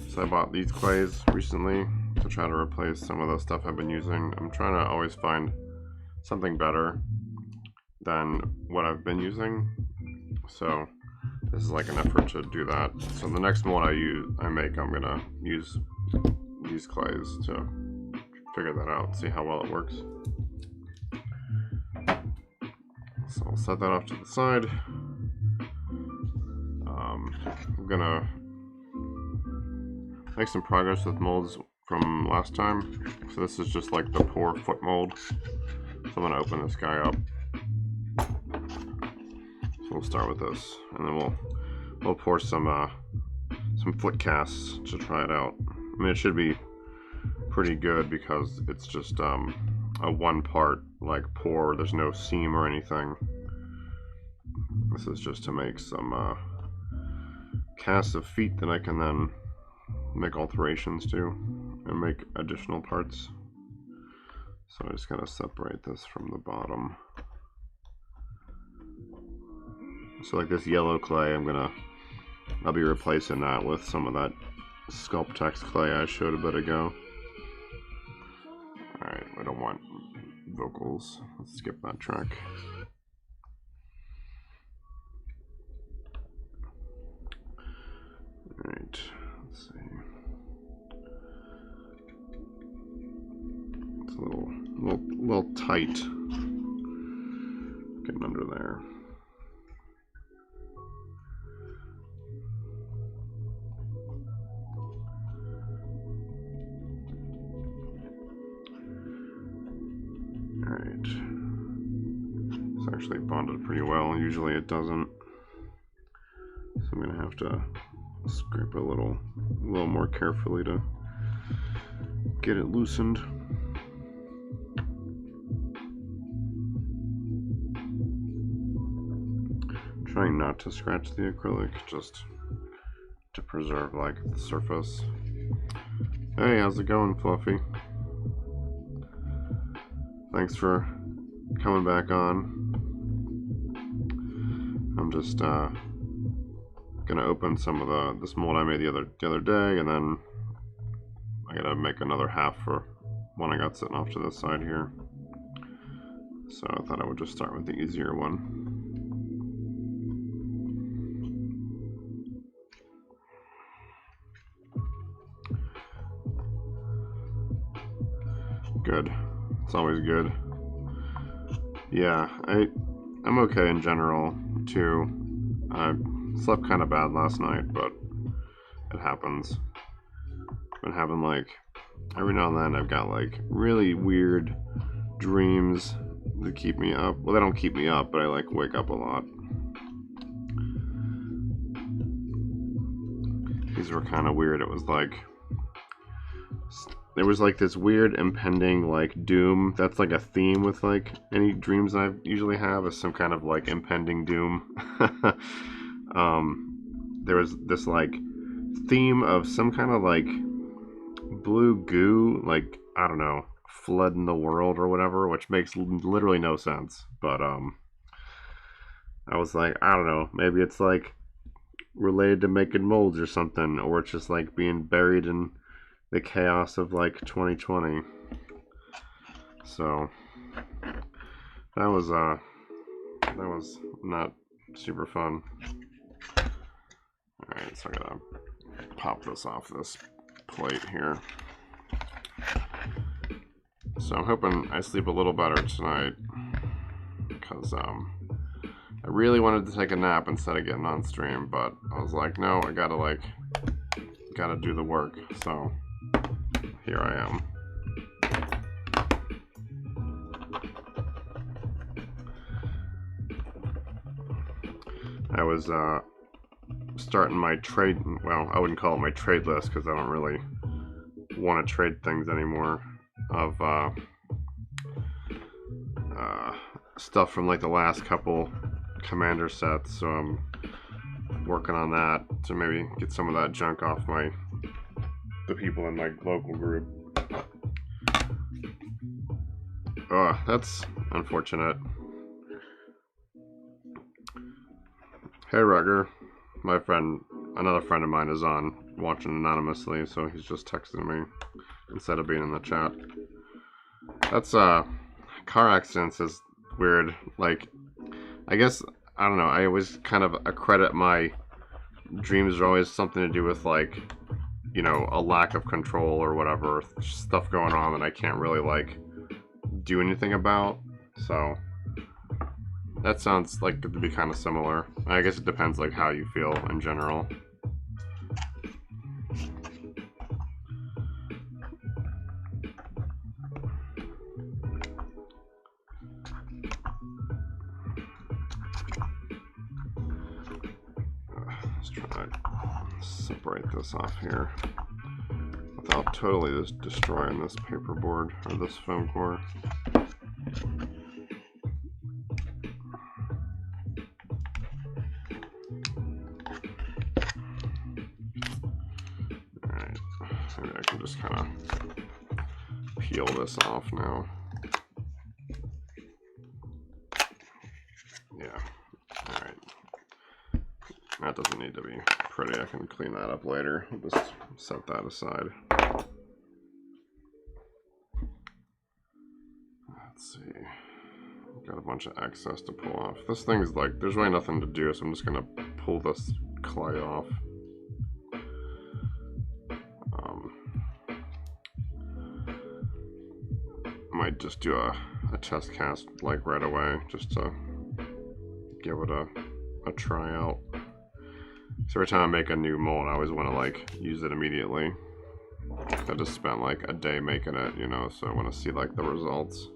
so I bought these clays recently to try to replace some of the stuff I've been using. I'm trying to always find something better than what I've been using. So this is like an effort to do that. So the next mold I make, I'm gonna use these clays to figure that out, see how well it works. So I'll set that off to the side. I'm gonna make some progress with molds from last time. So this is just like the pour foot mold. So I'm gonna open this guy up. So we'll start with this, and then we'll pour some foot casts to try it out. I mean, it should be pretty good because it's just a one part like pour. There's no seam or anything. This is just to make some casts of feet that I can then make alterations to and make additional parts. So I'm just gonna separate this from the bottom. So like this yellow clay, I'll be replacing that with some of that Sculptex clay I showed a bit ago. Alright, I don't want vocals. Let's skip that track. Alright, let's see. It's a little tight. Getting under there. Alright. It's actually bonded pretty well. Usually it doesn't. So I'm gonna have to scrape a little more carefully to get it loosened. Trying not to scratch the acrylic, just to preserve like the surface. Hey, how's it going, Fluffy? Thanks for coming back on. I'm just gonna open some of this mold I made the other day, and then I gotta make another half for one I got sitting off to the side here. So I thought I would just start with the easier one. Good. It's always good. Yeah, I'm okay in general too. I slept kind of bad last night, but it happens. Been having like every now and then I've got like really weird dreams that keep me up. Well, they don't keep me up, but I like wake up a lot. These were kind of weird. It was like there was like this weird impending like doom. That's like a theme with like any dreams I usually have, is some kind of like impending doom. There was this like theme of some kind of like blue goo, like I don't know, flooding the world or whatever, which makes literally no sense. But I was like, I don't know, maybe it's like related to making molds or something, or it's just like being buried in the chaos of like 2020. So that was not super fun. Alright, so I gotta pop this off this plate here. So I'm hoping I sleep a little better tonight, because I really wanted to take a nap instead of getting on stream, but I was like, no, I gotta do the work. So here I am. I was starting my trade, well, I wouldn't call it my trade list because I don't really want to trade things anymore, of stuff from like the last couple commander sets. So I'm working on that to maybe get some of that junk off the people in my local group. Oh, that's unfortunate. Hey Rugger, my friend another friend of mine is on watching anonymously, so he's just texting me instead of being in the chat. That's car accidents is weird. Like, I guess, I don't know, I always kind of accredit my dreams are always something to do with, like, you know, a lack of control or whatever, stuff going on that I can't really, like, do anything about. So that sounds like it would be kind of similar. I guess it depends, like, how you feel in general. Let's try to separate this off here without totally just destroying this paperboard or this foam core. Alright, maybe I can just kind of peel this off now. Yeah, alright. That doesn't need to be pretty. I can clean that up later. I'll just set that aside. Let's see. Got a bunch of excess to pull off. This thing's like, there's really nothing to do, so I'm just gonna pull this clay off. Might just do a test cast like right away, just to give it a try out. So every time I make a new mold, I always want to like use it immediately. I just spent like a day making it, you know, so I want to see like the results.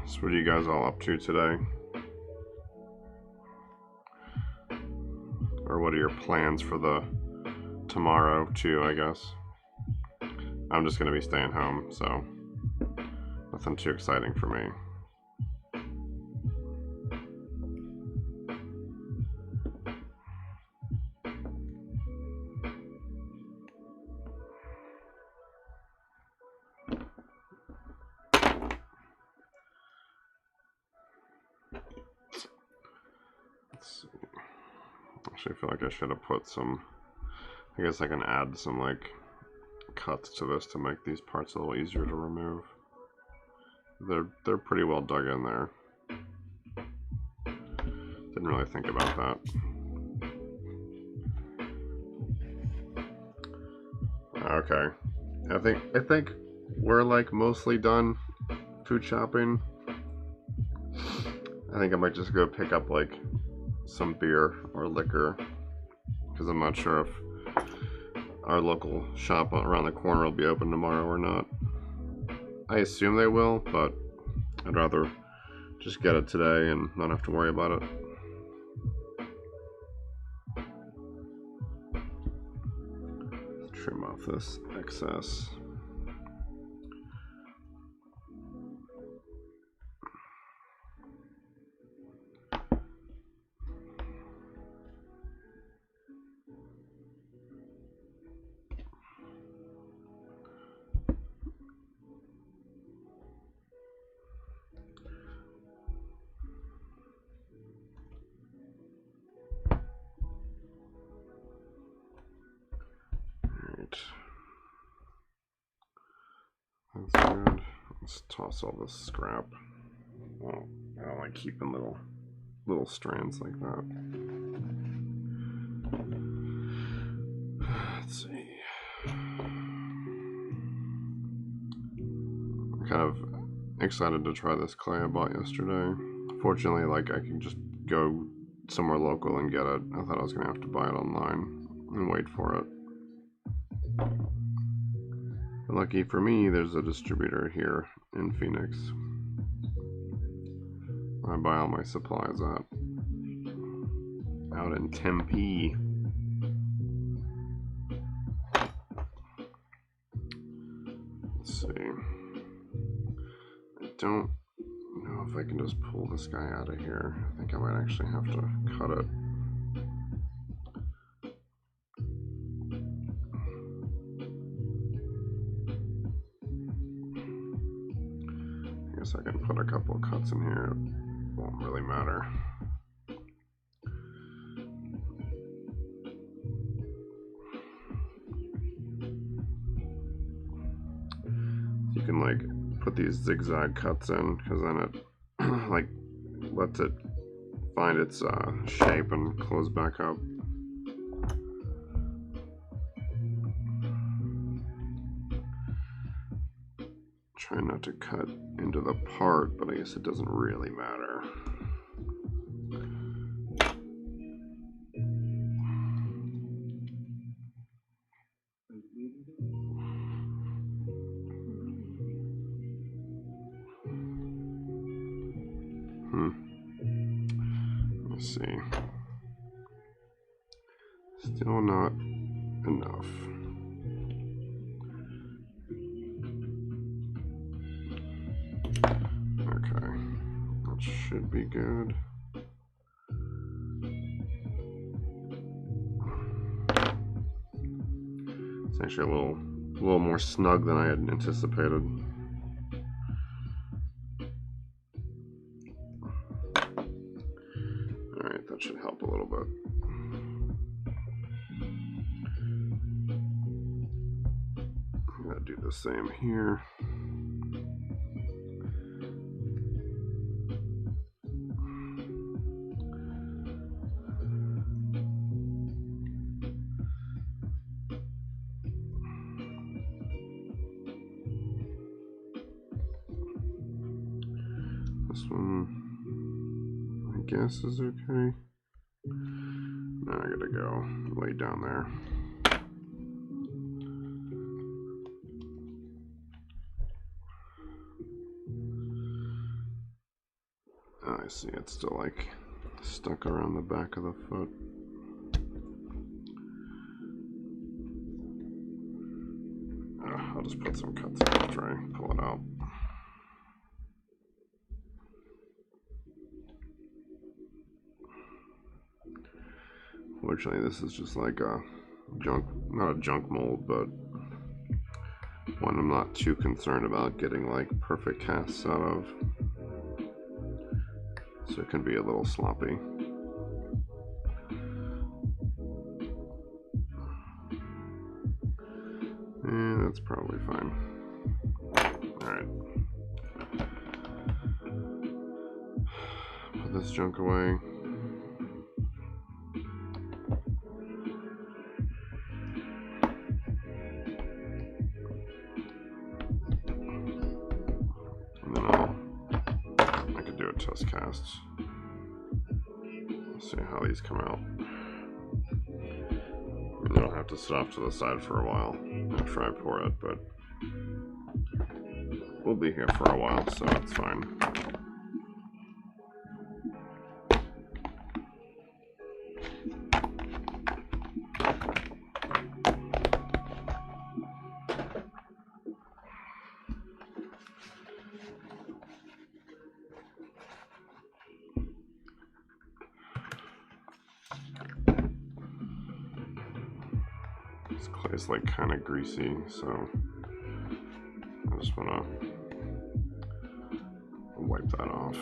So what are you guys all up to today? Or what are your plans for the tomorrow too, I guess? I'm just gonna be staying home, so nothing too exciting for me. Let's see. Actually, I feel like I should have put some, I guess I can add some like cuts to this to make these parts a little easier to remove. They're pretty well dug in there. Didn't really think about that. Okay, I think we're like mostly done food shopping. I think I might just go pick up like some beer or liquor, because I'm not sure if our local shop around the corner will be open tomorrow or not. I assume they will, but I'd rather just get it today and not have to worry about it. Trim off this excess. That's good. Let's toss all this scrap. Well, I don't like keeping little strands like that. Let's see. I'm kind of excited to try this clay I bought yesterday. Fortunately, like I can just go somewhere local and get it. I thought I was gonna have to buy it online and wait for it. Lucky for me, there's a distributor here in Phoenix. I buy all my supplies at. Out in Tempe. Let's see. I don't know if I can just pull this guy out of here. I think I might actually have to cut it. guess I can put a couple of cuts in here. It won't really matter. You can like put these zigzag cuts in, because then it like lets it find its shape and close back up. Try not to cut into the part, but I guess it doesn't really matter. Let's see. Still not enough. Okay, that should be good. It's actually a little more snug than I had anticipated. All right, that should help a little bit. I'm gonna do the same here. This one, I guess, is okay. Now I gotta go lay down there. Oh, I see, it's still like stuck around the back of the foot. I'll just put some cuts in after I pull it out. Fortunately, this is just like a not a junk mold, but one I'm not too concerned about getting like perfect casts out of. So it can be a little sloppy. And that's probably fine. Alright. Put this junk away. And then I could do a test cast. See how these come out. And it'll have to sit off to the side for a while after I pour it, but we'll be here for a while, so it's fine. This clay is like kind of greasy, so I just want to wipe that off.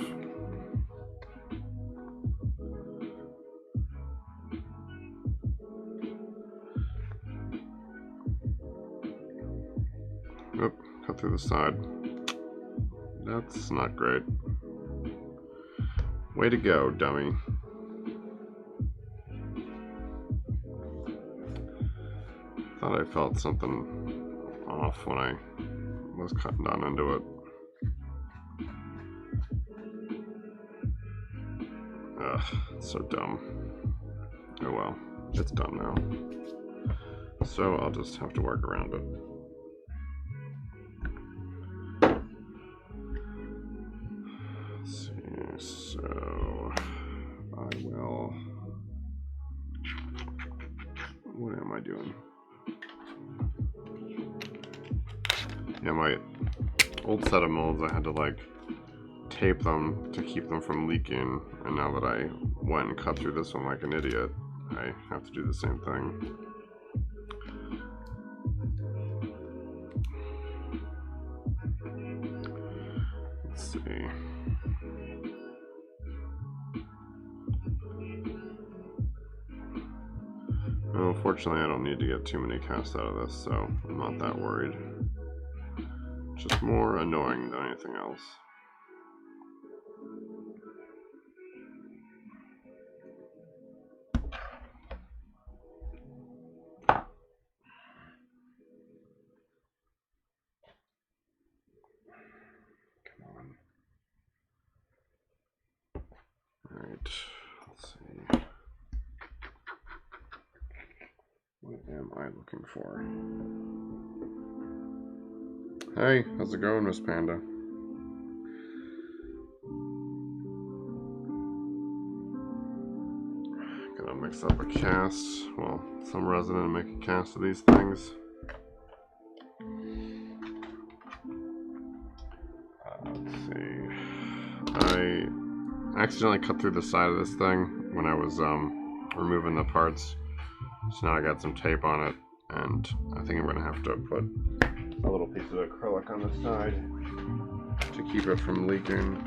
Oop, cut through the side. That's not great. Way to go, dummy. Thought I felt something off when I was cutting down into it. Ugh, it's so dumb. Oh well, it's done now. So I'll just have to work around it. Let's see, so I will... What am I doing? Yeah, my old set of molds, I had to like tape them to keep them from leaking, and now that I went and cut through this one like an idiot, I have to do the same thing. Let's see. see. Well, unfortunately, I don't need to get too many casts out of this, so I'm not that worried. Just more annoying than anything else. Alright, let's see. What am I looking for? Hey, how's it going, Miss Panda? Gonna mix up a cast, well, some resin and make a cast of these things. Let's see. I accidentally cut through the side of this thing when I was removing the parts, so now I got some tape on it, and I think I'm gonna have to put a little piece of acrylic on the side to keep it from leaking.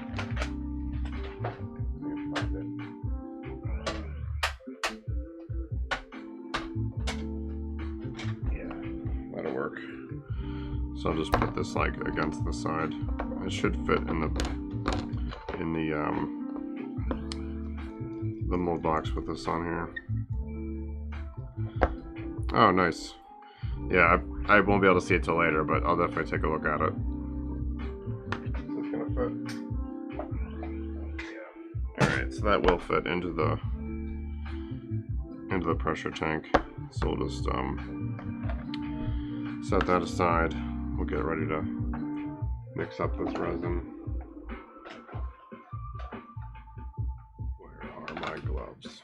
Yeah, that'll work. So I'll just put this like against the side. It should fit in the mold box with this on here. Oh, nice. Yeah, I won't be able to see it till later, but I'll definitely take a look at it. Is this gonna fit? Yeah. Alright, so that will fit into the pressure tank. So we'll just set that aside. We'll get ready to mix up this resin. Where are my gloves?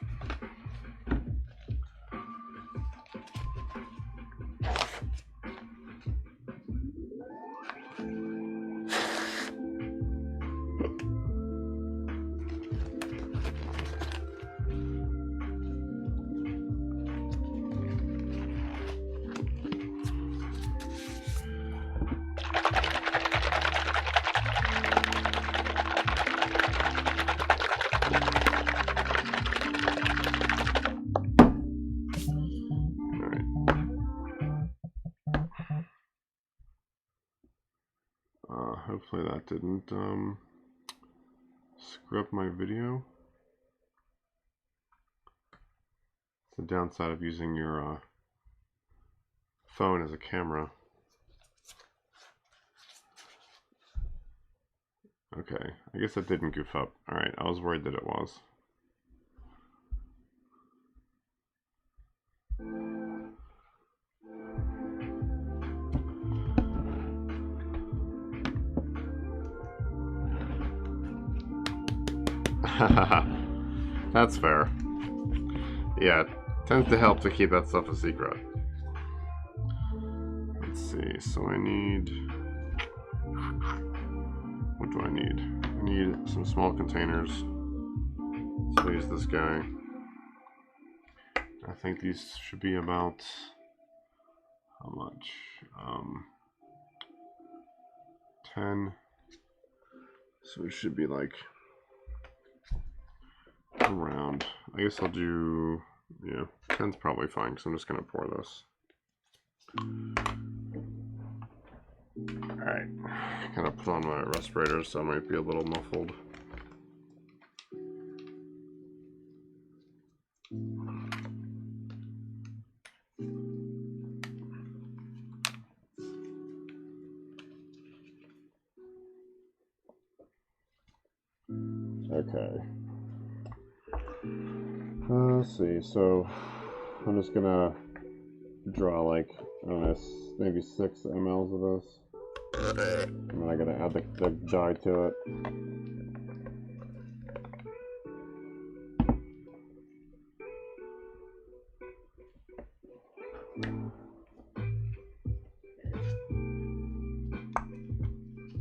Hopefully that didn't screw up my video. It's the downside of using your phone as a camera. Okay, I guess that didn't goof up. Alright, I was worried that it was. That's fair. Yeah, it tends to help to keep that stuff a secret. Let's see, so I need... What do I need? I need some small containers. So I'll use this guy. I think these should be about... How much? 10. So it should be like... around. I guess I'll do, yeah, 10's probably fine because I'm just going to pour this. Alright, kind of put on my respirator so I might be a little muffled. Okay. Let's see, so I'm just gonna draw like, I don't know, maybe 6 mLs of this. And then I gotta add the dye to it.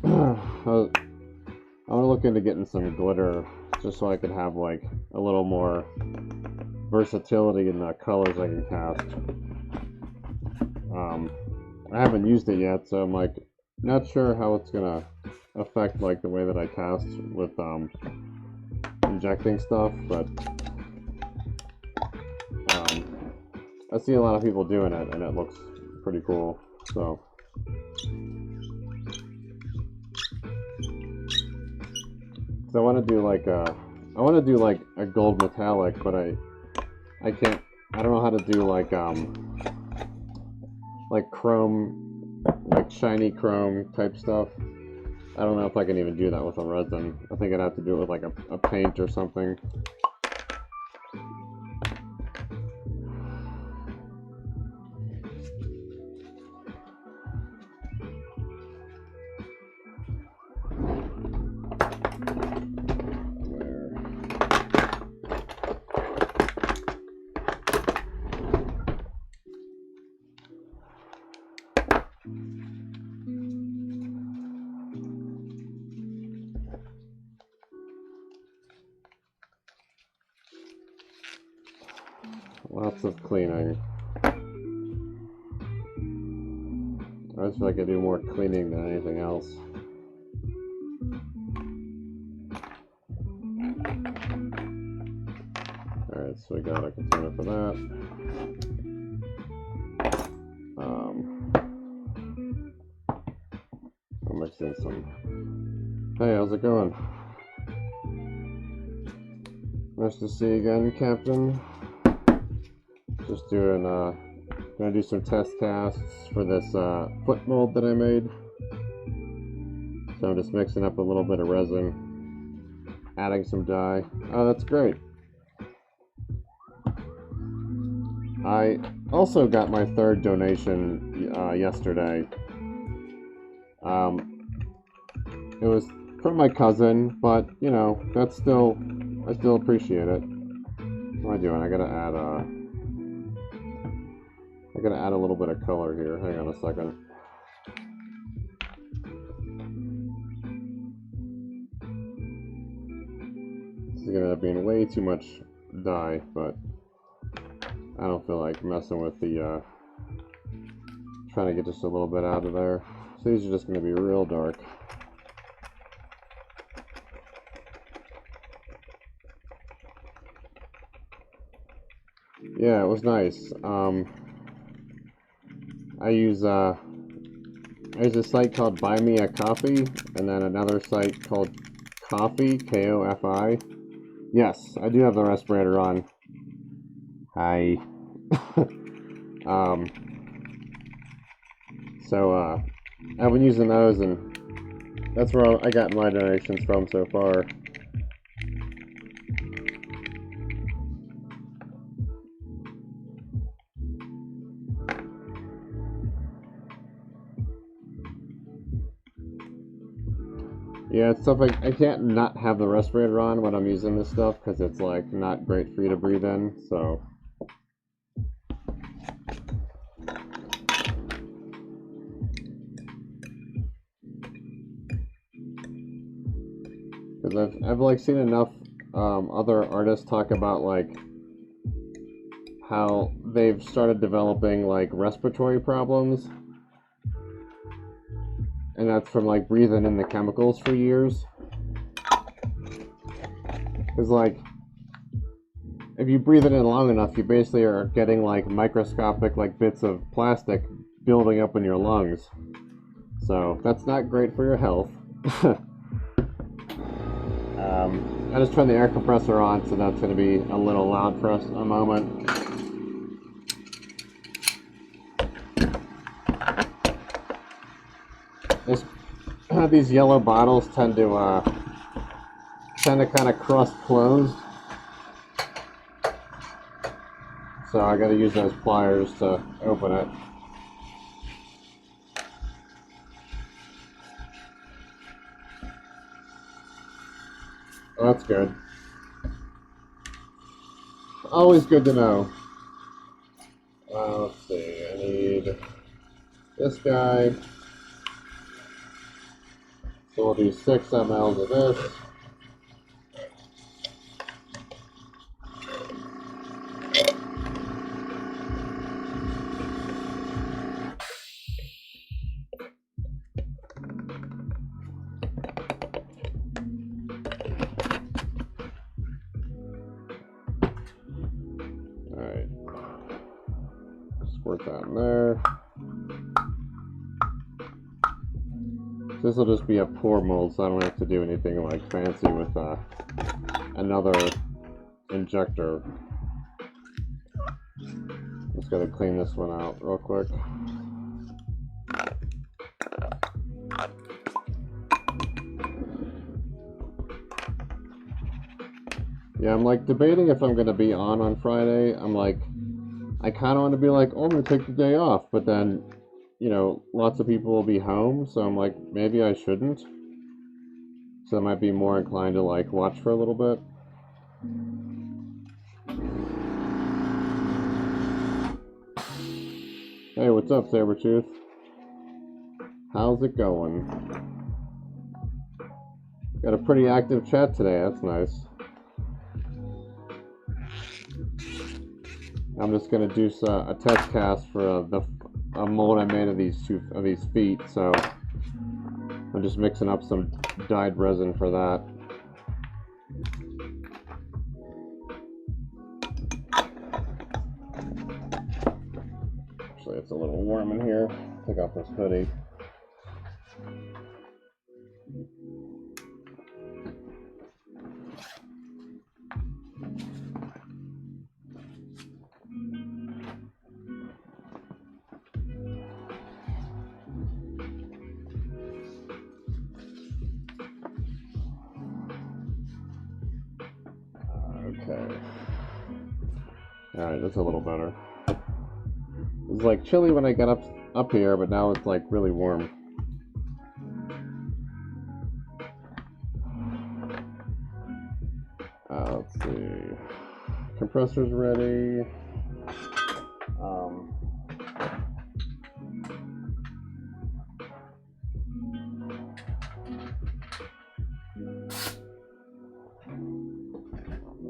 I want to look into getting some glitter just so I could have like a little more versatility in the colors I can cast. I haven't used it yet, so I'm like not sure how it's gonna affect like the way that I cast with injecting stuff, but I see a lot of people doing it, and it looks pretty cool. So. I want to do like a gold metallic, but I can't. I don't know how to do like chrome, like shiny chrome type stuff. I don't know if I can even do that with a resin. I think I'd have to do it with like a paint or something. Lots of cleaning. I just feel like I do more cleaning than anything else. Alright, so we got a container for that. I'm mixing some. Hey, how's it going? Nice to see you again, Captain. Just doing, gonna do some test casts for this foot mold that I made. So I'm just mixing up a little bit of resin, adding some dye. Oh, that's great. I also got my third donation yesterday. It was from my cousin, but you know, that's still, I still appreciate it. What am I doing? I gotta add a little bit of color here. Hang on a second. This is gonna end up being way too much dye, but I don't feel like messing with the, trying to get just a little bit out of there. So these are just gonna be real dark. Yeah, it was nice. I use a site called Buy Me a Coffee, and then another site called Ko-fi, K-O-F-I. Yes, I do have the respirator on. Hi. So I've been using those, and that's where I got my donations from so far. Yeah, it's stuff like I can't not have the respirator on when I'm using this stuff because it's like not great for you to breathe in. So because I've like seen enough other artists talk about like how they've started developing like respiratory problems. And that's from like breathing in the chemicals for years. Because like, if you breathe it in long enough, you basically are getting like microscopic like bits of plastic building up in your lungs. So that's not great for your health. I just turned the air compressor on, so that's going to be a little loud for us in a moment. These yellow bottles tend to kind of crust closed, so I got to use those pliers to open it. Oh, that's good. Always good to know. Let's see. I need this guy. So we'll do 6 mLs of this. Squirt that in there. This will just be a pour mold, so I don't have to do anything like fancy with another injector. Just gotta clean this one out real quick. Yeah, I'm like debating if I'm gonna be on Friday. I'm like, I kind of want to be like, oh, I'm gonna take the day off, but then, you know, lots of people will be home, so I'm like, maybe I shouldn't. So I might be more inclined to like watch for a little bit. Hey, what's up, Sabretooth? How's it going? Got a pretty active chat today, that's nice. I'm just gonna do a test cast for a mold I made of these feet, so I'm just mixing up some dyed resin for that. Actually, it's a little warm in here. Take off this hoodie. Okay. Alright, that's a little better. It was like chilly when I got up here, but now it's like really warm. Let's see. Compressor's ready.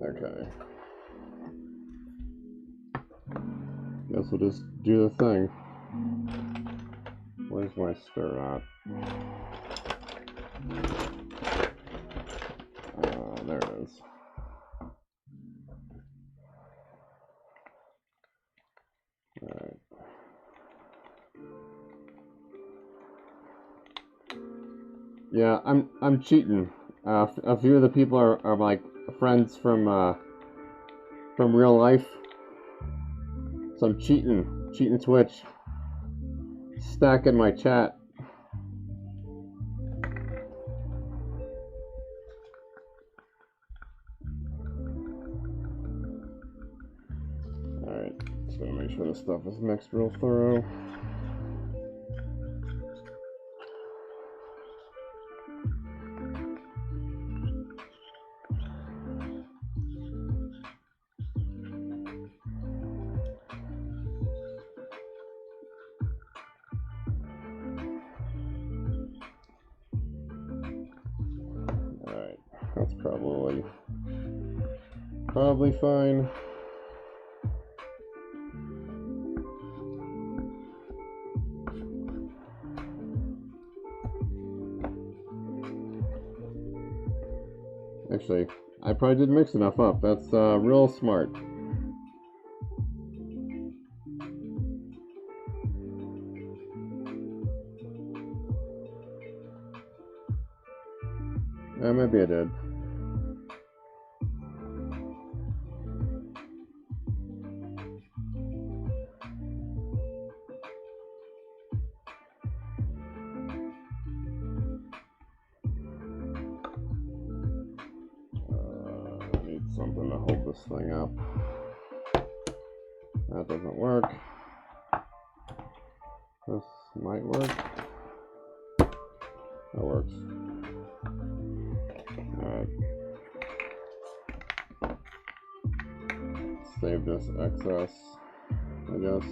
Okay. Guess we'll just do the thing. Where's my stir at? There it is. Alright. Yeah, I'm cheating. A few of the people are like friends from real life. So I'm cheating Twitch. Stacking my chat. Alright, just gonna make sure this stuff is mixed real thorough. That's probably fine. Actually, I probably didn't mix enough up. That's real smart. Yeah, maybe I did. Something to hold this thing up. That doesn't work. This might work. That works. Alright. Save this excess, I guess.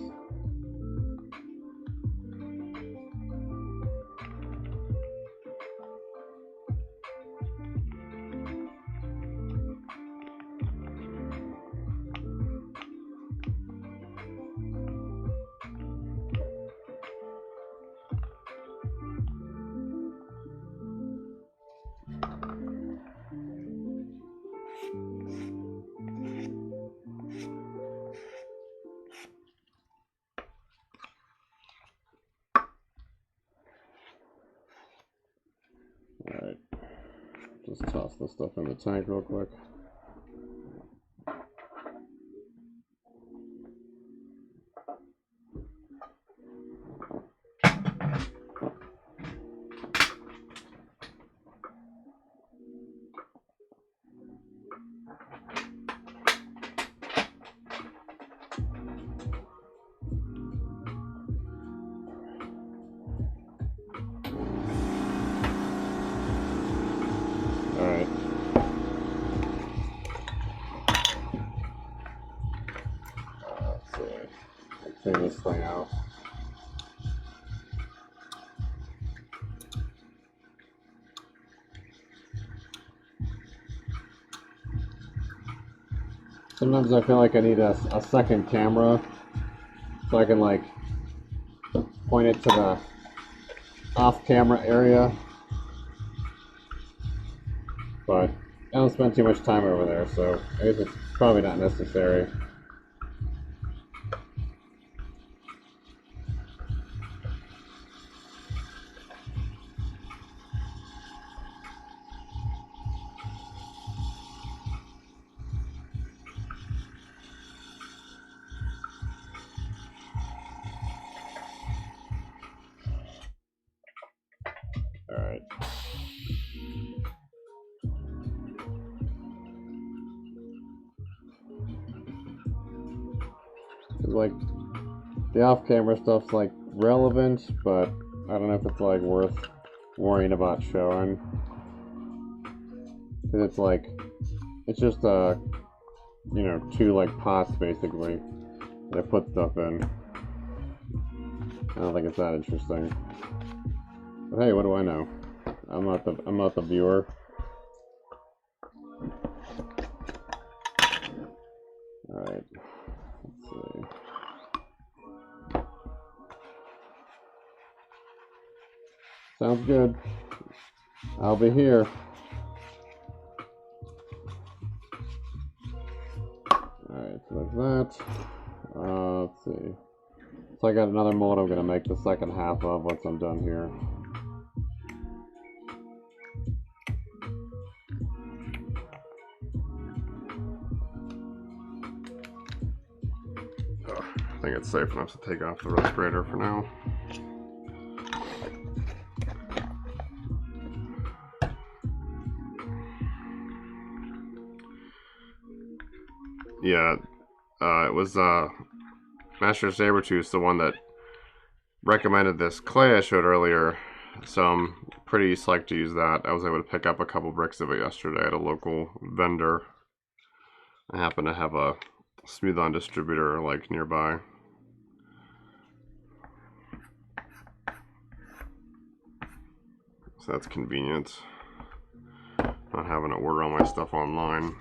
Just toss this stuff in the tank real quick. Alright. Let's see. Clean this thing out. Sometimes I feel like I need a second camera so I can like point it to the off-camera area. But I don't spend too much time over there, so I guess it's probably not necessary. Alright. Like, the off-camera stuff's like relevant, but I don't know if it's like worth worrying about showing. Cause it's like, it's just you know, two like pots basically that I put stuff in. I don't think it's that interesting. But hey, what do I know? I'm not the viewer. Alright. Let's see. Sounds good. I'll be here. Alright, so like that. Let's see. So I got another mold I'm gonna make the second half of once I'm done here. I think it's safe enough to take off the respirator for now. Yeah, it was Master Sabertooth, the one that recommended this clay I showed earlier, so I'm pretty psyched to use that. I was able to pick up a couple bricks of it yesterday at a local vendor. I happen to have a smooth-on distributor like nearby. So that's convenient, not having to order all my stuff online.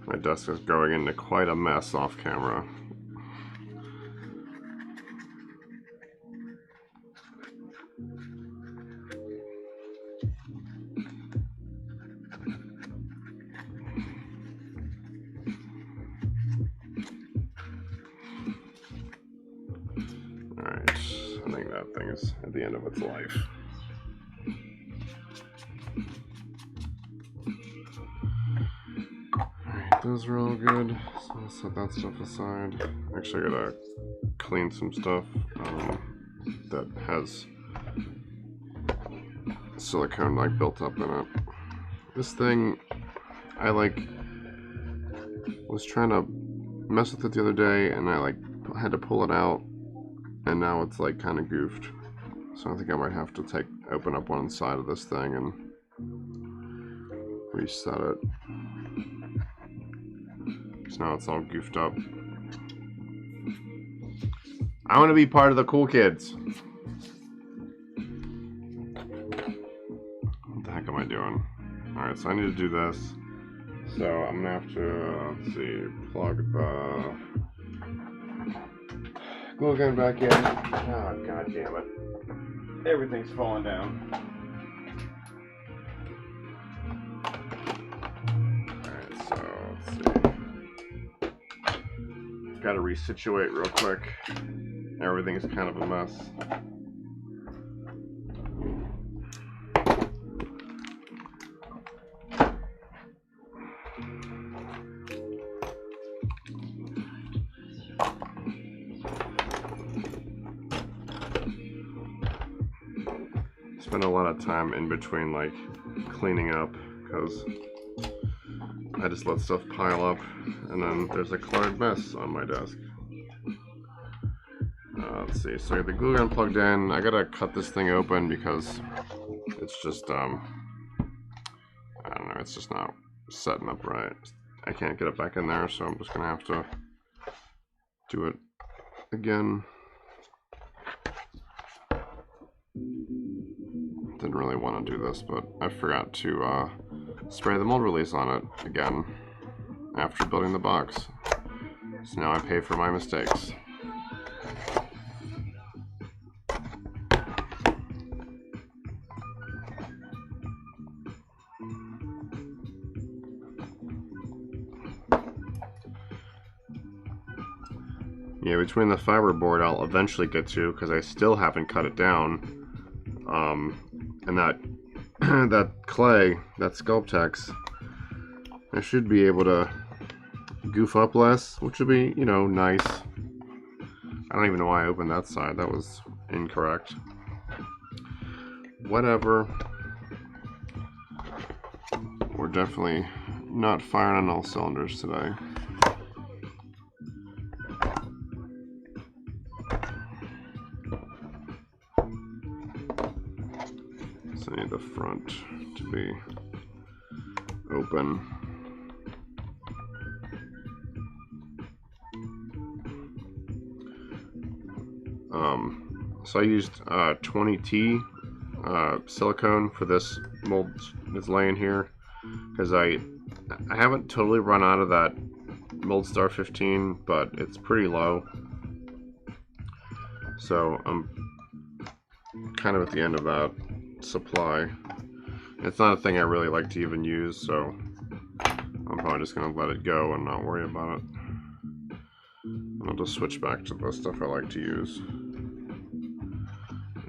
My desk is going into quite a mess off camera. Alright, I think that thing is at the end of its life. Alright, those are all good, so I'll set that stuff aside. Actually, I gotta clean some stuff that has silicone like built up in it. This thing, I like was trying to mess with it the other day, and I like had to pull it out, and now it's like kind of goofed. So I think I might have to open up one side of this thing and reset it. So now it's all goofed up. I want to be part of the cool kids. What the heck am I doing? Alright, so I need to do this. So I'm gonna have to, let's see, plug the glue gun back in. Oh, god damn it. Everything's falling down. Alright, so Let's see. Gotta resituate real quick. Everything's kind of a mess. Spend a lot of time in between, like, cleaning up, because I just let stuff pile up, and then there's a cluttered mess on my desk. Let's see, so I got the glue gun plugged in. I gotta cut this thing open because it's just, I don't know, it's just not setting up right. I can't get it back in there, so I'm just gonna have to do it again. Didn't really want to do this, but I forgot to spray the mold release on it again after building the box. So now I pay for my mistakes. Yeah, between the fiberboard I'll eventually get to, because I still haven't cut it down. And that that clay, that Sculptex, I should be able to goof up less, which would be, you know, nice. I don't even know why I opened that side. That was incorrect. Whatever. We're definitely not firing on all cylinders today. So I need the front to be open. So I used 20T silicone for this mold that's laying here, because I haven't totally run out of that Mold Star 15, but it's pretty low. So I'm kind of at the end of that supply. It's not a thing I really like to even use, so I'm probably just going to let it go and not worry about it. I'll just switch back to the stuff I like to use.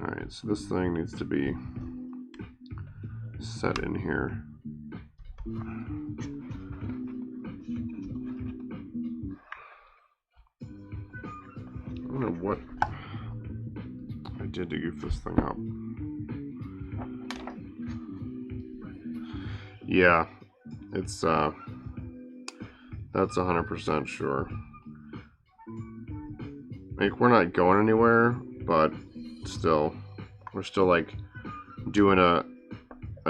Alright, so this thing needs to be set in here. I don't know what I did to goof this thing up. Yeah, it's that's 100% sure. Like, we're not going anywhere, but still, we're still like doing a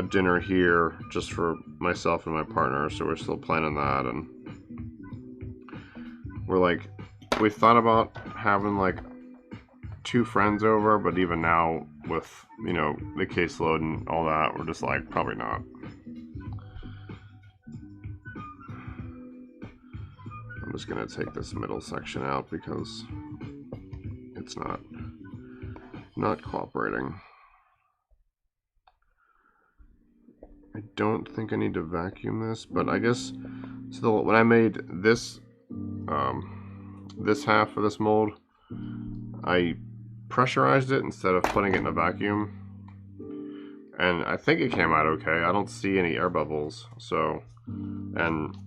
dinner here just for myself and my partner, so we're still planning that, and we're like, we thought about having like 2 friends over, but even now with, you know, the caseload and all that, we're just like, probably not. I'm just gonna take this middle section out because it's not cooperating. I don't think I need to vacuum this, but I guess so. When I made this this half of this mold, I pressurized it instead of putting it in a vacuum, and I think it came out okay. I don't see any air bubbles. So, and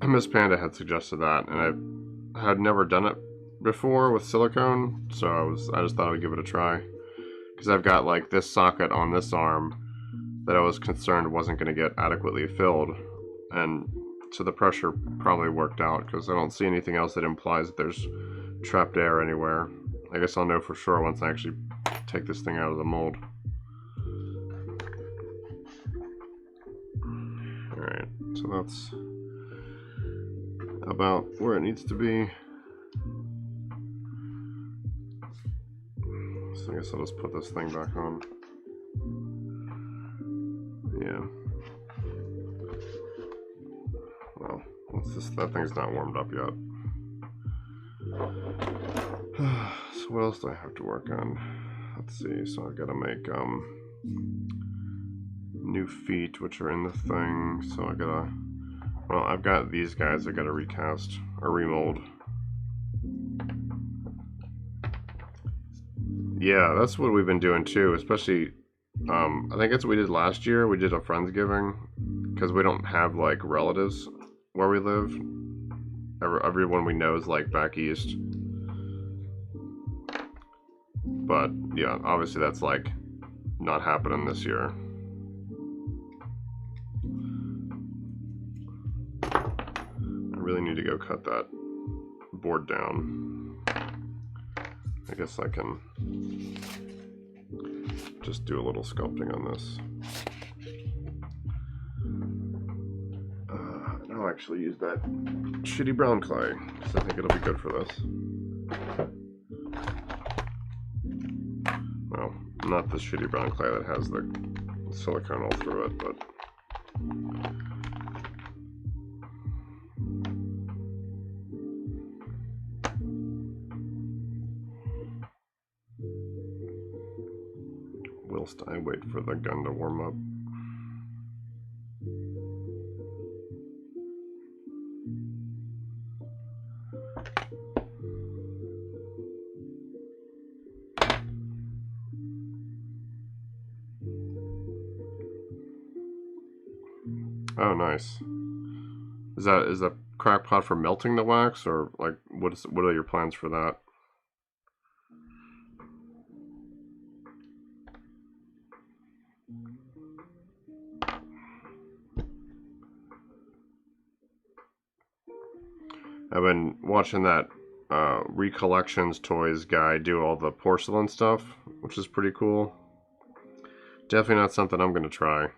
Miss Panda had suggested that, and I had never done it before with silicone, so I just thought I would give it a try, because I've got like this socket on this arm that I was concerned wasn't going to get adequately filled, and so the pressure probably worked out, because I don't see anything else that implies that there's trapped air anywhere. I guess I'll know for sure once I actually take this thing out of the mold. Alright, so that's about where it needs to be. So I guess I'll just put this thing back on. Yeah. Well, that thing's not warmed up yet. So what else do I have to work on? Let's see, so I've got to make new feet, which are in the thing, so I gotta Well, I've got these guys I gotta recast or remold. Yeah, that's what we've been doing too, especially, I think that's what we did last year. We did a Friendsgiving, because we don't have, like, relatives where we live. Everyone we know is, like, back east. But, yeah, obviously that's, like, not happening this year. I really need to go cut that board down. I guess I can just do a little sculpting on this. I'll actually use that shitty brown clay, because I think it'll be good for this. Well, not the shitty brown clay that has the silicone all through it, but whilst I wait for the gun to warm up. Oh, nice. Is the crack pot for melting the wax, or like what are your plans for that? I've been watching that Recollections Toys guy do all the porcelain stuff, which is pretty cool. Definitely not something I'm gonna try.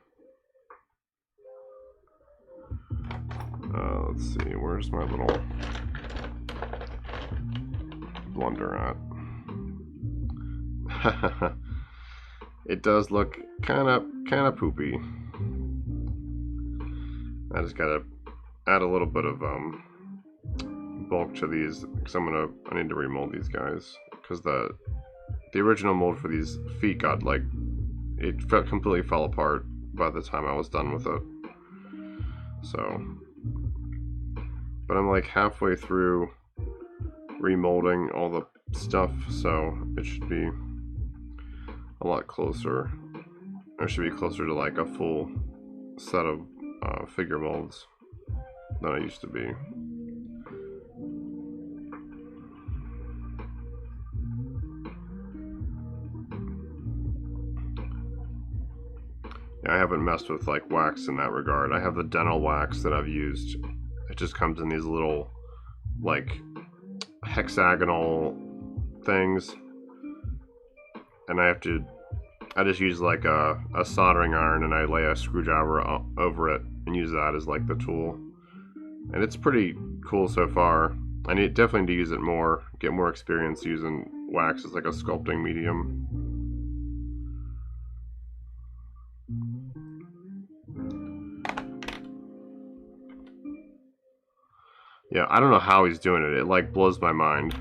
Let's see, where's my little blender at? It does look kind of poopy. I just gotta add a little bit of bulk to these, because I need to remold these guys, because the original mold for these feet got, like, it completely fell apart by the time I was done with it. So, but I'm like halfway through remolding all the stuff, so it should be a lot closer. It should be closer to like a full set of figure molds than I used to be. Yeah, I haven't messed with like wax in that regard. I have the dental wax that I've used. It just comes in these little like hexagonal things, and I just use like a soldering iron, and I lay a screwdriver over it and use that as like the tool, and it's pretty cool so far. I definitely need to use it more, get more experience using wax as like a sculpting medium. Yeah, I don't know how he's doing it. It like blows my mind.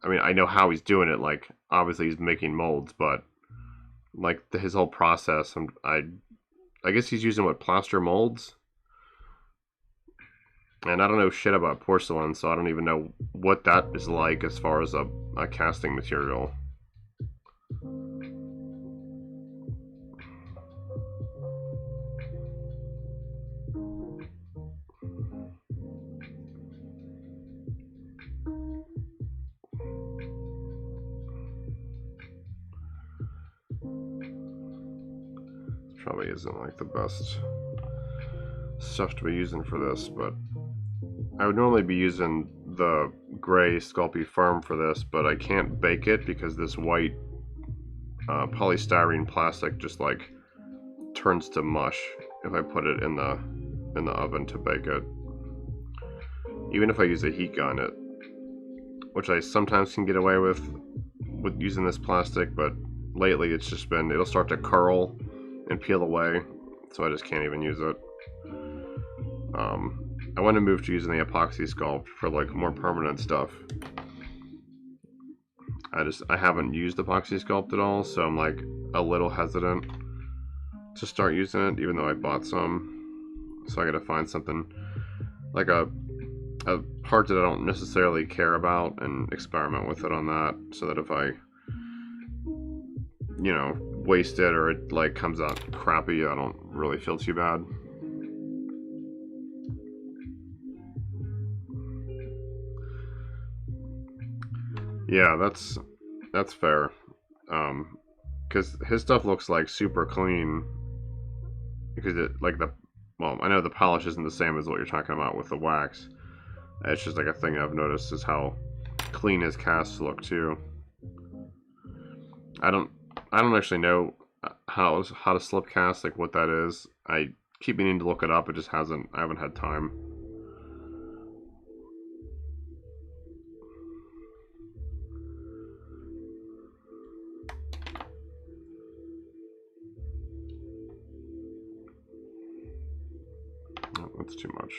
I mean, I know how he's doing it. Like, obviously he's making molds, but like his whole process, I guess he's using plaster molds. And I don't know shit about porcelain, so I don't even know what that is like as far as a casting material. Probably isn't like the best stuff to be using for this, but I would normally be using the gray Sculpey Firm for this, but I can't bake it because this white polystyrene plastic just like turns to mush if I put it in the oven to bake it. Even if I use a heat gun, which I sometimes can get away with using this plastic, but lately it's just been, it'll start to curl and peel away, so I just can't even use it. I want to move to using the Apoxie Sculpt for like more permanent stuff. I haven't used Apoxie Sculpt at all, so I'm like a little hesitant to start using it, even though I bought some. So I gotta find something like a part that I don't necessarily care about and experiment with it on that, so that if I, you know, waste it or it like comes out crappy, I don't really feel too bad. Yeah, that's fair. Because his stuff looks like super clean. Because it like the well, I know the polish isn't the same as what you're talking about with the wax. It's just like a thing I've noticed is how clean his casts look too. I don't I don't actually know how to slip cast, like what that is. I keep meaning to look it up. It just I haven't had time. Oh, that's too much.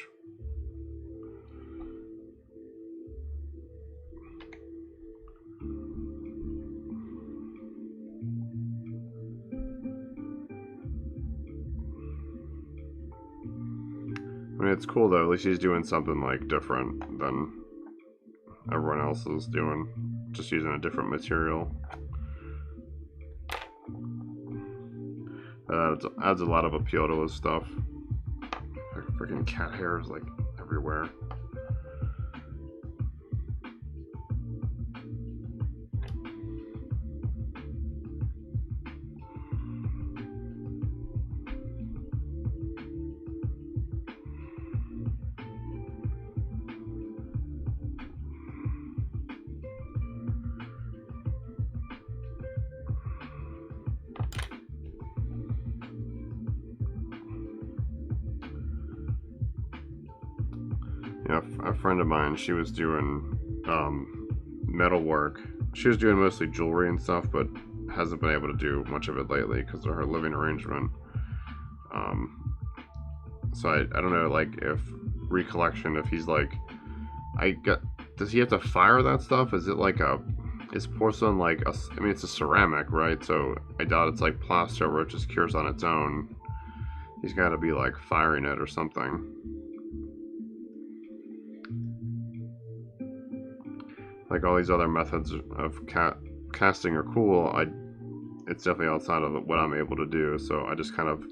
I mean, it's cool though. At least he's doing something like different than everyone else is doing. Just using a different material. Adds a lot of appeal to his stuff. Freaking cat hair is like everywhere. Yeah, a friend of mine, she was doing metal work. She was doing mostly jewelry and stuff, but hasn't been able to do much of it lately because of her living arrangement. So I don't know, like if recollection, if he's like, does he have to fire that stuff? Is it like is porcelain like I mean, it's a ceramic, right? So I doubt it's like plaster where it just cures on its own. He's got to be like firing it or something. Like all these other methods of casting are cool. It's definitely outside of what I'm able to do. So I just kind of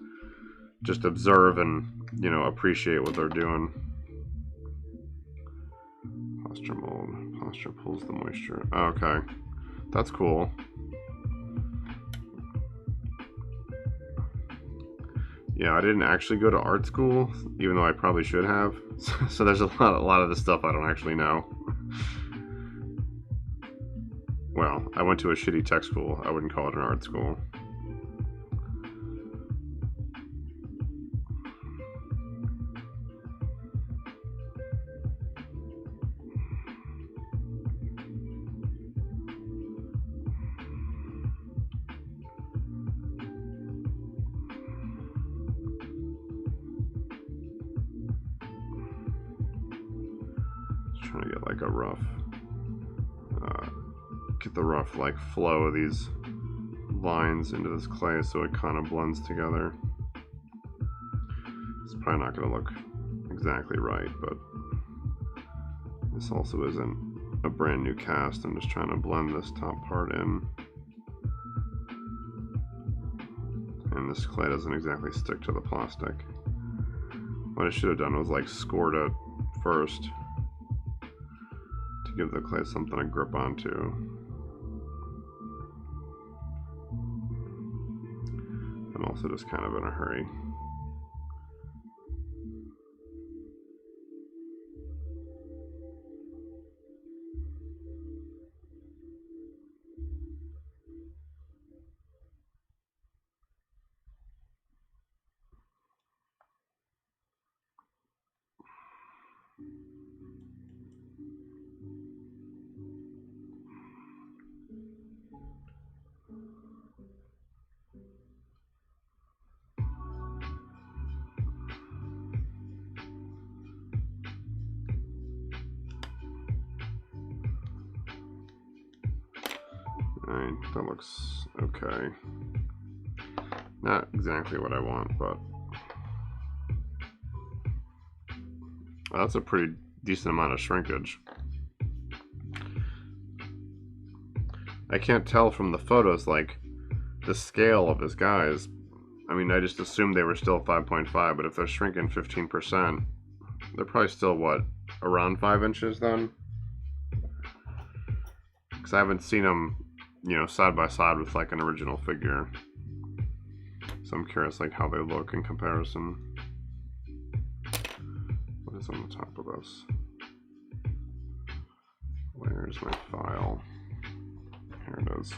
just observe and appreciate what they're doing. Plaster mold. Plaster pulls the moisture. Oh, okay, that's cool. Yeah, I didn't actually go to art school, even though I probably should have. So there's a lot of the stuff I don't actually know. Well, I went to a shitty tech school. I wouldn't call it an art school. Just trying to get like a rough, get the rough like flow of these lines into this clay so it kind of blends together. It's probably not going to look exactly right, but this also isn't a brand new cast. I'm just trying to blend this top part in. And this clay doesn't exactly stick to the plastic. What I should have done was like scored it first to give the clay something to grip onto. I'm also just kind of in a hurry. Alright, that looks okay. Not exactly what I want, but Well, that's a pretty decent amount of shrinkage. I can't tell from the photos, like, the scale of his guys. I mean, I just assumed they were still 5.5, but if they're shrinking 15%, they're probably still, what, around 5 inches then? Because I haven't seen them, you know, side by side with, like, an original figure. So I'm curious, like, how they look in comparison. What is on the top of this? Where's my file? Here it is.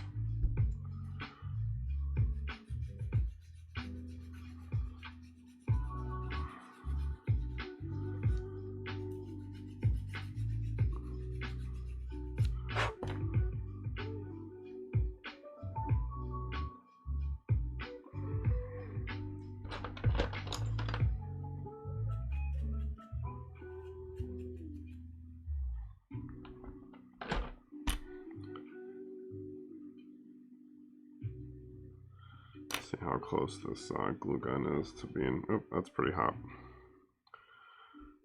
See how close this glue gun is to being. Oh, that's pretty hot.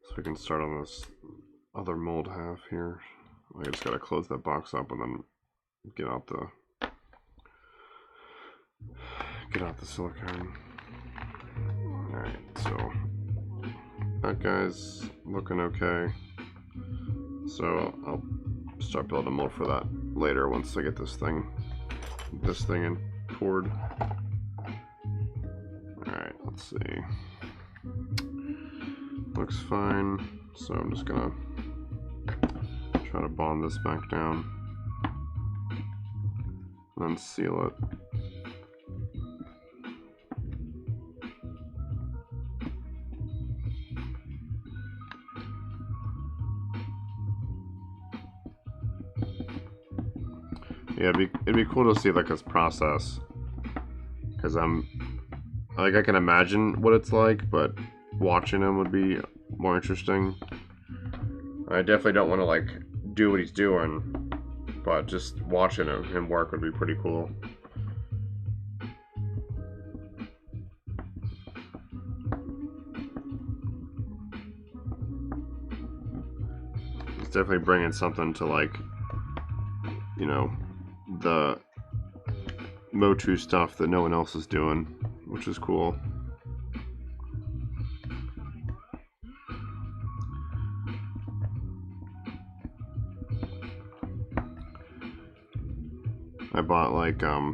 So we can start on this other mold half here. I just gotta close that box up and then get out the silicone. All right, so that guy's looking okay. So I'll start building a mold for that later once I get this thing in poured. Alright, let's see. Looks fine. So I'm just gonna try to bond this back down and then seal it. Yeah, it'd be cool to see like this process, because I can imagine what it's like, but watching him would be more interesting. I definitely don't want to like do what he's doing, but just watching him work would be pretty cool. It's definitely bringing something to, like, you know, the Motu stuff that no one else is doing, which is cool. I bought like I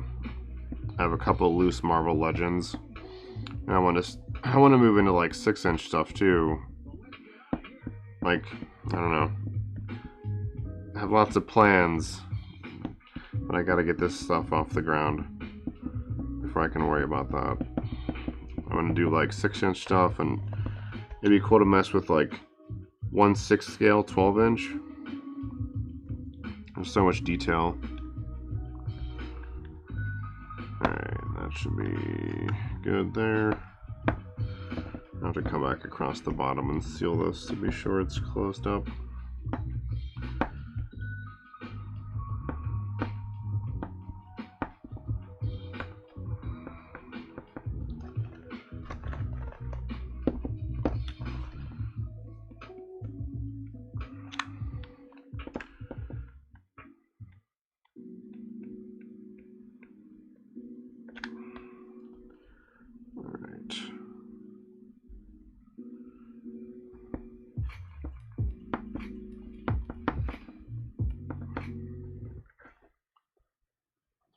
have a couple loose Marvel Legends, and I want to move into like 6-inch stuff too. Like, I don't know, I have lots of plans, but I gotta get this stuff off the ground before I can worry about that. I'm gonna do like 6-inch stuff, and it'd be cool to mess with like 1/6 scale 12-inch. There's so much detail. Alright, that should be good there. I have to come back across the bottom and seal this to be sure it's closed up.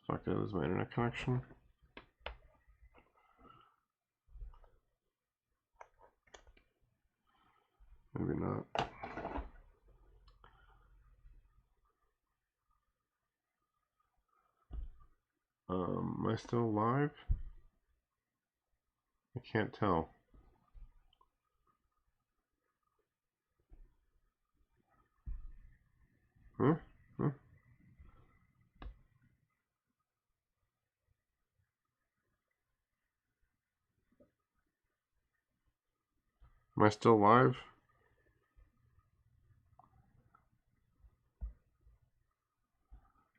Fuck, it was my internet connection. Maybe not. Am I still live? I can't tell. Huh? Huh? Am I still live?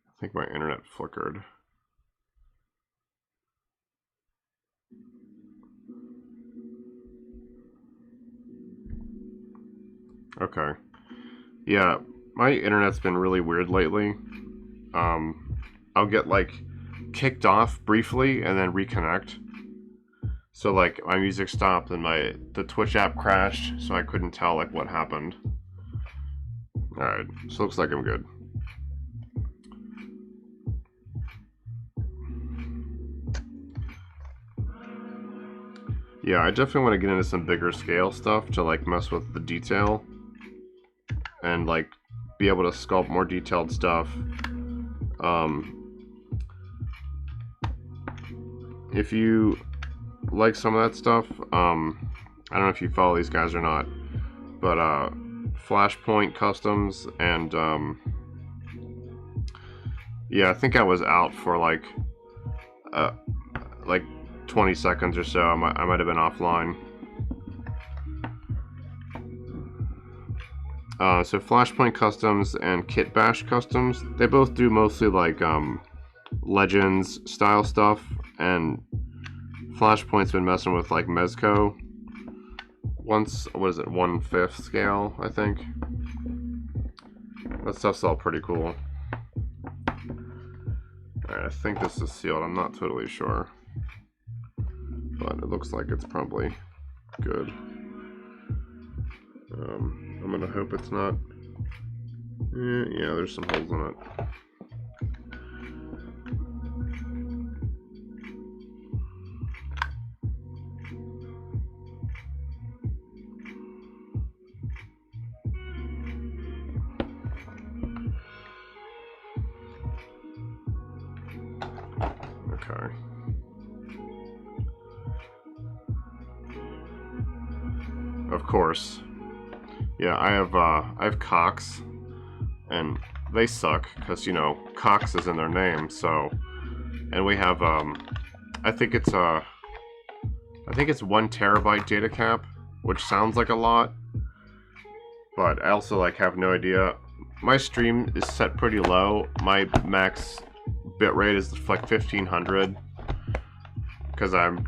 I think my internet flickered. Okay. Yeah, my internet's been really weird lately. I'll get like kicked off briefly and then reconnect. So like my music stopped and the Twitch app crashed, so I couldn't tell like what happened. Alright, so looks like I'm good. Yeah, I definitely want to get into some bigger scale stuff to like mess with the detail and like be able to sculpt more detailed stuff. If you like some of that stuff, I don't know if you follow these guys or not, but Flashpoint Customs and yeah, I think I was out for like 20 seconds or so. I might have been offline. So Flashpoint Customs and Kit Bash Customs, they both do mostly like Legends style stuff, and Flashpoint's been messing with like Mezco. Once, what is it, 1/5 scale, I think. That stuff's all pretty cool. Alright, I think this is sealed, I'm not totally sure. But it looks like it's probably good. I'm gonna hope it's not. Yeah, there's some holes in it. Okay. Of course. Yeah, I have Cox, and they suck because, you know, Cox is in their name. So, and we have I think it's 1 terabyte data cap, which sounds like a lot, but I also like have no idea. My stream is set pretty low. My max bitrate is like 1500 because I'm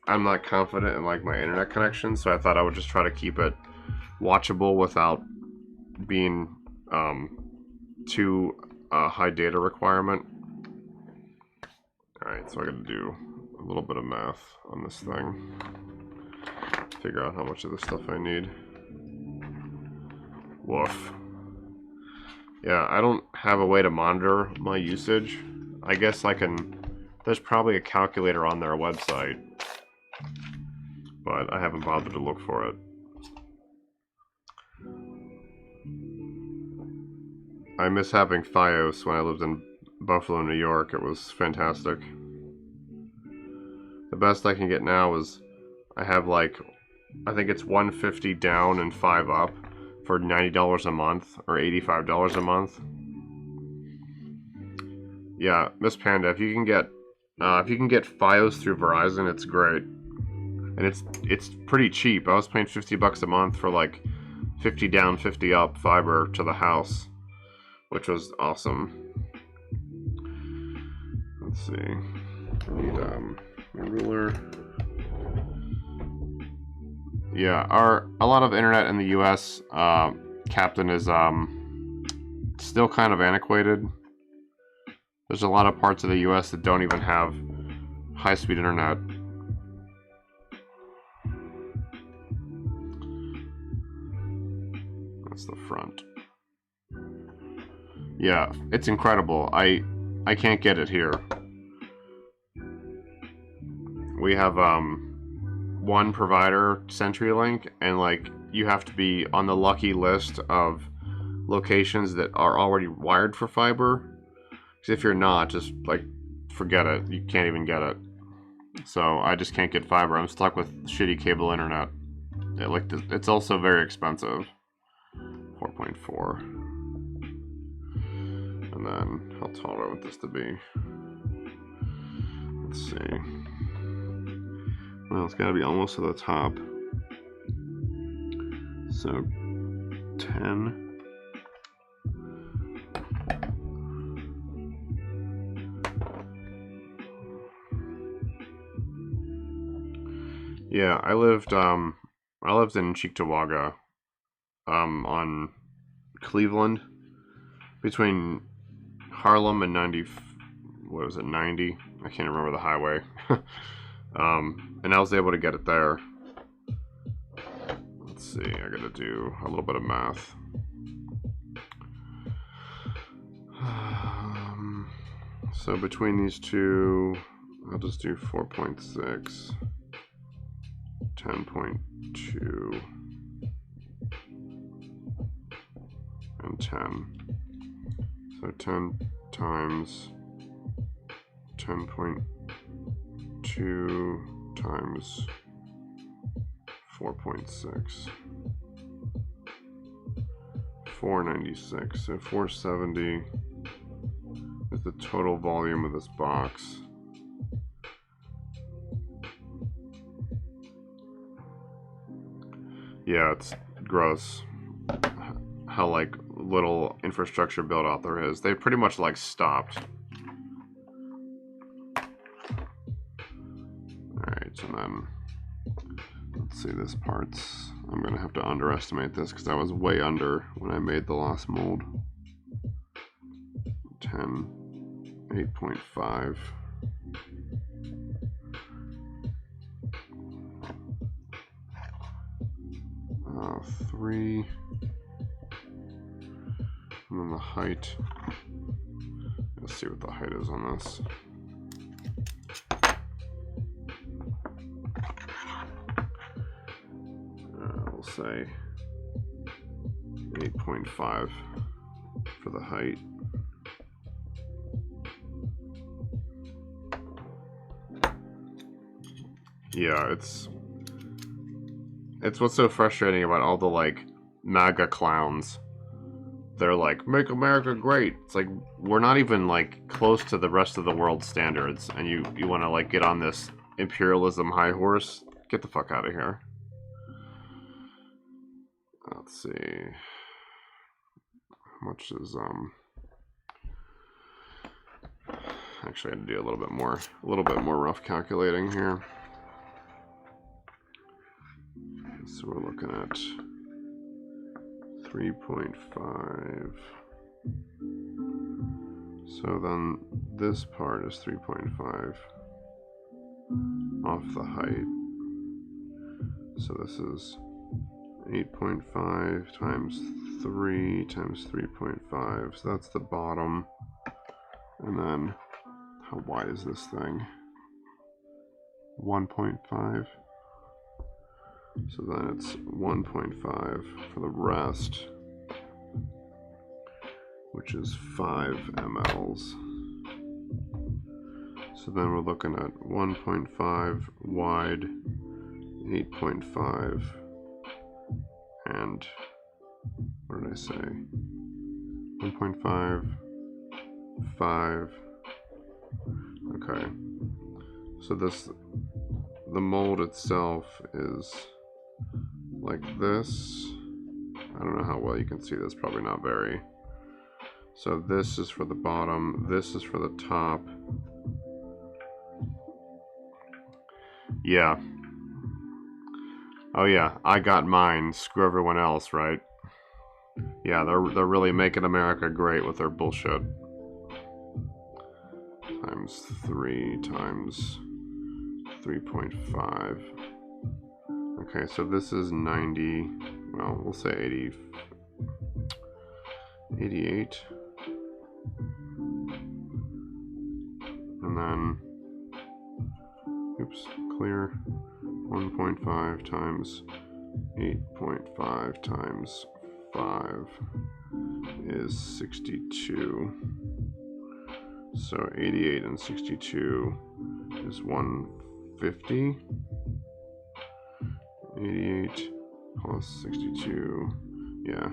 not confident in like my internet connection, so I thought I would just try to keep it watchable without being too high data requirement. Alright, so I gotta do a little bit of math on this thing. Figure out how much of this stuff I need. Woof. Yeah, I don't have a way to monitor my usage. I guess I can... There's probably a calculator on their website, but I haven't bothered to look for it. I miss having Fios when I lived in Buffalo, New York. It was fantastic. The best I can get now is I have like, I think it's 150 down and 5 up for $90 a month or $85 a month. Yeah, Miss Panda, if you can get Fios through Verizon, it's great, and it's pretty cheap. I was paying $50 a month for like 50 down, 50 up fiber to the house, which was awesome. Let's see. I need a ruler. Yeah, a lot of internet in the U.S. Captain is still kind of antiquated. There's a lot of parts of the U.S. that don't even have high-speed internet. That's the front. Yeah, it's incredible. I can't get it here. We have one provider, CenturyLink, and like you have to be on the lucky list of locations that are already wired for fiber. Because if you're not, just like forget it. You can't even get it. So I just can't get fiber. I'm stuck with shitty cable internet. It's also very expensive. 4.4. And then how tall do I want this to be? Let's see. Well, it's got to be almost to the top. So 10. Yeah, I lived in Cheektowaga on Cleveland, between Harlem and 90, what was it, 90? I can't remember the highway. And I was able to get it there. Let's see, I gotta do a little bit of math. So between these two, I'll just do 4.6, 10.2, and 10. So 10 times 10.2 times 4.6. 496. So 470 is the total volume of this box. Yeah, it's gross how like little infrastructure build out there is. They pretty much like stopped. Alright, and then let's see, this part's, I'm gonna have to underestimate this because I was way under when I made the last mold. 10, 8.5. Three, and then the height. Let's see what the height is on this. We'll say 8.5 for the height. Yeah, it's what's so frustrating about all the like MAGA clowns. They're like, make America great. It's like, we're not even like close to the rest of the world standards, and you want to like get on this imperialism high horse? Get the fuck out of here. Let's see. How much is actually I had to do a little bit more rough calculating here. So we're looking at 3.5. So then this part is 3.5 off the height. So this is 8.5 times 3 times 3.5. So that's the bottom. And then how wide is this thing? 1.5. So then it's 1.5 for the rest, which is 5 mLs. So then we're looking at 1.5 wide, 8.5, and what did I say? 1.5, 5. Okay. So the mold itself is like this. I don't know how well you can see this, probably not very. So this is for the bottom, this is for the top. Yeah. Oh yeah, I got mine, screw everyone else, right? Yeah, they're really making America great with their bullshit. Times 3 times 3.5. Okay, so this is 90, well, we'll say 88. And then, oops, clear, 1.5 times 8.5 times 5 is 62. So 88 and 62 is 150. 88 plus 62, yeah,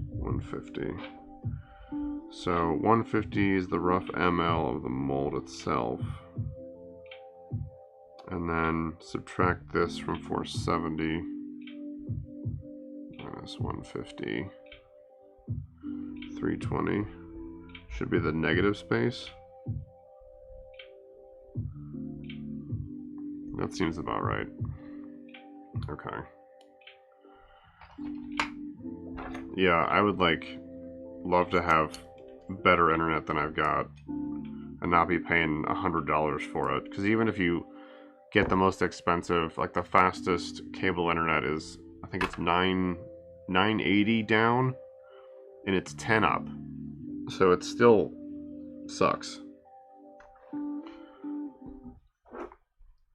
150. So 150 is the rough ml of the mold itself. And then subtract this from 470 minus 150. 320 should be the negative space. That seems about right. Okay. Yeah, I would like love to have better internet than I've got and not be paying $100 for it. Because even if you get the most expensive, like the fastest cable internet is, I think it's 980 down, and it's 10 up. So it still sucks.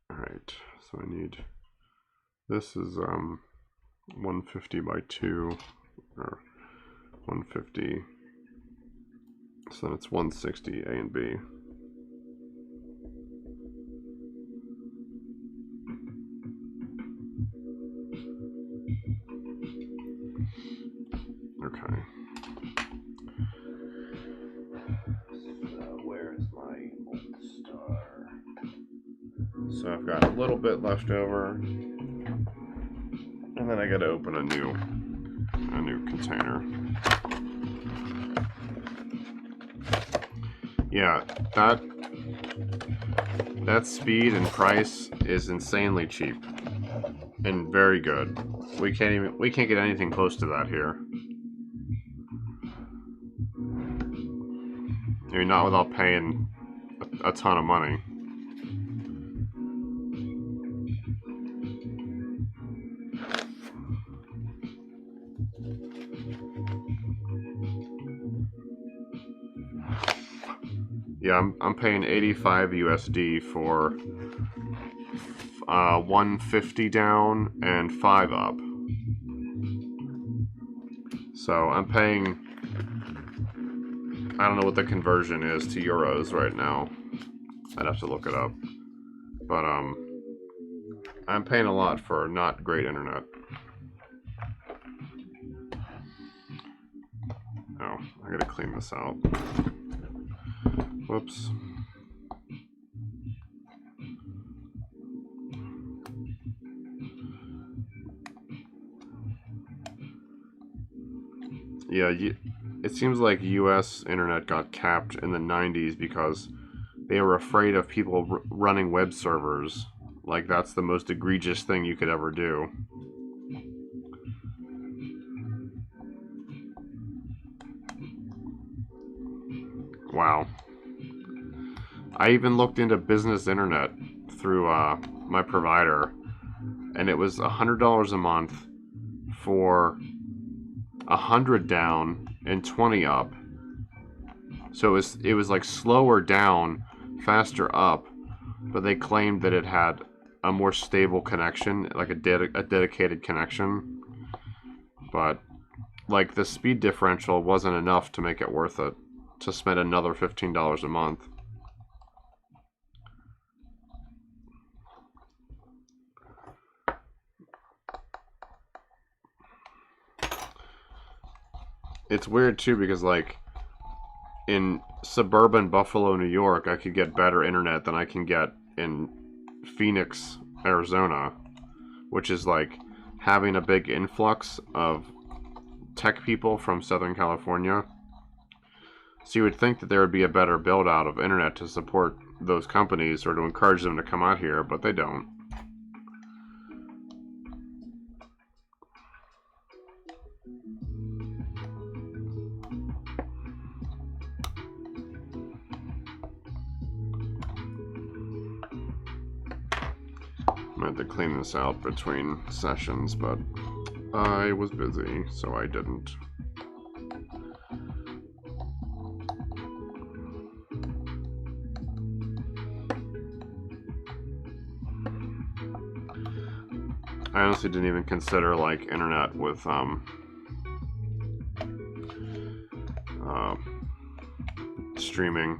Alright, so I need, this is 150 by 2, or 150, so then it's 160 A and B. Okay. So where is my old star? So I've got a little bit left over, and then I got to open a new container. Yeah, that speed and price is insanely cheap and very good. We can't get anything close to that here. I mean, not without paying a ton of money. Yeah, I'm paying 85 USD for 150 down and 5 up. So I'm paying, I don't know what the conversion is to euros right now. I'd have to look it up. But I'm paying a lot for not great internet. Oh, I gotta clean this out. Whoops. Yeah, it seems like US internet got capped in the 90s because they were afraid of people running web servers. Like, that's the most egregious thing you could ever do. Wow. I even looked into business internet through my provider, and it was $100 a month for 100 down and 20 up. So it was like slower down, faster up, but they claimed that it had a more stable connection, like a dedicated connection. But like the speed differential wasn't enough to make it worth it to spend another $15 a month. It's weird too because like in suburban Buffalo, New York, I could get better internet than I can get in Phoenix, Arizona, which is like having a big influx of tech people from Southern California. So you would think that there would be a better build out of internet to support those companies or to encourage them to come out here, but they don't. I had to clean this out between sessions, but I was busy, so I didn't. I honestly didn't even consider like internet with streaming.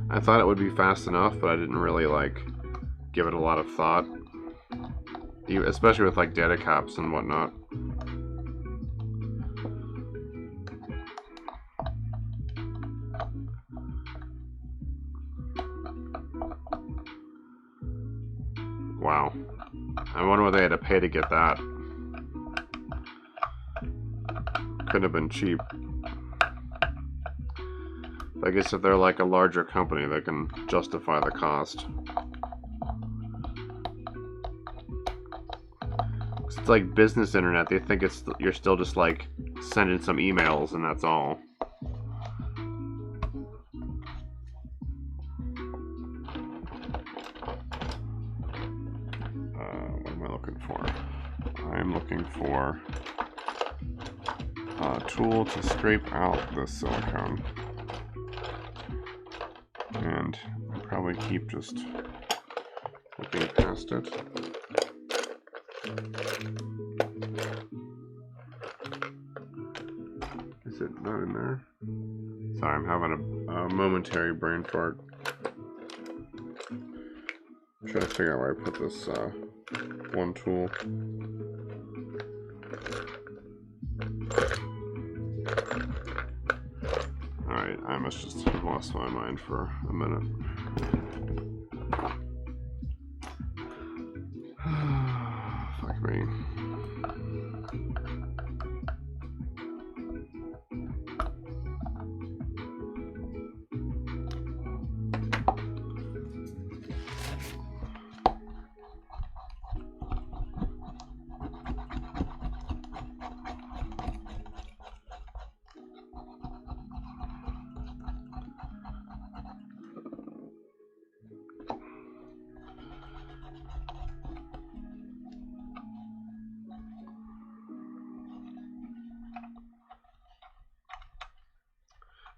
I thought it would be fast enough, but I didn't really like give it a lot of thought, especially with like data caps and whatnot. Wow. I wonder what they had to pay to get that. Couldn't have been cheap. I guess if they're like a larger company, they can justify the cost. Because It's like business internet. They think you're still just like sending some emails and that's all. What am I looking for? I'm looking for a tool to scrape out the silicone. And I'll probably keep just looking past it. Is it not in there? Sorry, I'm having a momentary brain fart. I'm trying to figure out where I put this one tool. Alright, I must just have lost my mind for a minute. Fuck me.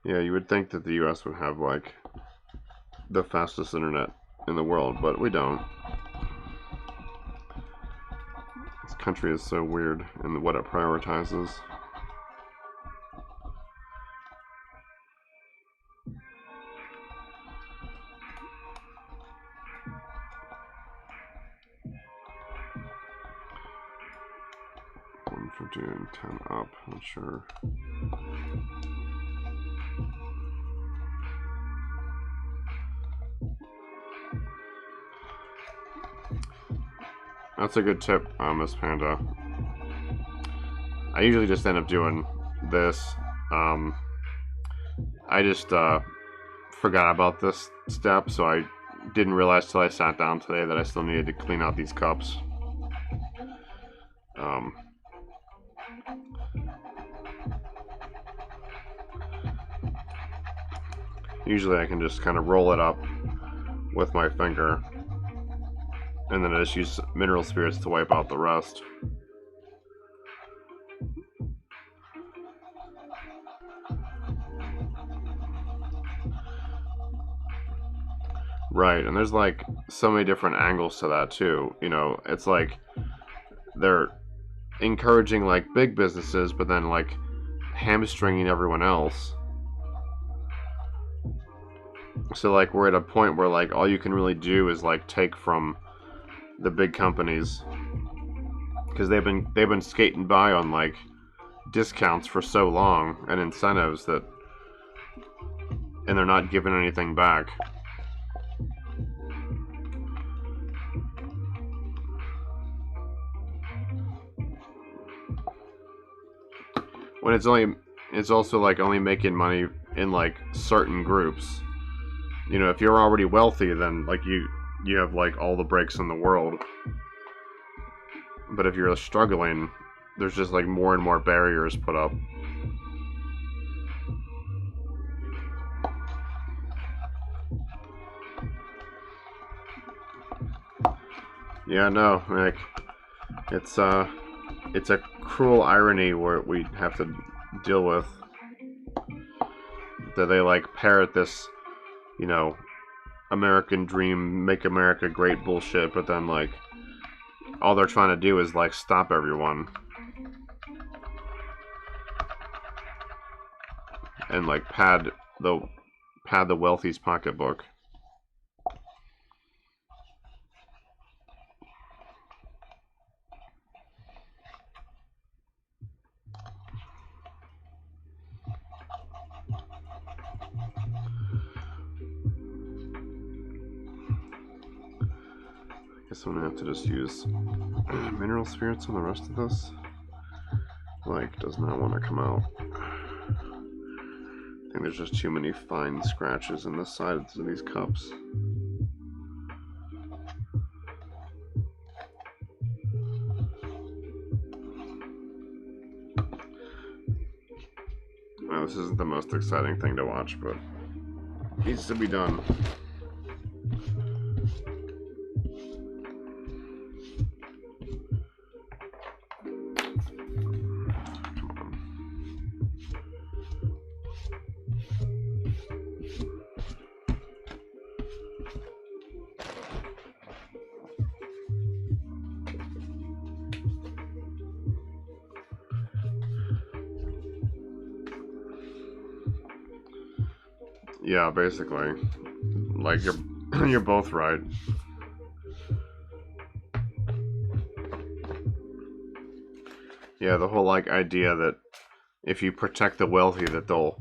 Yeah, you would think that the US would have like the fastest internet in the world, but we don't. This country is so weird in what it prioritizes. And 10 up, not sure. That's a good tip, Miss Panda. I usually just end up doing this. I just forgot about this step, so I didn't realize till I sat down today that I still needed to clean out these cups. Usually I can just kind of roll it up with my finger, and then I just use mineral spirits to wipe out the rest. Right, and there's like so many different angles to that too. You know, it's like they're encouraging like big businesses, but then like hamstringing everyone else. So like we're at a point where like all you can really do is like take from the big companies, because they've been skating by on like discounts for so long and incentives that, and they're not giving anything back. When it's also like only making money in like certain groups. You know, if you're already wealthy, then like you have like all the breaks in the world. But if you're struggling, there's just like more and more barriers put up. Yeah, no, like it's a cruel irony where we have to deal with, that they like parrot this, you know, American dream, make America great bullshit, but then like all they're trying to do is like stop everyone and like pad the wealthy's pocketbook. Guess I'm gonna have to just use mineral spirits on the rest of this. Like, does not want to come out. I think there's just too many fine scratches in the sides of these cups. this isn't the most exciting thing to watch, but it needs to be done. Yeah, basically. Like, you're both right. Yeah, the whole, like, idea that if you protect the wealthy that they'll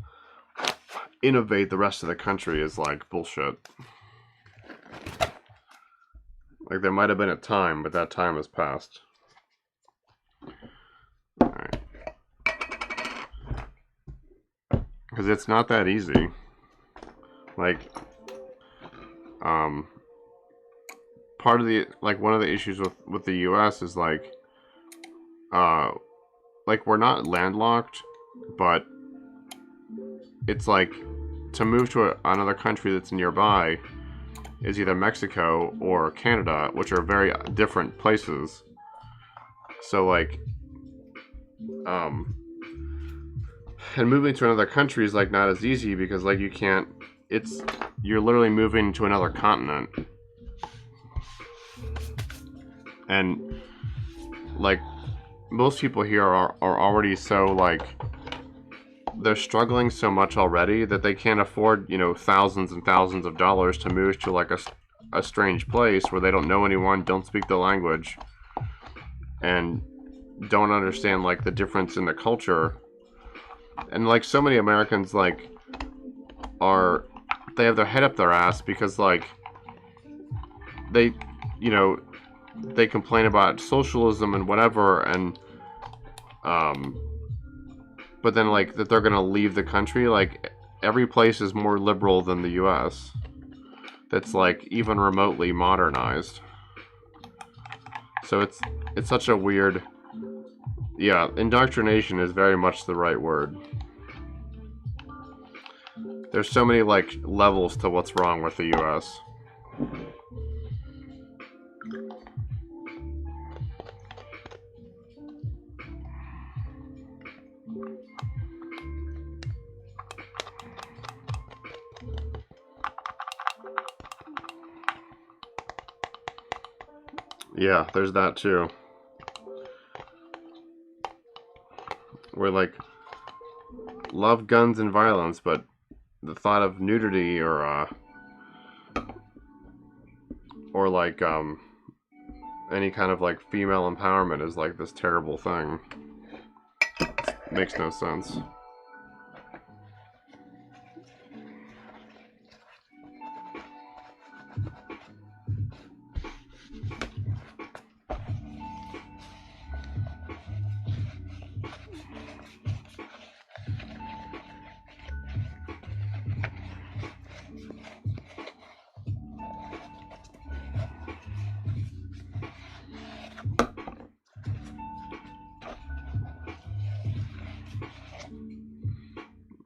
innovate the rest of the country is, like, bullshit. Like, there might have been a time, but that time has passed. Alright. Because it's not that easy. Like, part of the, like, one of the issues with the US is, like, we're not landlocked, but it's like, to move to another country that's nearby is either Mexico or Canada, which are very different places. So, like, and moving to another country is, like, not as easy because, like, you can't, you're literally moving to another continent. And, like, most people here are already so, like, they're struggling so much already that they can't afford, you know, thousands and thousands of dollars to move to, like, a strange place where they don't know anyone, don't speak the language, and don't understand, like, the difference in the culture. And, like, so many Americans, like, they have their head up their ass because, like, they, you know, they complain about socialism and whatever, and, but then, like, that they're gonna leave the country. Like, every place is more liberal than the US that's, like, even remotely modernized. So it's such a weird, yeah, indoctrination is very much the right word. There's so many, like, levels to what's wrong with the US. Yeah, there's that too. We're, like, love guns and violence, but the thought of nudity or like, any kind of, like, female empowerment is, like, this terrible thing. It makes no sense.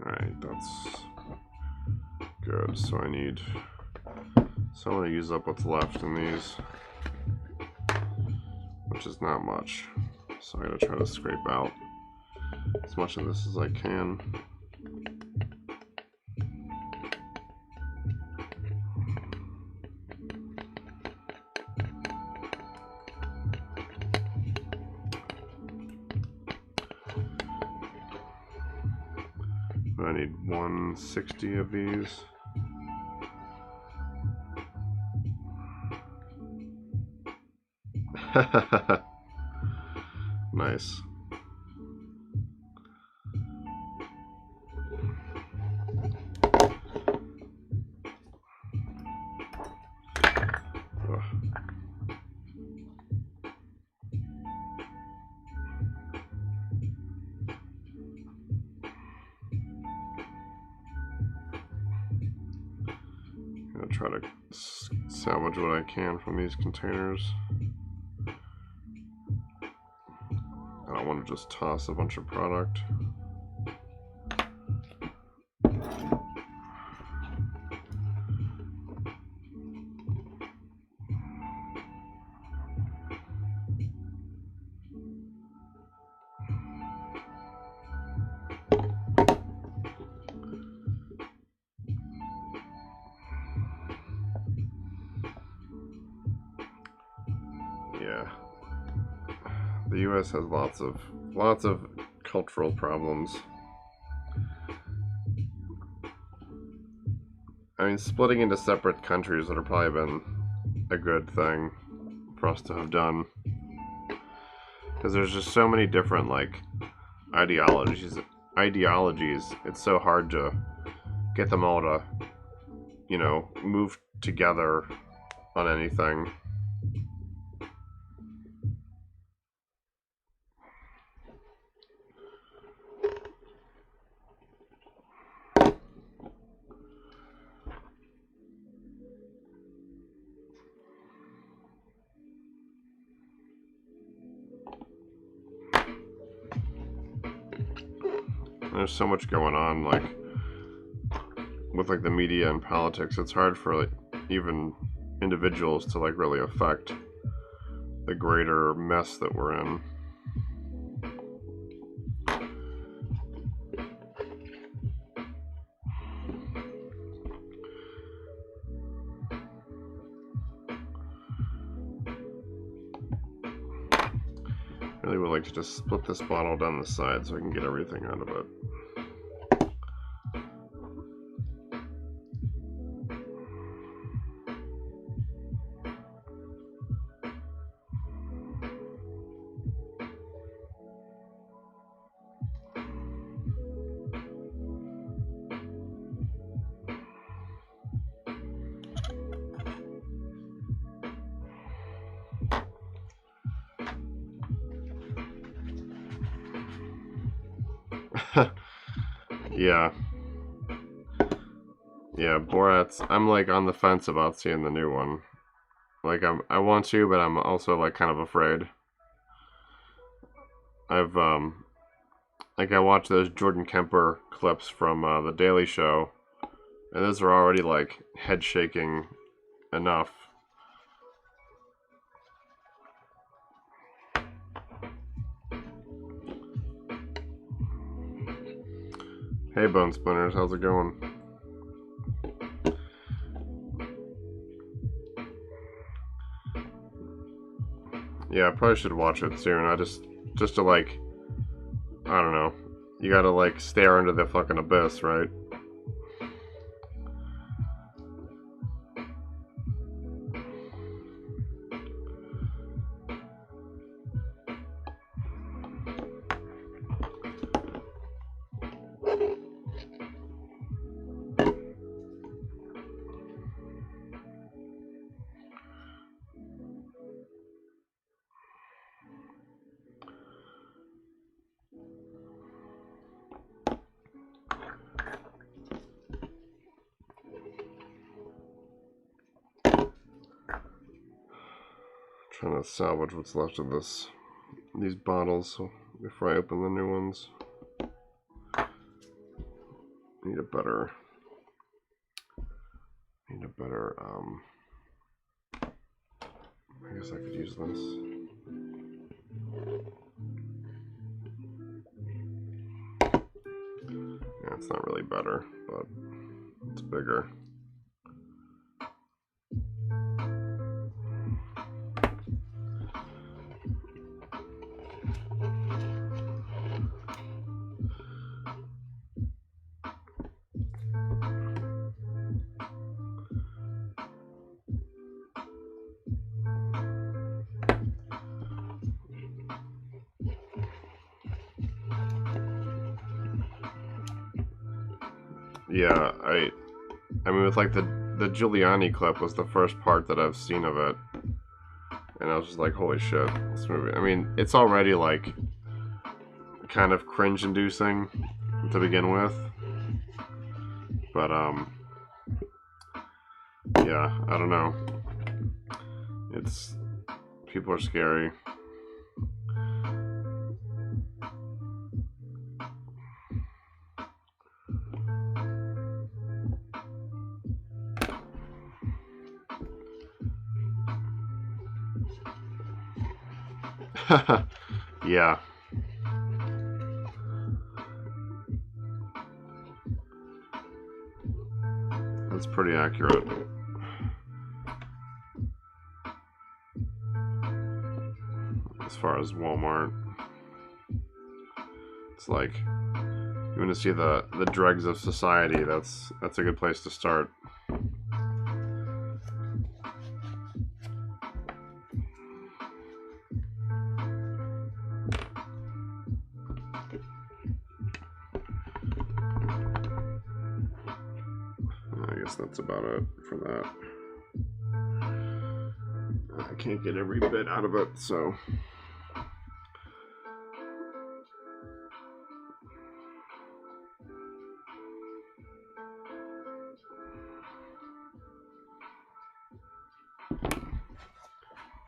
Alright, that's good. So I'm going to use up what's left in these, which is not much. So I'm going to try to scrape out as much of this as I can. I need 160 of these. Nice. I'm gonna try to salvage what I can from these containers. I don't want to just toss a bunch of product. The US has lots of cultural problems. I mean, splitting into separate countries would have probably been a good thing for us to have done, because there's just so many different like ideologies. It's so hard to get them all to, you know, move together on anything. There's so much going on, like with like the media and politics. It's hard for like even individuals to like really affect the greater mess that we're in. I really would like to just split this bottle down the side so I can get everything out of it. Yeah. Yeah, Borat's, I'm like on the fence about seeing the new one. Like I want to, but I'm also like kind of afraid. I've like I watched those Jordan Kemper clips from the Daily Show, and those are already like head shaking enough. Hey Bone Splinters, how's it going? Yeah, I probably should watch it soon. I just to like, I don't know. You gotta like stare into the fucking abyss, right? Trying to salvage what's left of these bottles before I open the new ones. Need a better I guess I could use this. Yeah, it's not really better, but it's bigger. Yeah, I mean, with like the Giuliani clip was the first part that I've seen of it, and I was just like, holy shit, this movie. I mean, it's already like kind of cringe-inducing to begin with, but yeah, I don't know. It's people are scary. Yeah. That's pretty accurate. as far as Walmart. It's like, you want to see the dregs of society, that's a good place to start. I guess that's about it for that. I can't get every bit out of it, so.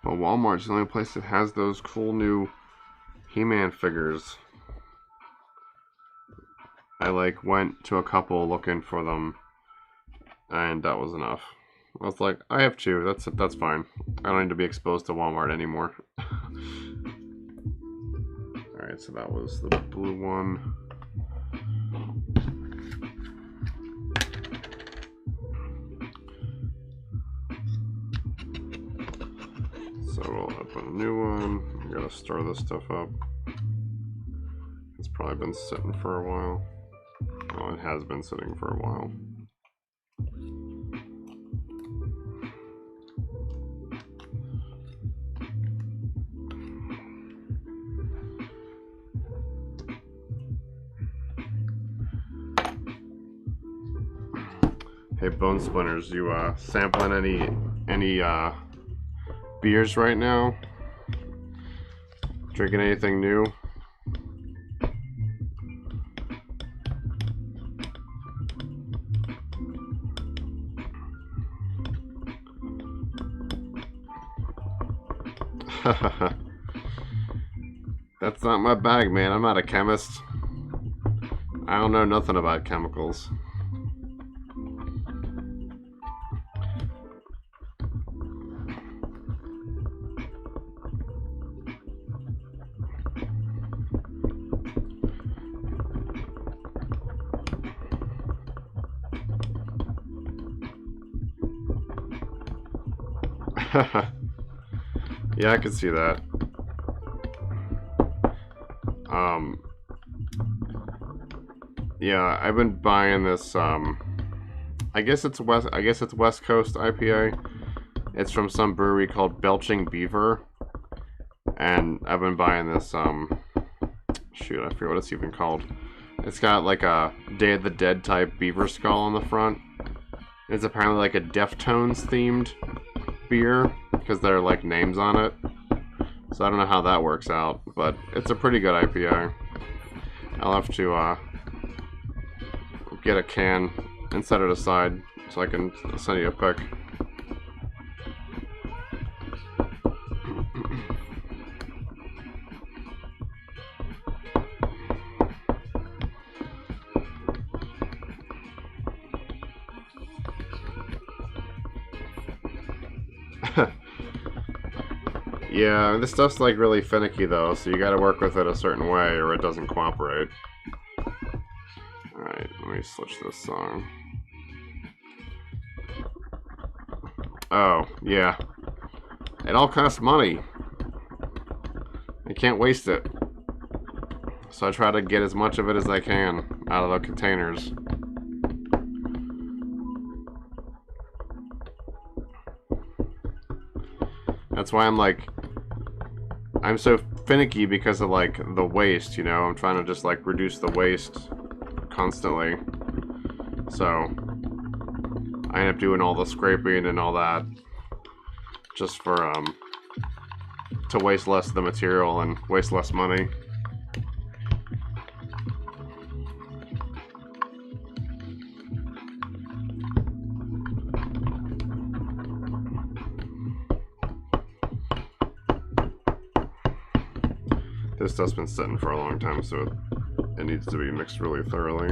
Well, Walmart's the only place that has those cool new He-Man figures. I went to a couple looking for them, and that was enough. I was like, I have two. That's fine. I don't need to be exposed to Walmart anymore. Alright, so that was the blue one. So we'll open a new one. We gotta stir this stuff up. It's probably been sitting for a while. Well, it has been sitting for a while. Hey, Bone Splinters, you sampling any beers right now? Drinking anything new? That's not my bag, man. I'm not a chemist. I don't know nothing about chemicals. Yeah, I can see that. Yeah, I've been buying this. I guess it's West Coast IPA. It's from some brewery called Belching Beaver, and I've been buying this. Shoot, I forget what it's even called. It's got like a Day of the Dead type beaver skull on the front. It's apparently like a Deftones themed beer because there are like names on it. So I don't know how that works out, but it's a pretty good IPA. I'll have to get a can and set it aside so I can send you a pic. Yeah, this stuff's like really finicky though, so you gotta work with it a certain way or it doesn't cooperate. Alright, let me switch this song. Oh, yeah. It all costs money. I can't waste it. So I try to get as much of it as I can out of the containers. That's why I'm so finicky because of like the waste, you know. I'm trying to just like reduce the waste constantly. So I end up doing all the scraping and all that just for to waste less of the material and waste less money. This stuff's been sitting for a long time, so it needs to be mixed really thoroughly.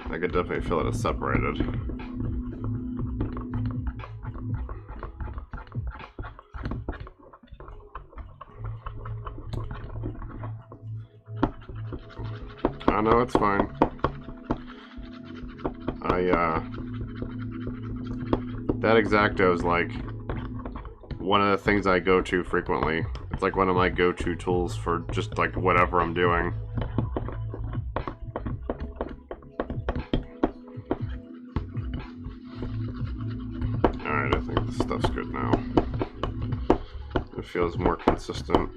I could definitely feel it as separated. I know, it's fine. That X-Acto's like one of the things I go to frequently. It's like one of my go-to tools for just like whatever I'm doing. Alright, I think this stuff's good now. It feels more consistent.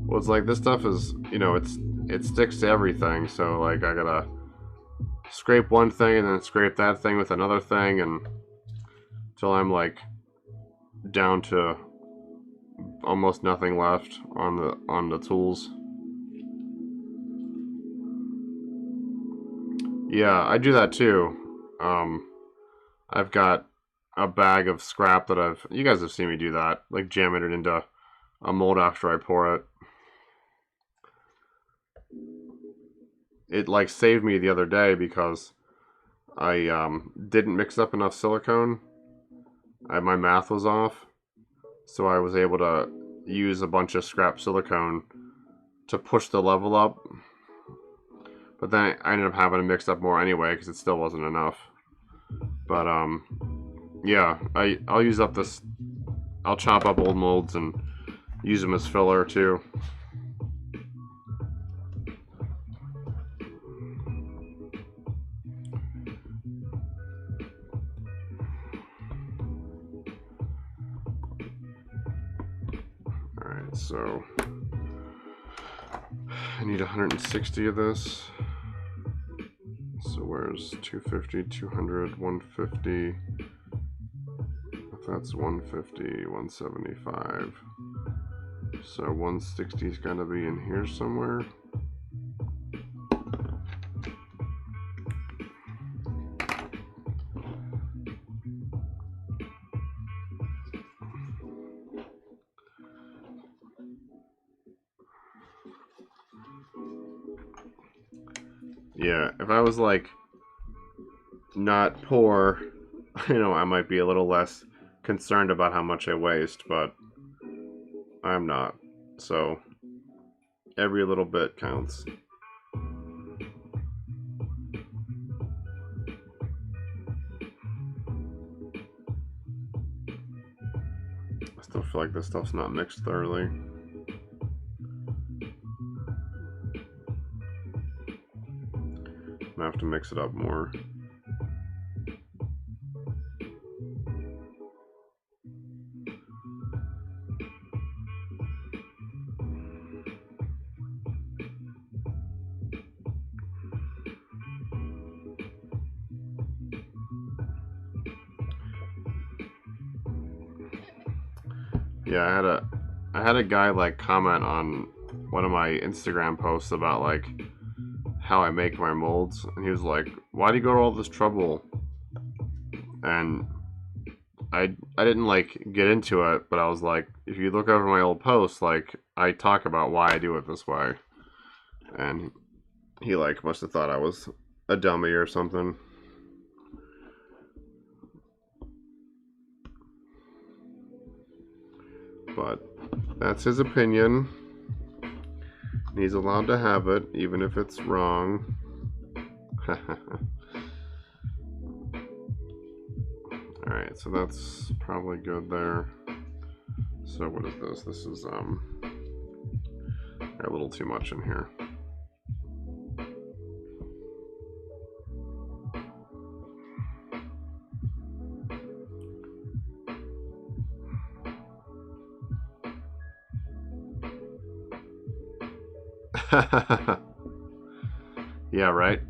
Well, it's like this stuff is, you know, it sticks to everything, so like I gotta scrape one thing and then scrape that thing with another thing, and until I'm like down to almost nothing left on the tools. Yeah, I do that too. I've got a bag of scrap that you guys have seen me do that, like jamming it into a mold after I pour it. It like saved me the other day because I didn't mix up enough silicone. My math was off, so I was able to use a bunch of scrap silicone to push the level up. But then I ended up having to mix up more anyway because it still wasn't enough. But yeah, I'll use up this. I'll chop up old molds and use them as filler too. Alright, so I need 160 of this. So where's 250, 200, 150? If that's 150, 175. So 160 is gonna be in here somewhere. Yeah, if I was like not poor, you know, I might be a little less concerned about how much I waste, but I'm not. So every little bit counts. I still feel like this stuff's not mixed thoroughly. I have to mix it up more. Yeah, I had a guy like comment on one of my Instagram posts about like how I make my molds, and he was like, why do you go to all this trouble? And I didn't like get into it, but I was like, if you look over my old posts, like I talk about why I do it this way. And he like must have thought I was a dummy or something. But that's his opinion. He's allowed to have it, even if it's wrong. Alright, so that's probably good there. So what is this? This is a little too much in here. Yeah, right?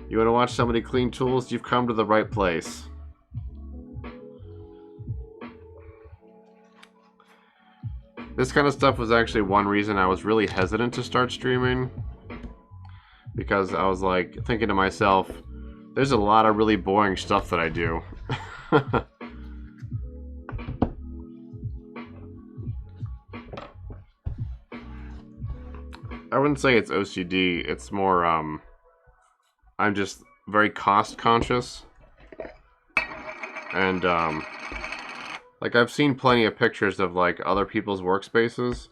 You want to watch somebody clean tools? You've come to the right place. This kind of stuff was actually one reason I was really hesitant to start streaming. Because I was like thinking to myself, there's a lot of really boring stuff that I do. I wouldn't say it's OCD, it's more, I'm just very cost conscious. And, like, I've seen plenty of pictures of, like, other people's workspaces.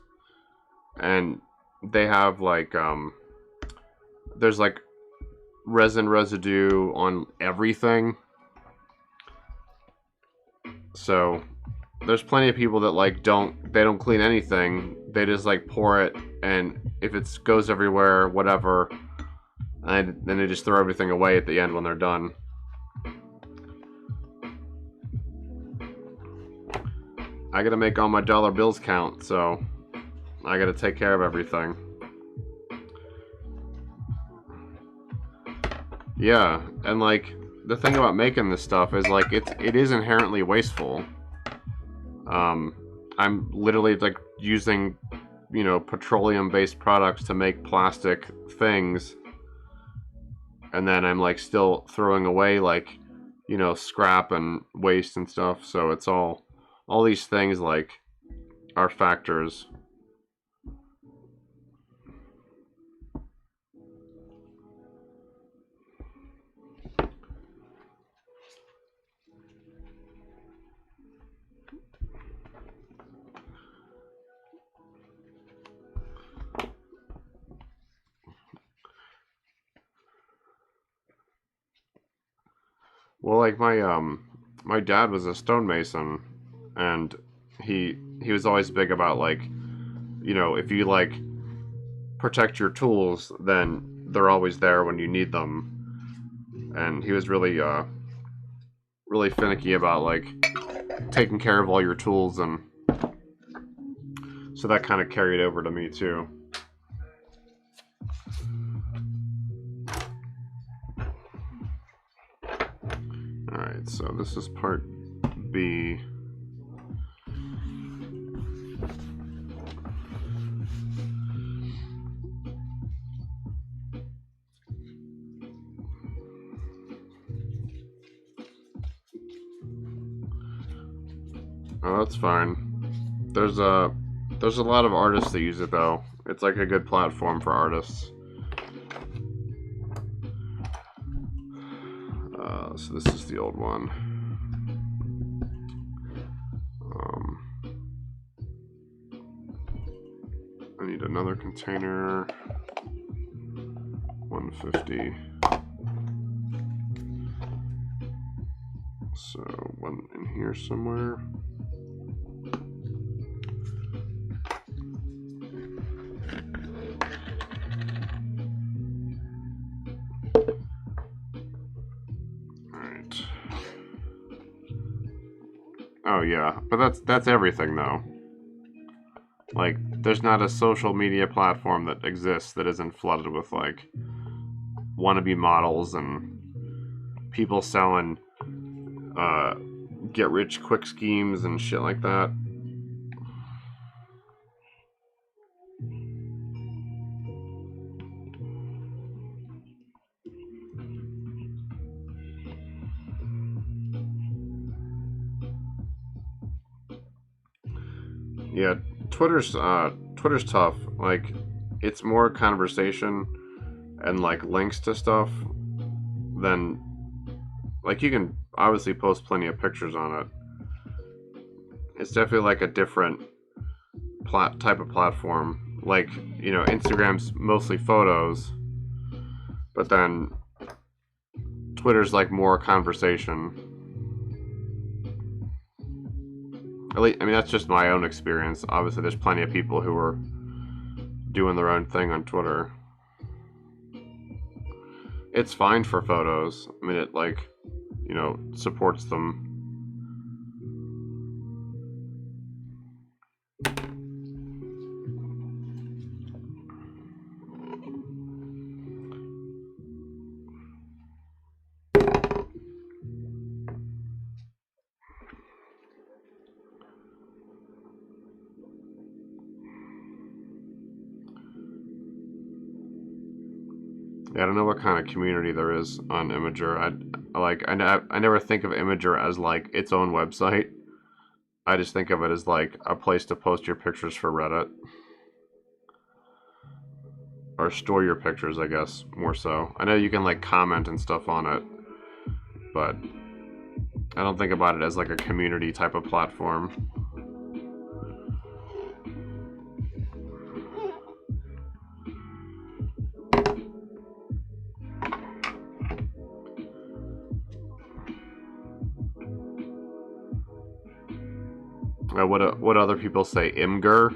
And they have like there's like resin residue on everything. So there's plenty of people that like don't clean anything. They just like pour it, and if it goes everywhere, whatever, and then they just throw everything away at the end when they're done. I gotta make all my dollar bills count, so I gotta take care of everything. Yeah, and like the thing about making this stuff is like it is inherently wasteful. I'm literally like using, you know, petroleum-based products to make plastic things, and then I'm like still throwing away like, you know, scrap and waste and stuff. So it's all these things like are factors. Well, like my dad was a stonemason, and he was always big about like, you know, if you like protect your tools, then they're always there when you need them. And he was really really finicky about like taking care of all your tools, and so that kind of carried over to me too. Alright, so this is part B. Oh, that's fine. There's a lot of artists that use it though. It's like a good platform for artists. So this is the old one. I need another container. 150. So one in here somewhere. Alright. Oh yeah, but that's everything though. Like, there's not a social media platform that exists that isn't flooded with like wannabe models and people selling get rich quick schemes and shit like that. Yeah, Twitter's tough. Like, it's more conversation and like links to stuff than like you can obviously post plenty of pictures on it. It's definitely like a different type of platform. Like, you know, Instagram's mostly photos, but then Twitter's like more conversation. At least, I mean, that's just my own experience. Obviously, there's plenty of people who are doing their own thing on Twitter. It's fine for photos. I mean, it like, you know, supports them. Yeah, I don't know what kind of community there is on Imager. I never think of Imager as like its own website. I just think of it as like a place to post your pictures for Reddit. Or store your pictures, I guess, more so. I know you can like comment and stuff on it, but I don't think about it as like a community type of platform. What other people say? Imgur?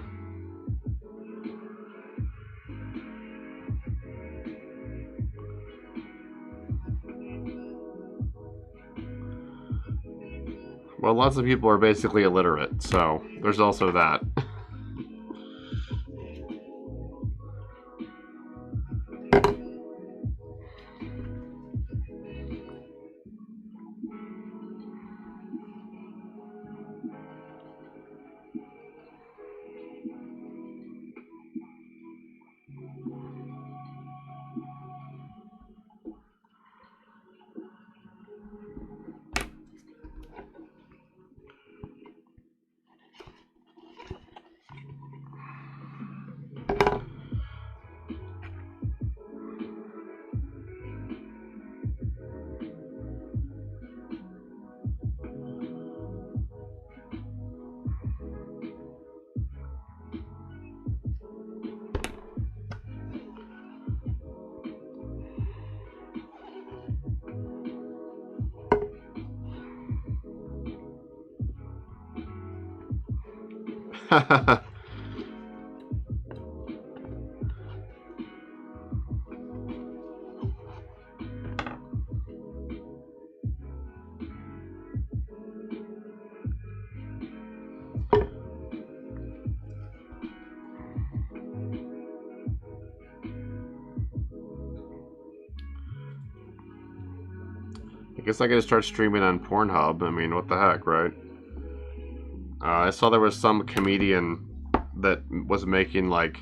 Well, lots of people are basically illiterate, so there's also that. I guess I gotta start streaming on Pornhub. I mean, what the heck, right? I saw there was some comedian that was making like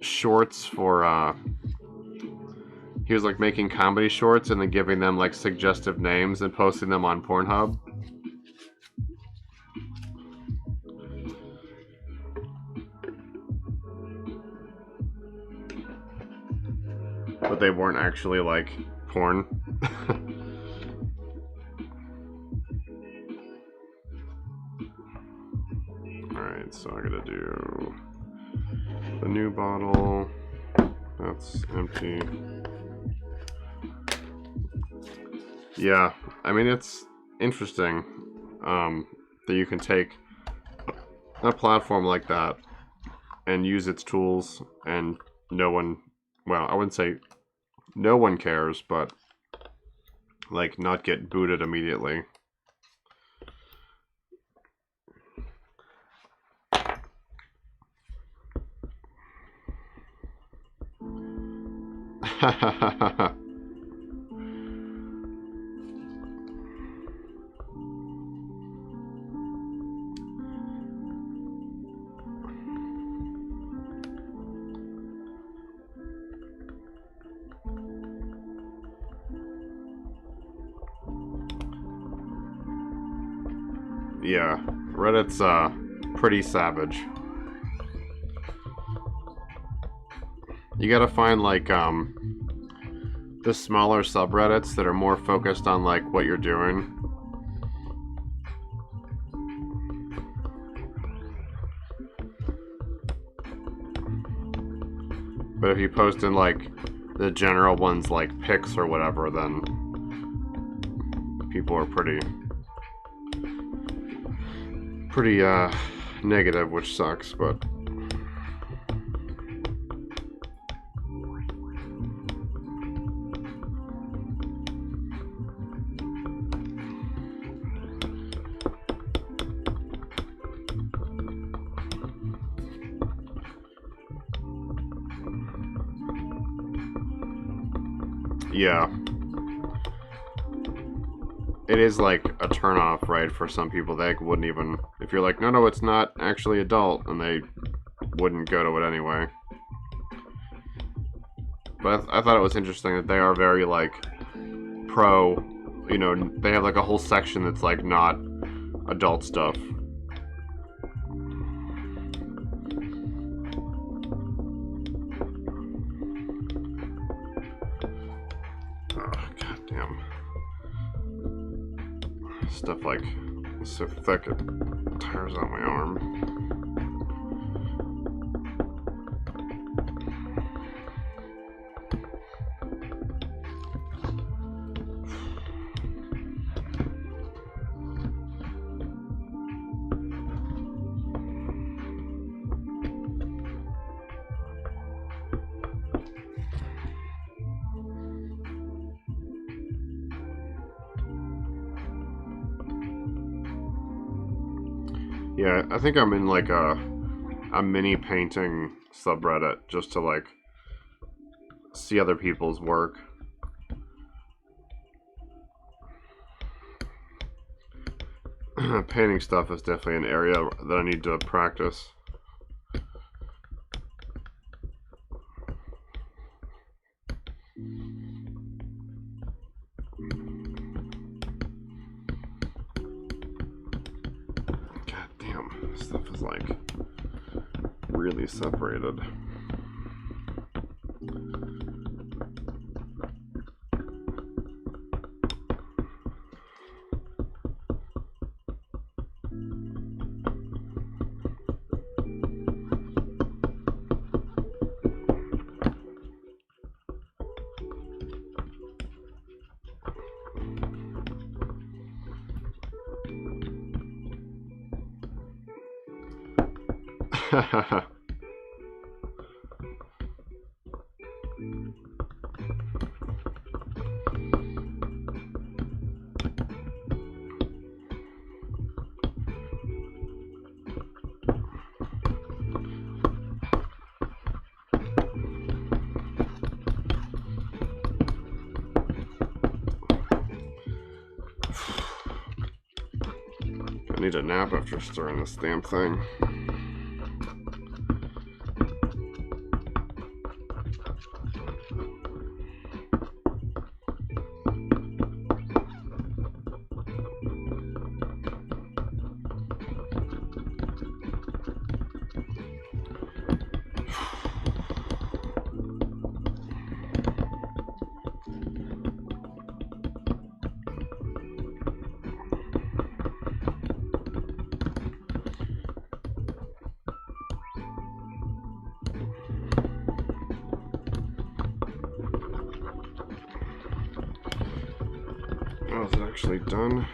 shorts for he was like making comedy shorts and then giving them like suggestive names and posting them on Pornhub. But they weren't actually like porn. Alright, so I gotta do the new bottle. That's empty. Yeah, I mean, it's interesting that you can take a platform like that and use its tools and no one, well, I wouldn't say no one cares, but like not get booted immediately. Yeah, Reddit's pretty savage. You gotta find like the smaller subreddits that are more focused on like what you're doing. But if you post in like the general ones like pics or whatever, then people are pretty negative, which sucks, but yeah. It is like a turnoff, right, for some people. They wouldn't even, if you're like, no, it's not actually adult, and they wouldn't go to it anyway. But I thought it was interesting that they are very, like, pro, you know, they have like a whole section that's like not adult stuff. Stuff like so thick it tears out my arm. Yeah, I think I'm in like a mini painting subreddit just to like see other people's work. Painting stuff is definitely an area that I need to practice. God damn, this stuff is like really separated. I need a nap after stirring this damn thing. Oh, is it actually done?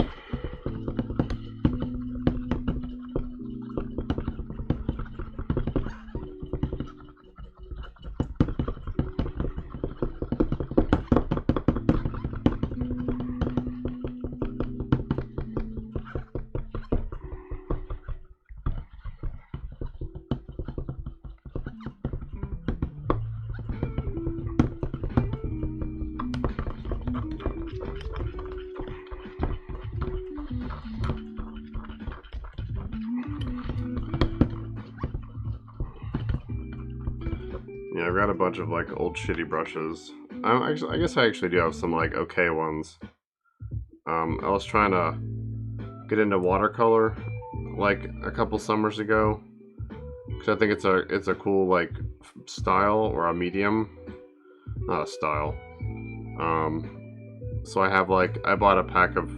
Yeah, I've got a bunch of like old shitty brushes. I guess I actually do have some like okay ones. I was trying to get into watercolor like a couple summers ago because I think it's a cool like style or a medium, not a style. So I have like I bought a pack of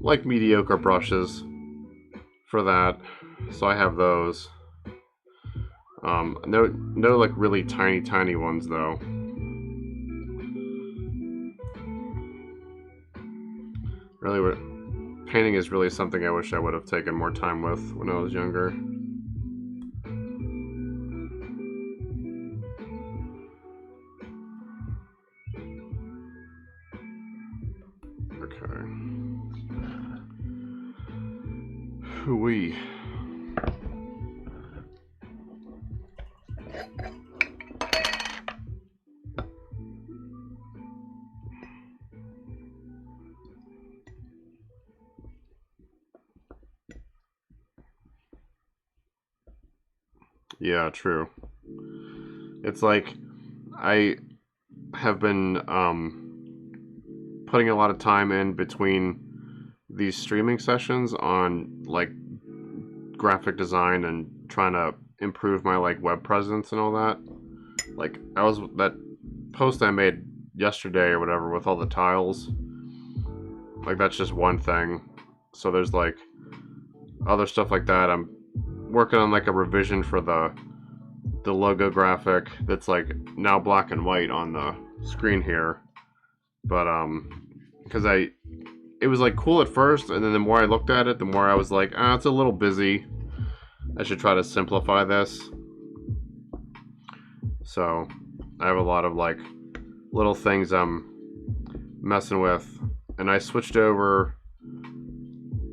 like mediocre brushes for that, so I have those. No like really tiny ones though. Really, painting is really something I wish I would have taken more time with when I was younger. Okay. Hooey. Yeah, true. It's like I have been putting a lot of time in between these streaming sessions on like graphic design and trying to improve my like web presence and all that. Like I was that post I made yesterday or whatever with all the tiles. Like that's just one thing. So there's like other stuff like that. I'm working on like a revision for the logo graphic that's like now black and white on the screen here. But because it was like cool at first, and then the more I looked at it, the more I was like, it's a little busy. I should try to simplify this. So I have a lot of like little things I'm messing with, and I switched over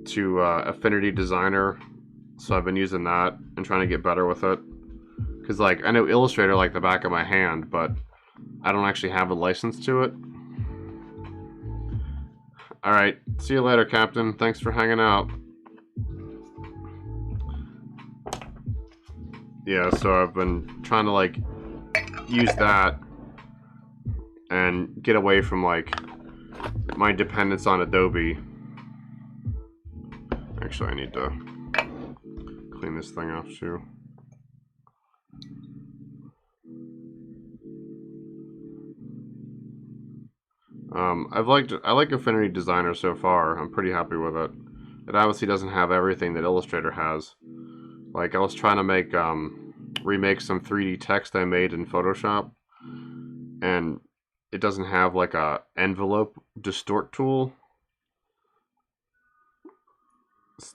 to Affinity Designer So I've been using that and trying to get better with it. Because, like, I know Illustrator like the back of my hand, but I don't actually have a license to it. Alright, see you later, Captain. Thanks for hanging out. Yeah, so I've been trying to, like, use that and get away from, like, my dependence on Adobe. Actually, I need to clean this thing off, too. I like Affinity Designer so far. I'm pretty happy with it. It obviously doesn't have everything that Illustrator has. Like, I was trying to remake some 3D text I made in Photoshop, and it doesn't have like a envelope distort tool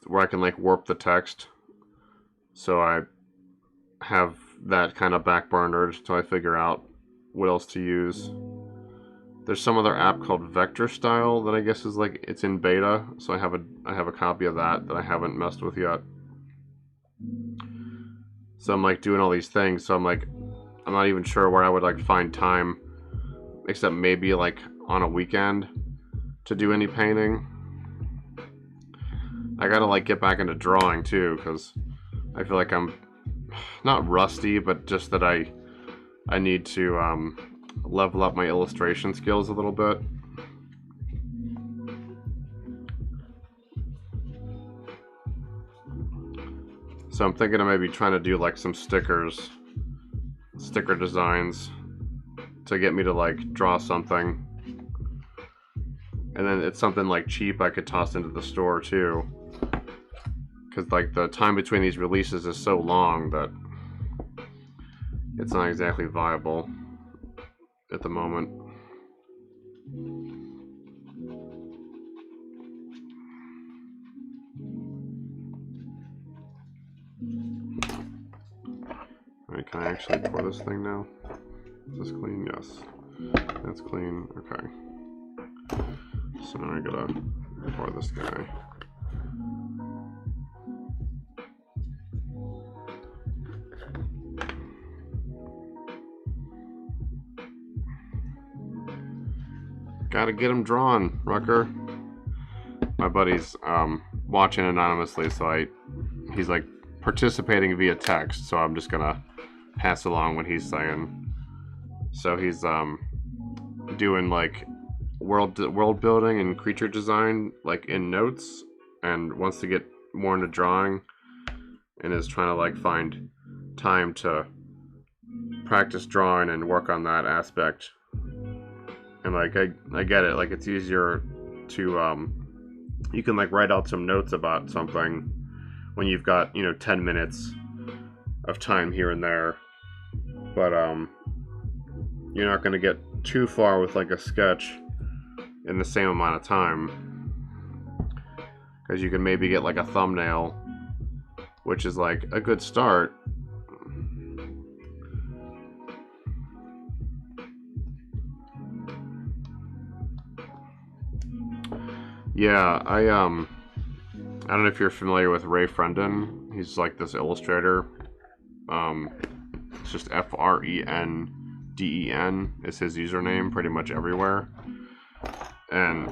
where I can like warp the text. So I have that kind of backburnered until I figure out what else to use. There's some other app called Vector Style that I guess is like, it's in beta, so I have a copy of that I haven't messed with yet. So I'm like doing all these things, so I'm like, I'm not even sure where I would like find time, except maybe like on a weekend, to do any painting. I gotta like get back into drawing too, because I feel like I'm not rusty, but just that I need to level up my illustration skills a little bit. So I'm thinking of maybe trying to do like some sticker designs to get me to like draw something. And then it's something like cheap I could toss into the store too. Because like the time between these releases is so long that it's not exactly viable at the moment. Alright, can I actually pour this thing now? Is this clean? Yes. That's clean. Okay. So now I gotta pour this guy. Gotta get him drawn, Rucker. My buddy's watching anonymously, so he's like participating via text, so I'm just gonna pass along what he's saying. So he's doing like world building and creature design like in notes, and wants to get more into drawing, and is trying to like find time to practice drawing and work on that aspect. And like I get it, like it's easier to you can like write out some notes about something when you've got, 10 minutes of time here and there, but you're not going to get too far with like a sketch in the same amount of time, because you can maybe get like a thumbnail, which is like a good start. Yeah, I don't know if you're familiar with Ray Frendon. He's like this illustrator. It's just FRENDEN is his username pretty much everywhere. And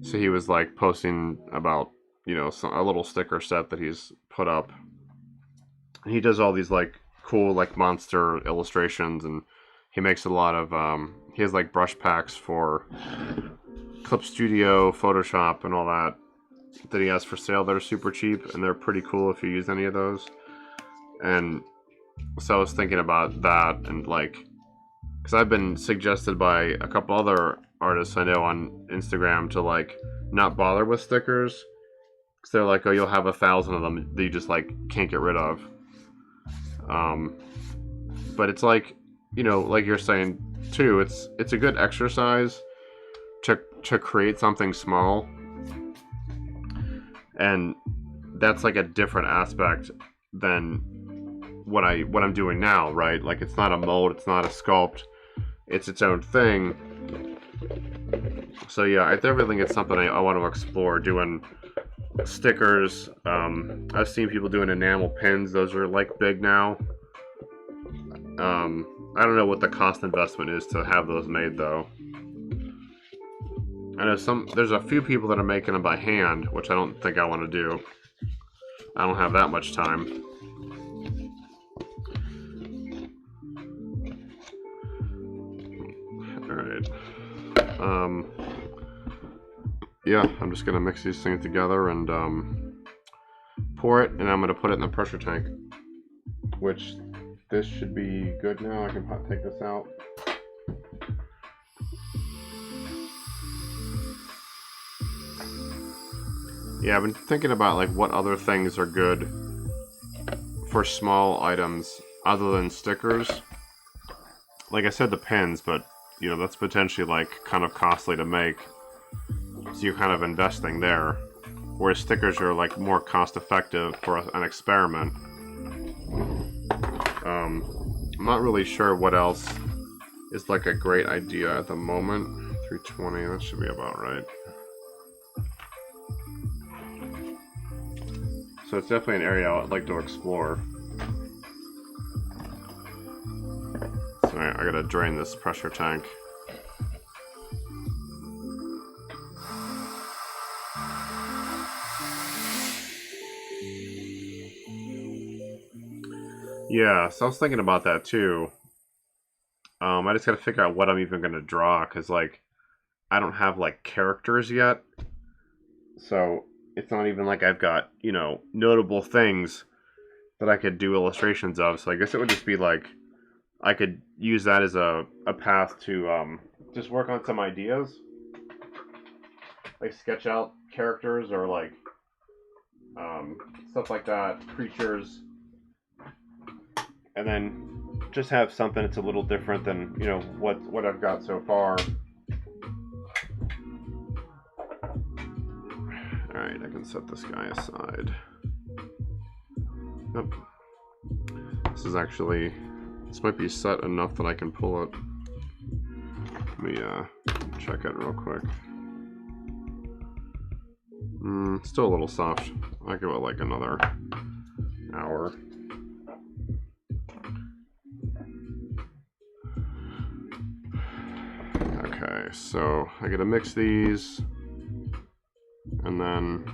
so he was like posting about, a little sticker set that he's put up. And he does all these like cool like monster illustrations, and he makes a lot of he has like brush packs for Clip Studio, Photoshop, and all that he has for sale that are super cheap, and they're pretty cool if you use any of those. And so I was thinking about that, and like, because I've been suggested by a couple other artists I know on Instagram to like not bother with stickers, because they're like, oh, you'll have 1,000 of them that you just like can't get rid of. But it's like, like you're saying too, it's a good exercise to create something small, and that's like a different aspect than what I'm doing now, right? Like, it's not a mold, it's not a sculpt, it's its own thing. So yeah, I definitely think it's something I want to explore, doing stickers. I've seen people doing enamel pins. Those are like big now. I don't know what the cost investment is to have those made though. I know there's a few people that are making them by hand, which I don't think I want to do. I don't have that much time. Alright. Yeah, I'm just gonna mix these things together and pour it, and I'm gonna put it in the pressure tank. Which this should be good now. I can take this out. Yeah, I've been thinking about like what other things are good for small items other than stickers. Like I said, the pins, but you know, that's potentially like kind of costly to make. So you're kind of investing there. Whereas stickers are like more cost effective for an experiment. I'm not really sure what else is like a great idea at the moment. 320, that should be about right. So it's definitely an area I'd like to explore. So I gotta drain this pressure tank. Yeah, so I was thinking about that too. I just gotta figure out what I'm even gonna draw, because like I don't have like characters yet. So it's not even like I've got, you know, notable things that I could do illustrations of. So I guess it would just be like I could use that as a path to just work on some ideas. Like sketch out characters or like stuff like that, creatures. And then just have something that's a little different than, you know, what I've got so far. Alright, I can set this guy aside. Yep. This might be set enough that I can pull it. Let me check it real quick. Still a little soft. I'll give it like another hour. Okay, so I gotta mix these, and then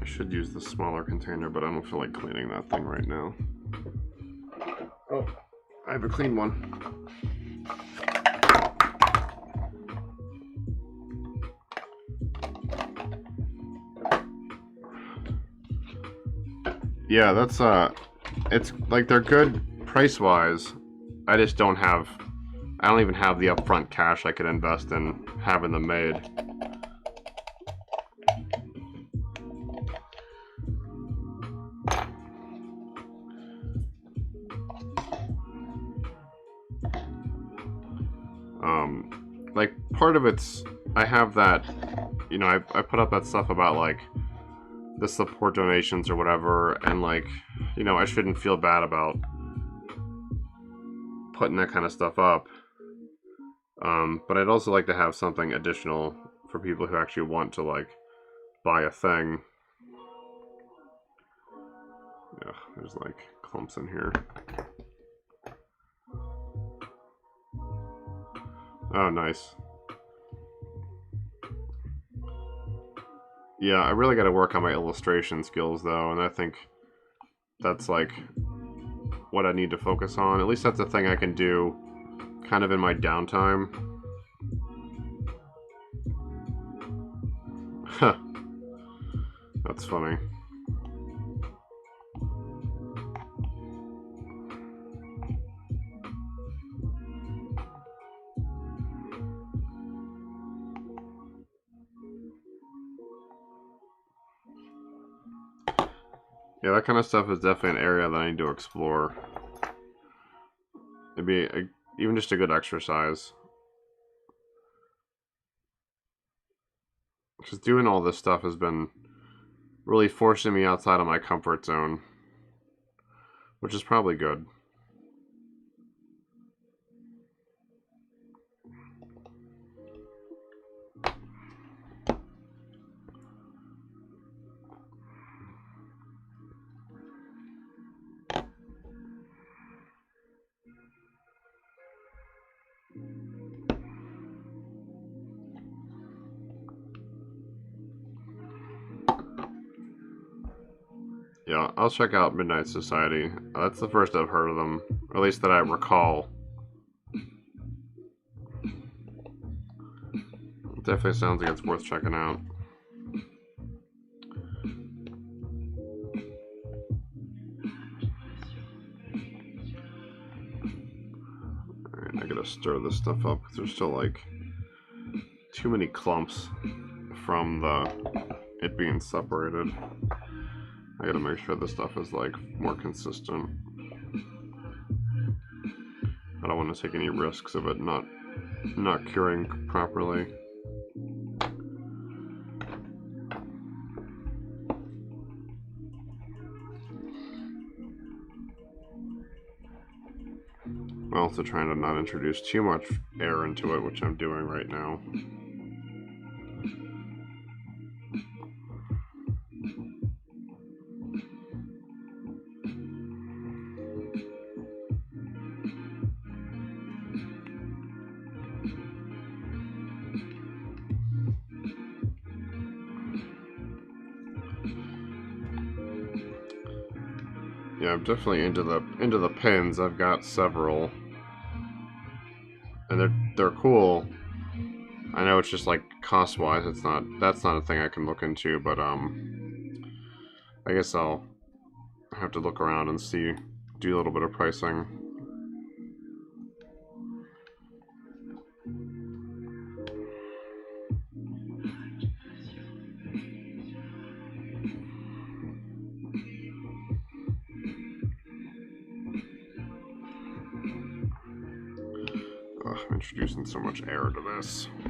I should use the smaller container, but I don't feel like cleaning that thing right now. Oh, I have a clean one. Yeah, that's it's like they're good price-wise. I just don't even have the upfront cash I could invest in having them made. Like part of it's, I have that, you know, I put up that stuff about like the support donations or whatever, and like, you know, I shouldn't feel bad about putting that kind of stuff up. But I'd also like to have something additional for people who actually want to like buy a thing. Yeah, there's like clumps in here. Oh, nice. Yeah, I really got to work on my illustration skills though, and I think that's like what I need to focus on. At least that's a thing I can do kind of in my downtime. Huh. That's funny. Yeah, that kind of stuff is definitely an area that I need to explore. It'd be even just a good exercise. Because doing all this stuff has been really forcing me outside of my comfort zone, which is probably good. Yeah, I'll check out Midnight Society. That's the first I've heard of them, or at least that I recall. It definitely sounds like it's worth checking out. Alright, I gotta stir this stuff up because there's still like too many clumps from it being separated. I gotta make sure this stuff is like more consistent. I don't want to take any risks of it not curing properly. I'm also trying to not introduce too much air into it, which I'm doing right now. Yeah, I'm definitely into the pins. I've got several, and they're cool. I know it's just like cost-wise, that's not a thing I can look into, but I guess I'll have to look around and see, do a little bit of pricing. Ugh, I'm introducing so much air to this. I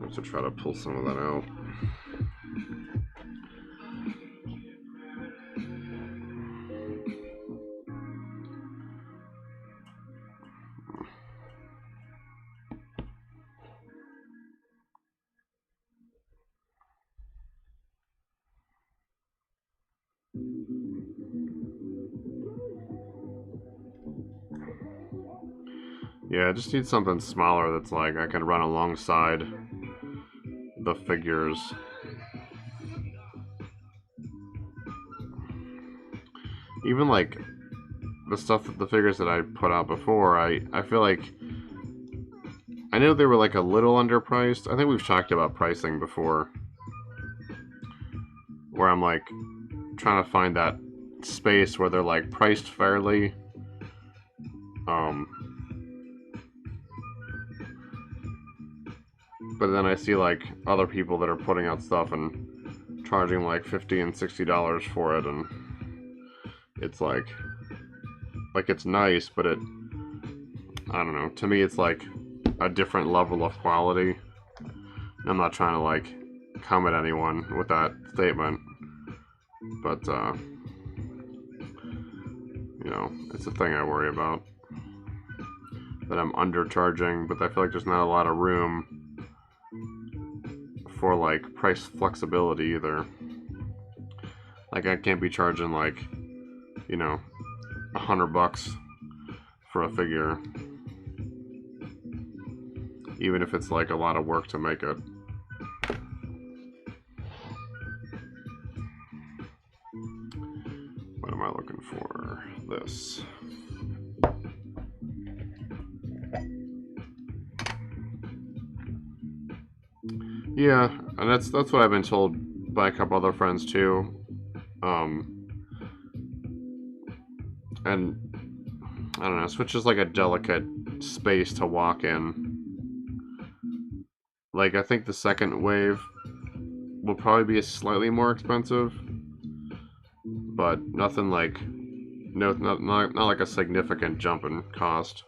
have to try to pull some of that out. Yeah, I just need something smaller that's like I can run alongside the figures. Even like the figures that I put out before, I feel like I know they were like a little underpriced. I think we've talked about pricing before, where I'm like trying to find that space where they're like priced fairly. But then I see like other people that are putting out stuff and charging like $50 and $60 for it, and it's like it's nice, but I don't know. To me, it's like a different level of quality. I'm not trying to like come at anyone with that statement, but you know, it's a thing I worry about, that I'm undercharging, but I feel like there's not a lot of room for like price flexibility either. Like I can't be charging like, you know, $100 for a figure, even if it's like a lot of work to make it. What am I looking for? This. Yeah, and that's what I've been told by a couple other friends too. And I don't know, Switch is like a delicate space to walk in. Like I think the second wave will probably be slightly more expensive, but nothing like not like a significant jump in cost.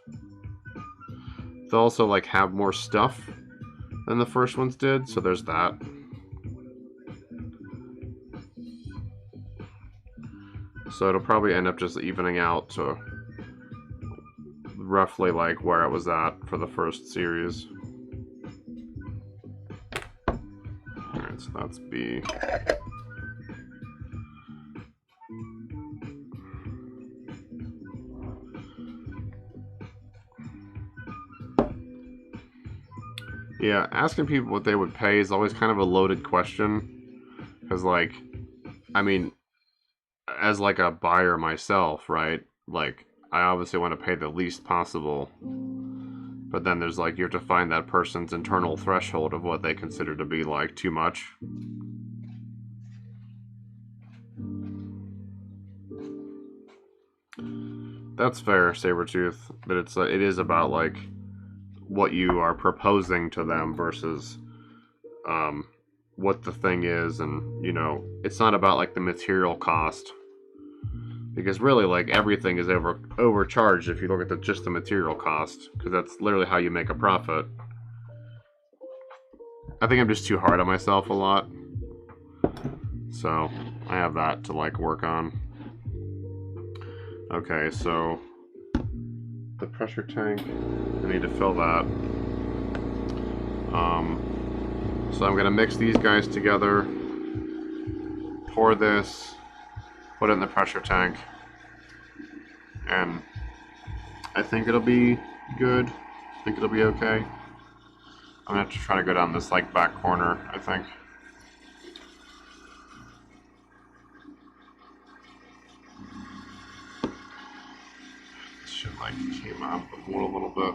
They'll also like have more stuff than the first ones did, so there's that. So it'll probably end up just evening out to roughly like where it was at for the first series. Alright, so that's B. Yeah, asking people what they would pay is always kind of a loaded question, because like I mean, as like a buyer myself, right? Like, I obviously want to pay the least possible, but then there's like, you have to find that person's internal threshold of what they consider to be like too much. That's fair, Sabretooth, but it is about like what you are proposing to them versus what the thing is, and you know, it's not about like the material cost, because really like everything is overcharged if you look at just the material cost, because that's literally how you make a profit. I think I'm just too hard on myself a lot, so I have that to like work on. Okay, so the pressure tank, I need to fill that. So I'm gonna mix these guys together, pour this, put it in the pressure tank, and I think it'll be good. I think it'll be okay. I'm gonna have to try to go down this like back corner, I think. This shit like came out a little bit.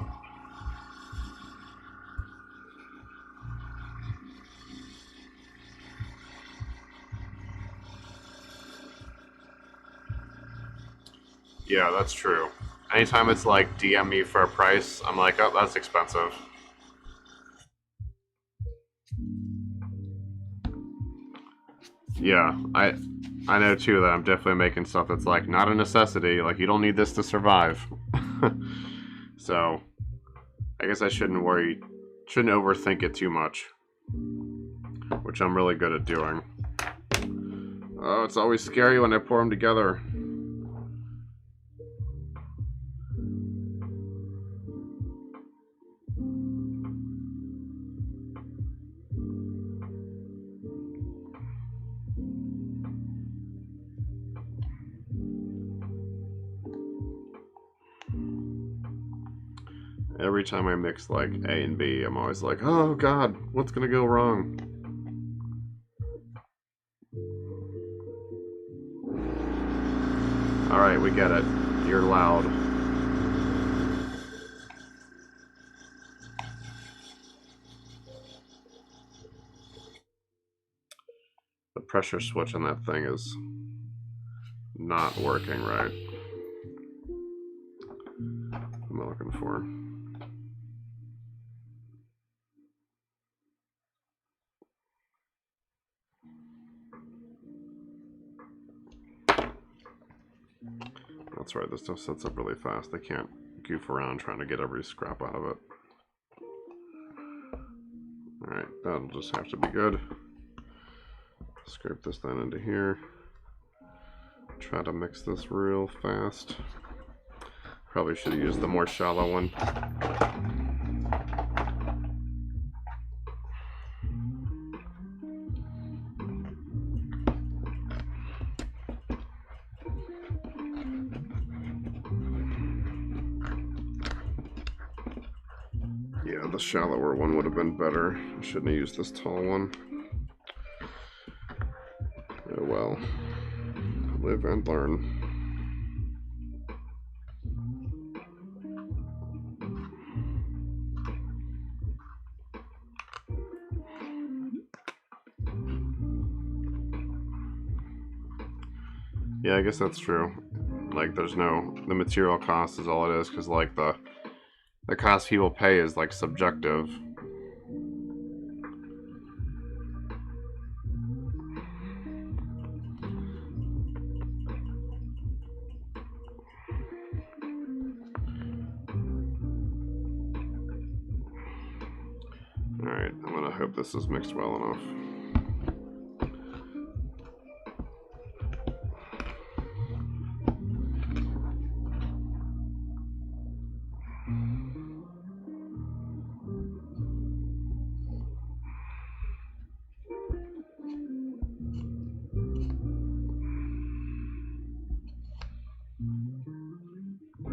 Yeah, that's true. Anytime it's like DM me for a price, I'm like, oh, that's expensive. Yeah, I know too that I'm definitely making stuff that's like not a necessity. Like, you don't need this to survive. So I guess I shouldn't overthink it too much, which I'm really good at doing. Oh, it's always scary when I pour them together. Every time I mix like A and B, I'm always like, oh god, what's gonna go wrong? Alright, we get it. You're loud. The pressure switch on that thing is not working right. What am I looking for? That's right, this stuff sets up really fast. I can't goof around trying to get every scrap out of it. Alright, that'll just have to be good. Scrape this then into here. Try to mix this real fast. Probably should have used the more shallow one. Yeah, the shallower one would have been better. I shouldn't have used this tall one. Oh well. Live and learn. Yeah, I guess that's true. Like, the material cost is all it is, because like the cost people pay is like subjective. Alright, I'm gonna hope this is mixed well enough.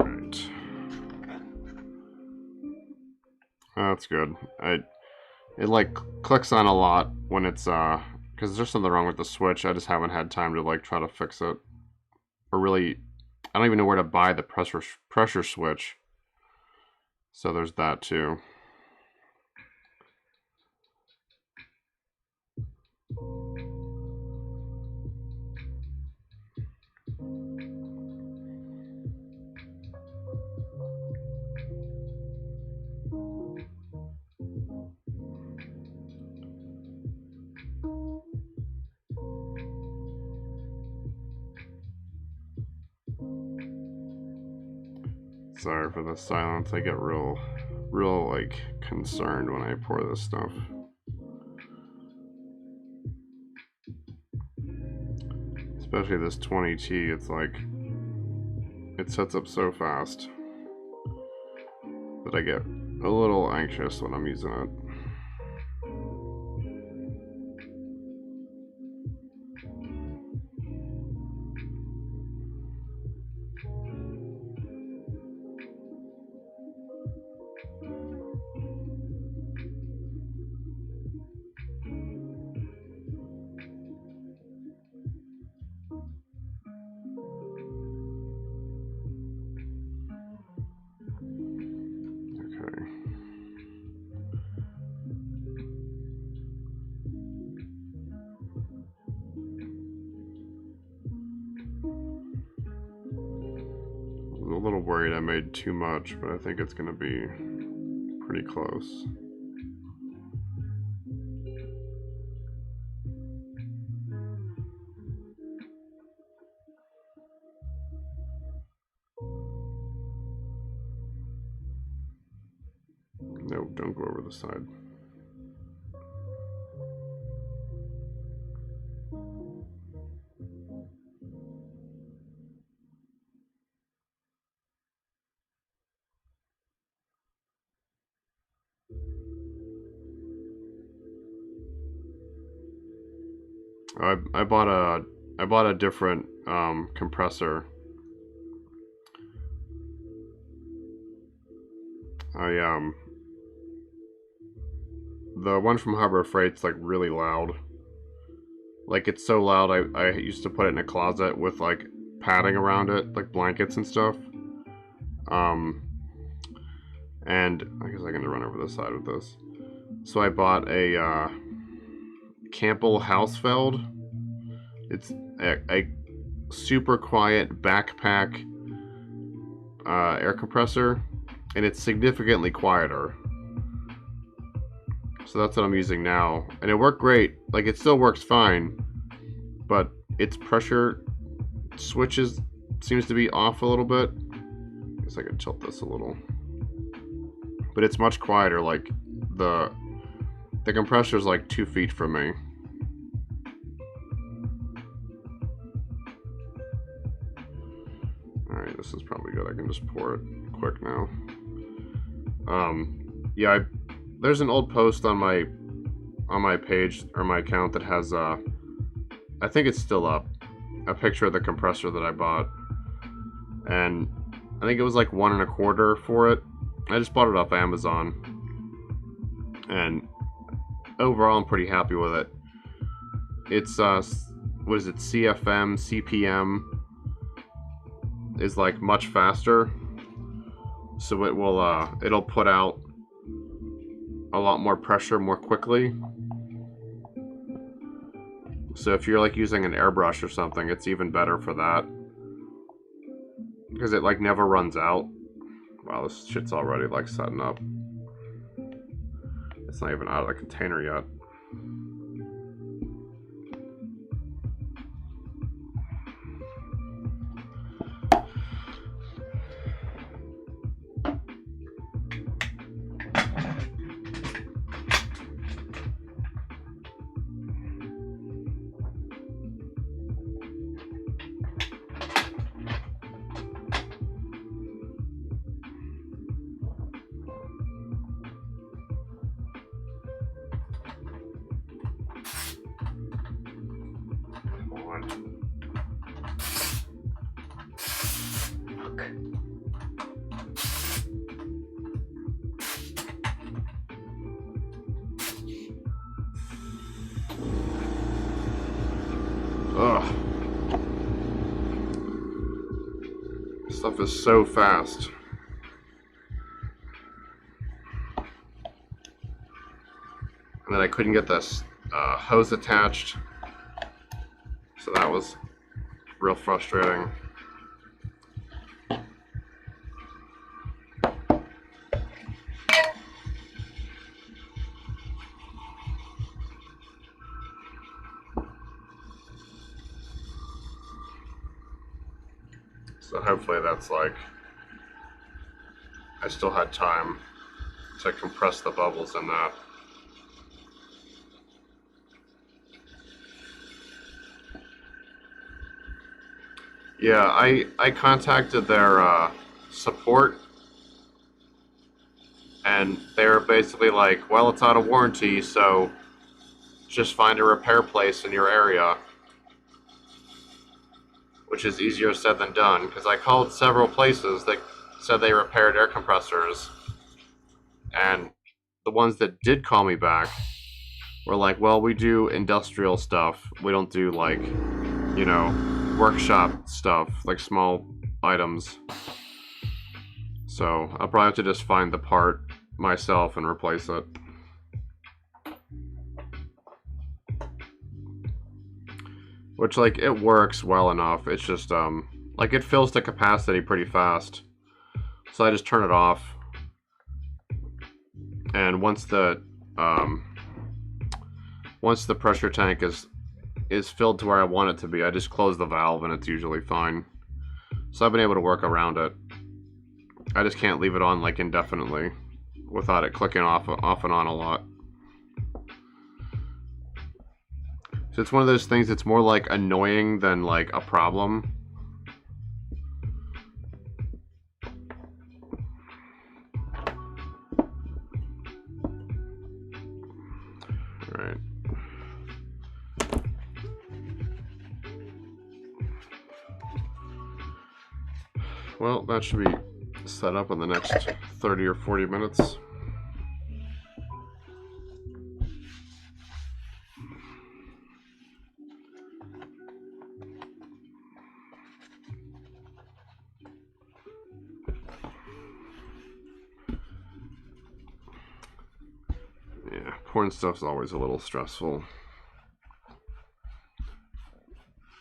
Alright. That's good. It like clicks on a lot when it's because there's something wrong with the switch. I just haven't had time to like try to fix it, or really, I don't even know where to buy the pressure switch. So there's that too. Sorry for the silence. I get real like concerned when I pour this stuff. Especially this 20T, it's like, it sets up so fast that I get a little anxious when I'm using it. A little worried I made too much, but I think it's going to be pretty close. No, don't go over the side. I bought a different compressor. The one from Harbor Freight's like really loud. Like it's so loud I used to put it in a closet with like padding around it, like blankets and stuff. And I guess I'm gonna run over the side with this. So I bought a Campbell Hausfeld. It's a super quiet backpack air compressor, and it's significantly quieter. So that's what I'm using now, and it worked great. Like it still works fine, but its pressure switches seems to be off a little bit. I guess I could tilt this a little, but it's much quieter. Like the compressor's like 2 feet from me. Alright, this is probably good. I can just pour it quick now. Yeah, there's an old post on my page or my account that has I think it's still up, a picture of the compressor that I bought, and I think it was like $1 1/4 for it. I just bought it off Amazon, and overall I'm pretty happy with it. It's what is it, CFM, CPM is like much faster, so it will it'll put out a lot more pressure more quickly. So if you're like using an airbrush or something, it's even better for that, because it like never runs out. Wow, this shit's already like setting up. It's not even out of the container yet. Stuff is so fast. And then I couldn't get this hose attached, so that was real frustrating. So hopefully that's like, I still had time to compress the bubbles in that. Yeah, I contacted their support, and they were basically like, well, it's out of warranty, so just find a repair place in your area, which is easier said than done, because I called several places that said they repaired air compressors, and the ones that did call me back were like, well, we do industrial stuff, we don't do like, you know, workshop stuff, like small items. So I'll probably have to just find the part myself and replace it. Which, like, it works well enough. It's just like, it fills to capacity pretty fast, so I just turn it off, and once the pressure tank is filled to where I want it to be, I just close the valve and it's usually fine. So I've been able to work around it. I just can't leave it on like indefinitely without it clicking off and on a lot. So it's one of those things that's more like annoying than like a problem. All right. Well, that should be set up in the next 30 or 40 minutes. Yeah, pouring stuff's always a little stressful.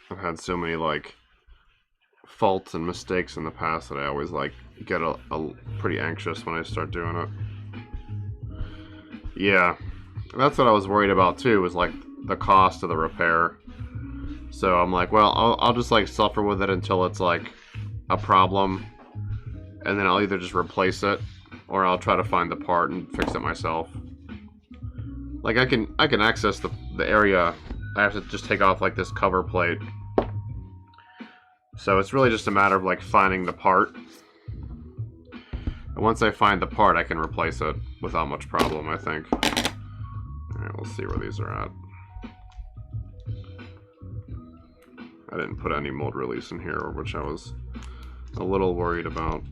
I've had so many like faults and mistakes in the past that I always like get a pretty anxious when I start doing it. Yeah, that's what I was worried about too, was like the cost of the repair. So I'm like, well, I'll just like suffer with it until it's like a problem, and then I'll either just replace it or I'll try to find the part and fix it myself. Like I can access the area. I have to just take off like this cover plate. So it's really just a matter of like finding the part. And once I find the part, I can replace it without much problem, I think. Alright, we'll see where these are at. I didn't put any mold release in here, which I was a little worried about.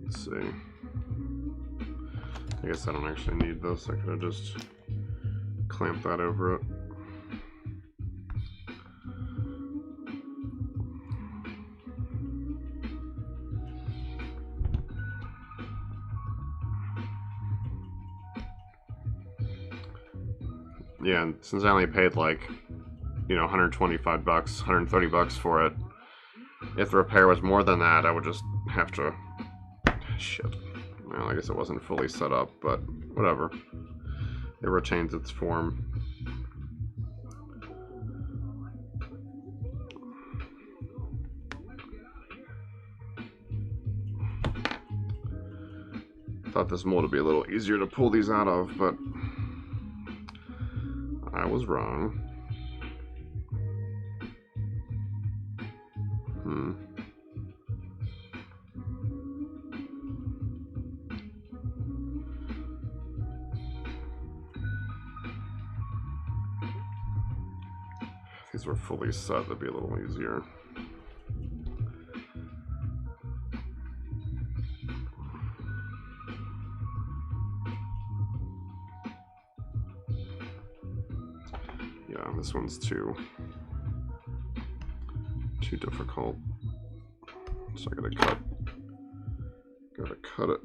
Let's see. I guess I don't actually need this. I could have just clamped that over it. Yeah, and since I only paid like, you know, 125 bucks, 130 bucks for it, if the repair was more than that, I would just have to... Shit. Well, I guess it wasn't fully set up, but whatever. It retains its form. Thought this mold would be a little easier to pull these out of, but I was wrong. If these were fully set, that'd be a little easier. This one's too difficult. So I gotta cut it.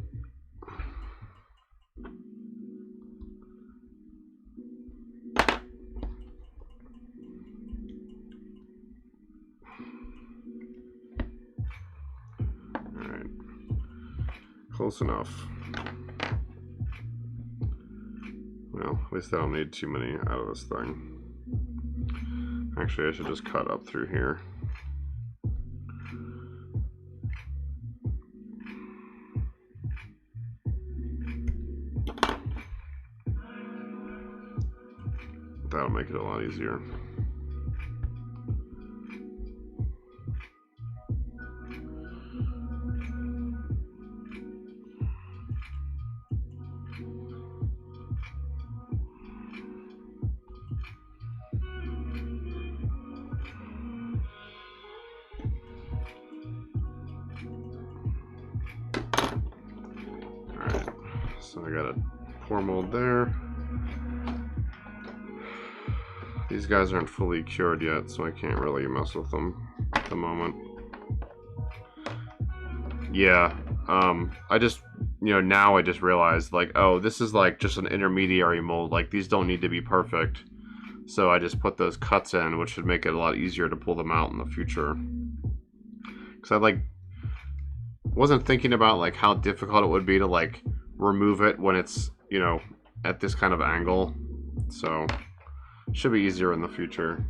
Alright. Close enough. Well, at least I don't need too many out of this thing. Actually, I should just cut up through here. That'll make it a lot easier. Alright, so I got a pour mold there. These guys aren't fully cured yet, so I can't really mess with them at the moment. Yeah, I just, now I just realized, like, oh, this is like just an intermediary mold. Like, these don't need to be perfect. So I just put those cuts in, which should make it a lot easier to pull them out in the future. Because I, wasn't thinking about, like, how difficult it would be to, like, remove it when it's, at this kind of angle. So should be easier in the future.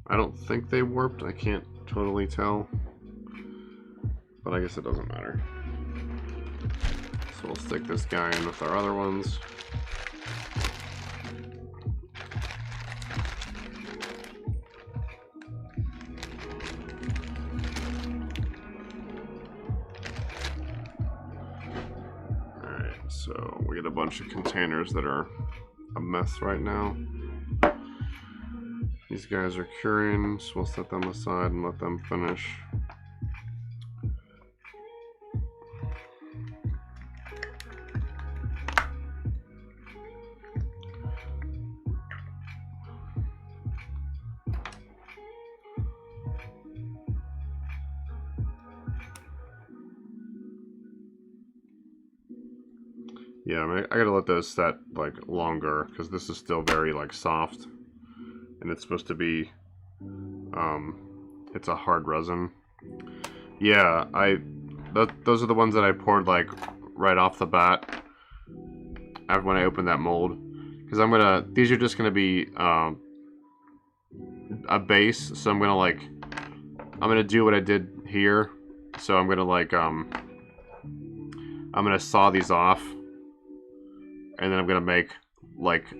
I don't think they warped. I can't totally tell, but I guess it doesn't matter. So we'll stick this guy in with our other ones. So we get a bunch of containers that are a mess right now. These guys are curing, so we'll set them aside and let them finish. Yeah, I gotta let those set longer because this is still very soft, and it's supposed to be it's a hard resin. Yeah, those are the ones that I poured right off the bat after when I opened that mold, because these are just gonna be a base, so I'm gonna do what I did here. So I'm gonna saw these off, and then I'm gonna make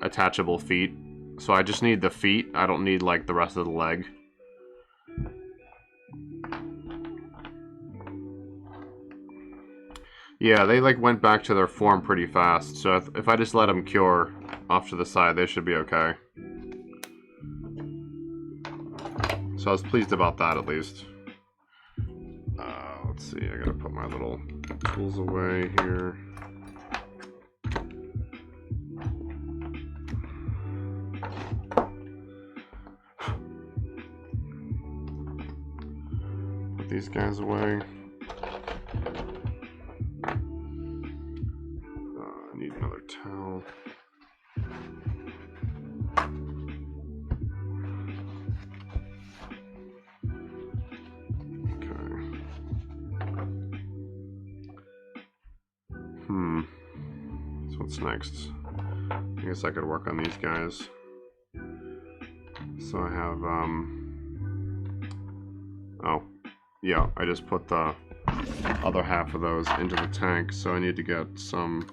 attachable feet. So I just need the feet. I don't need the rest of the leg. Yeah, they went back to their form pretty fast. So if I just let them cure off to the side, they should be okay. So I was pleased about that, at least. Let's see, I gotta put my little tools away here. Put these guys away. I need another towel. So what's next? I guess I could work on these guys. So I have, oh, yeah, I just put the other half of those into the tank, so I need to get some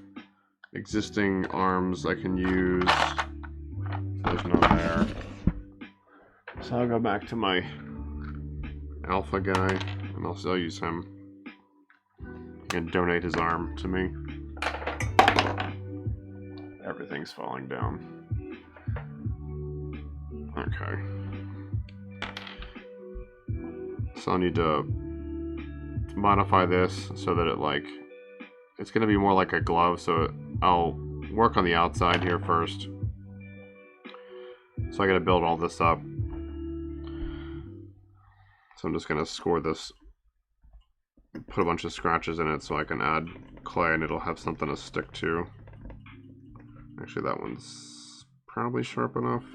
existing arms I can use. There's none there. So I'll go back to my alpha guy, and I'll still use him. He can donate his arm to me. Everything's falling down. Okay. So I'll need to modify this so that it's going to be more like a glove. So I'll work on the outside here first. So I got to build all this up. So I'm just going to score this, put a bunch of scratches in it so I can add clay and it'll have something to stick to. Actually, that one's probably sharp enough.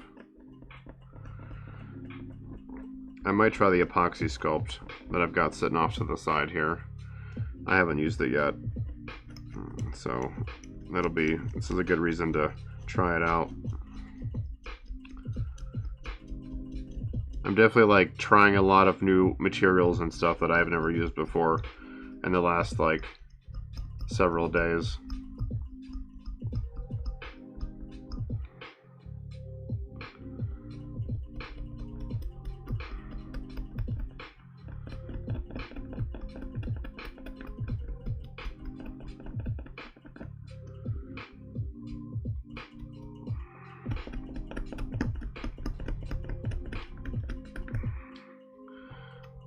I might try the Apoxie Sculpt that I've got sitting off to the side here. I haven't used it yet, so this is a good reason to try it out. I'm definitely like trying a lot of new materials and stuff that I've never used before in the last like several days.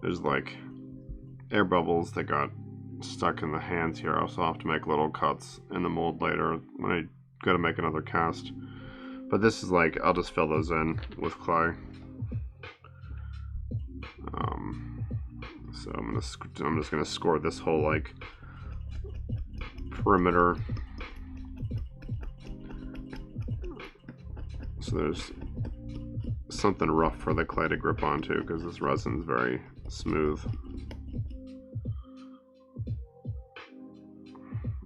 There's like air bubbles that got stuck in the hands here. I also have to make little cuts in the mold later when I go to make another cast. But this is like, I'll just fill those in with clay. So I'm just gonna score this whole like perimeter. So there's something rough for the clay to grip onto because this resin's very smooth.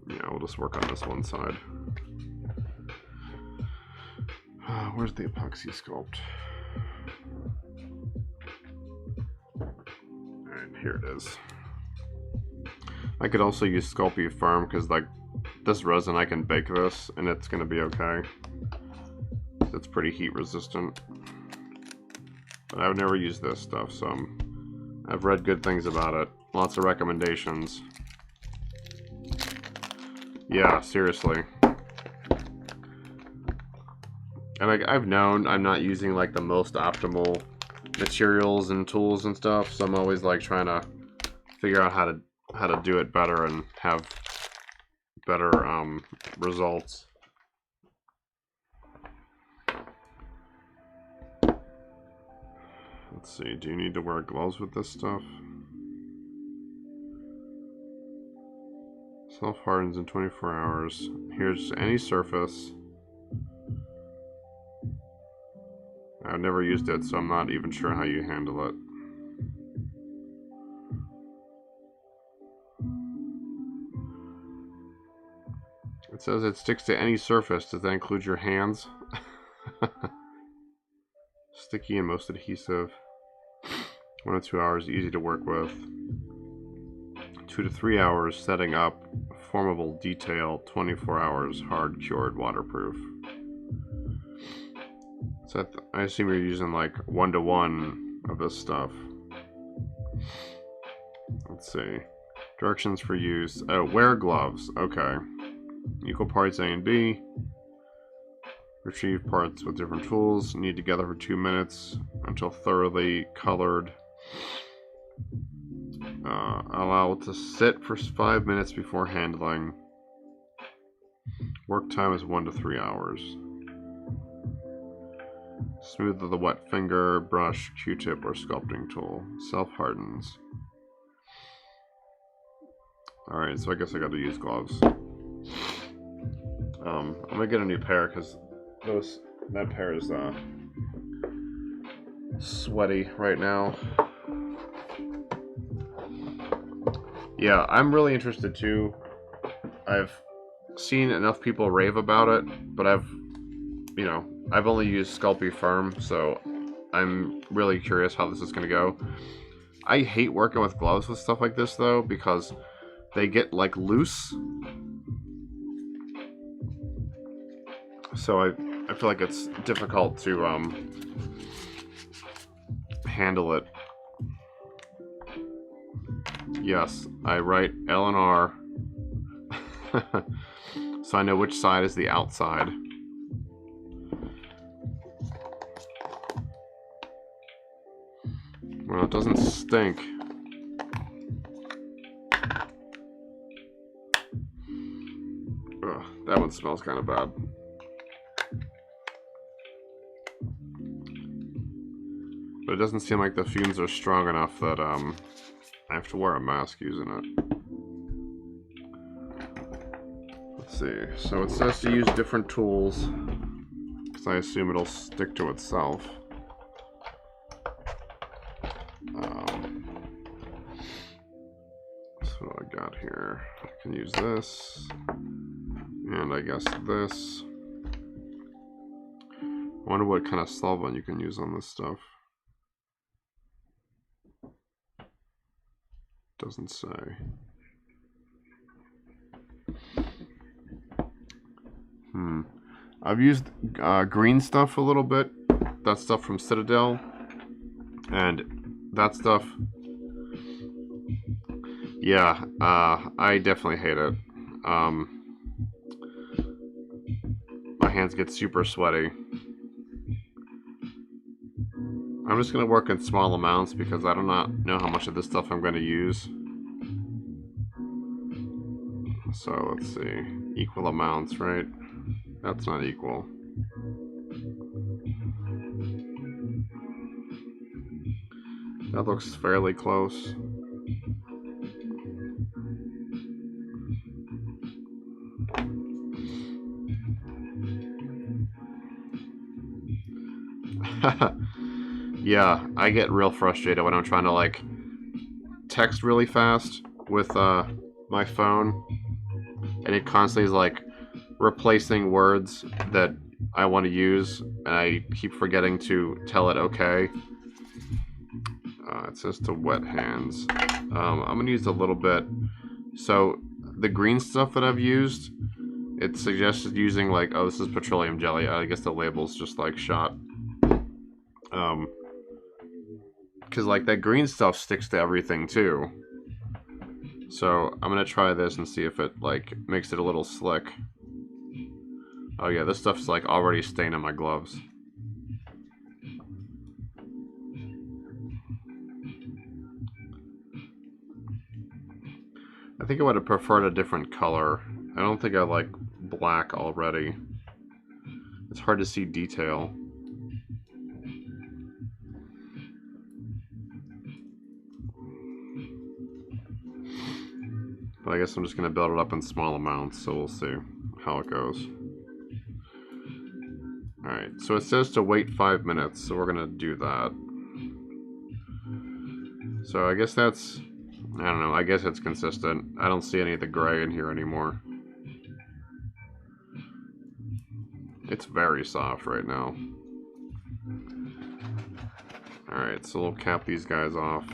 Yeah, we'll just work on this one side. Where's the Apoxie Sculpt? Alright, here it is. I could also use Sculpey Firm because like this resin, I can bake this and it's going to be okay. It's pretty heat resistant. But I would never use this stuff, so I've read good things about it. Lots of recommendations. Yeah, seriously. And I've known I'm not using like the most optimal materials and tools and stuff, so I'm always like trying to figure out how to do it better and have better results. Let's see, do you need to wear gloves with this stuff? Self-hardens in 24 hours. Here's any surface. I've never used it, so I'm not even sure how you handle it. It says it sticks to any surface. Does that include your hands? Sticky and most adhesive. 1 to 2 hours, easy to work with. 2 to 3 hours setting up. Formable detail. 24 hours, hard cured, waterproof. So I assume you're using like 1-to-1 of this stuff. Let's see. Directions for use. Oh, wear gloves. Okay. Equal parts A and B. Retrieve parts with different tools. Knead together for 2 minutes until thoroughly colored. Allow it to sit for 5 minutes before handling. Work time is 1 to 3 hours. Smooth with a wet finger, brush, Q-tip, or sculpting tool. Self-hardens. Alright, so I guess I gotta use gloves. I'm gonna get a new pair because that pair is sweaty right now. Yeah, I'm really interested too. I've seen enough people rave about it, but I've only used Sculpey Firm, so I'm really curious how this is gonna go. I hate working with gloves with stuff like this though, because they get like loose. So I feel like it's difficult to handle it. Yes, I write L and R so I know which side is the outside. Well, it doesn't stink. one smells kind of bad. But it doesn't seem like the fumes are strong enough that I have to wear a mask using it. Let's see. So it says to use different tools, because I assume it'll stick to itself. So what I got here, I can use this, and I guess this. I wonder what kind of solvent you can use on this stuff. Doesn't say. I've used green stuff a little bit. That stuff from Citadel. And that stuff, yeah, I definitely hate it. My hands get super sweaty. I'm just going to work in small amounts because I do not know how much of this stuff I'm going to use. So let's see, equal amounts, right? That's not equal. That looks fairly close. Yeah, I get real frustrated when I'm trying to like text really fast with my phone, and it constantly is like replacing words that I want to use, and I keep forgetting to tell it okay. It says to wet hands. I'm gonna use a little bit. So the green stuff that I've used, it suggested using like, oh, this is petroleum jelly. I guess the label's just like shot. Because like that green stuff sticks to everything too. So I'm gonna try this and see if it like makes it a little slick. Oh yeah, this stuff's like already staining my gloves. I think I would have preferred a different color. I don't think I like black already. It's hard to see detail. But I guess I'm just going to build it up in small amounts, so we'll see how it goes. Alright, so it says to wait 5 minutes, so we're going to do that. So I guess that's, I don't know, I guess it's consistent. I don't see any of the gray in here anymore. It's very soft right now. Alright, so we'll cap these guys off.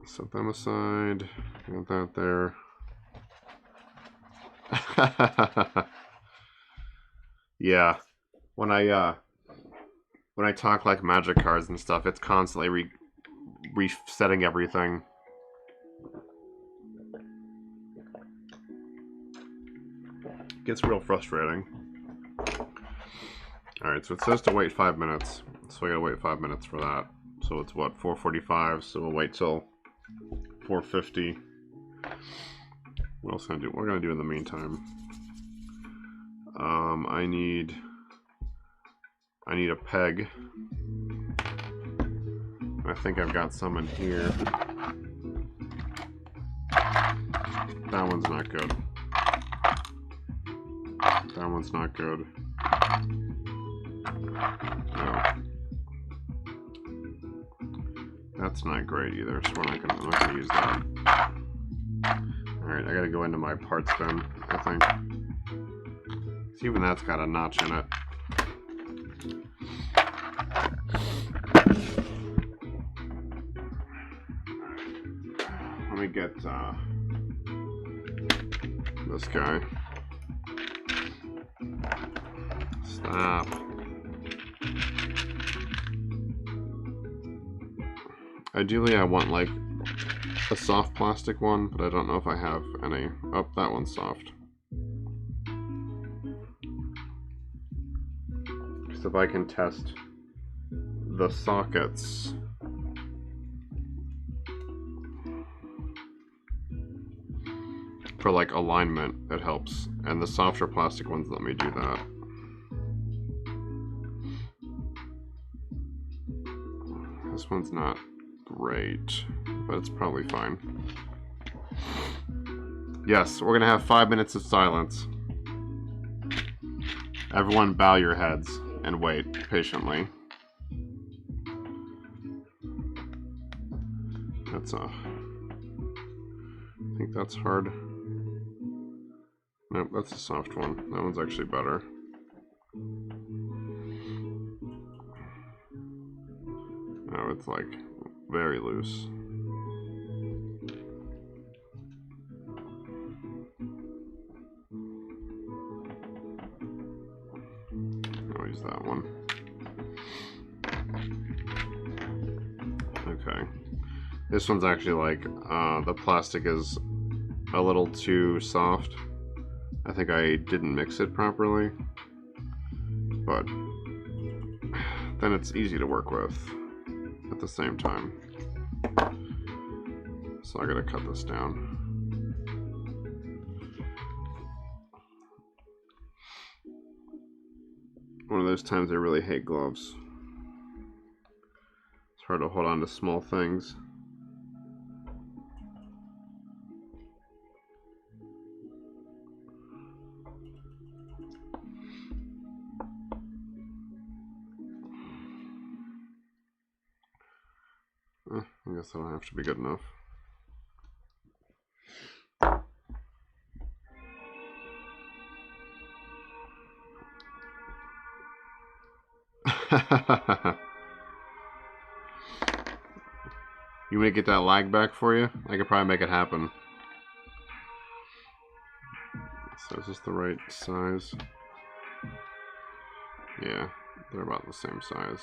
Set them aside. Got that there. Yeah, when I talk like magic cards and stuff, it's constantly resetting everything. Gets real frustrating. Alright, so it says to wait 5 minutes. So I gotta wait 5 minutes for that. So it's what, 4:45, so we'll wait till 4:50. What else can I do? What are we gonna do in the meantime? I need a peg. I think I've got some in here. That one's not good. That one's not good. No. That's not great either, so I'm not gonna use that. Alright, I gotta go into my parts bin, I think. So even that's got a notch in it. Let me get this guy. Stop. Ideally I want like a soft plastic one, but I don't know if I have any. Oh, that one's soft. So if I can test the sockets. for like alignment, it helps. And the softer plastic ones let me do that. This one's not great, but it's probably fine. Yes, we're gonna have 5 minutes of silence. Everyone bow your heads and wait patiently. That's I think that's hard. Nope, that's a soft one. That one's actually better. Oh, it's like very loose. I'll use that one. Okay. This one's actually like, the plastic is a little too soft. I think I didn't mix it properly. But then it's easy to work with at the same time. So I gotta cut this down. One of those times I really hate gloves. It's hard to hold on to small things. I guess that'll have to be good enough. You want to get that lag back for you? I could probably make it happen. So is this the right size? Yeah, they're about the same size.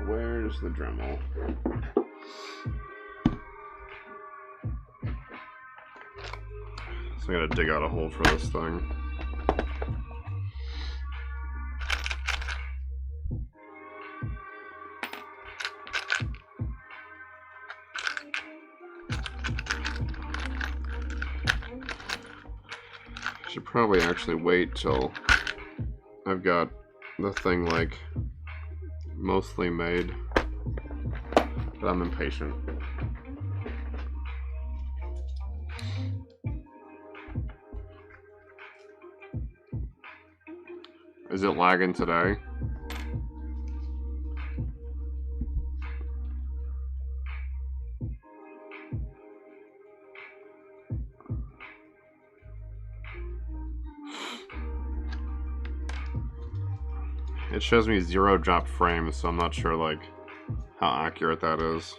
Where's the Dremel? So I gotta dig out a hole for this thing. Should probably actually wait till I've got the thing like mostly made, but I'm impatient. Is it lagging today? It shows me 0 drop frames, so I'm not sure like how accurate that is.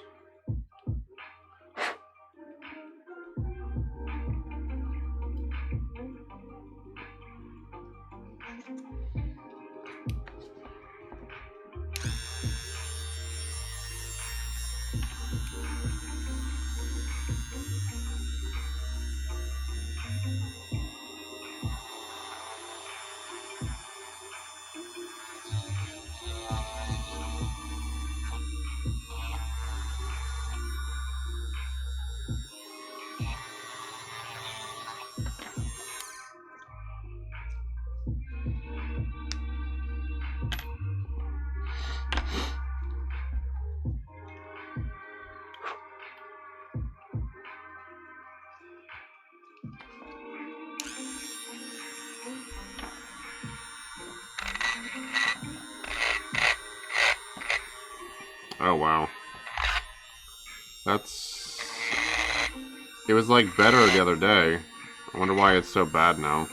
Oh wow. It was like better the other day. I wonder why it's so bad now.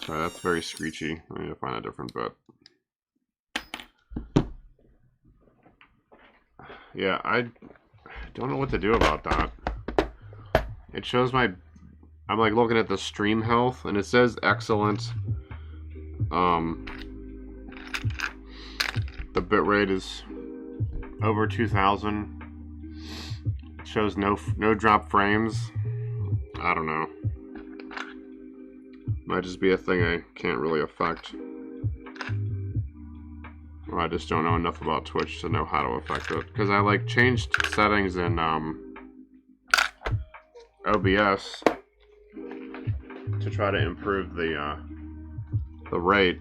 Sorry, that's very screechy. I need to find a different bit. Yeah, I don't know what to do about that. It shows I'm like looking at the stream health and it says excellent. The bitrate is over 2000. It shows no drop frames. I don't know. Might just be a thing I can't really affect. I just don't know enough about Twitch to know how to affect it. Because I like changed settings in OBS to try to improve the rate.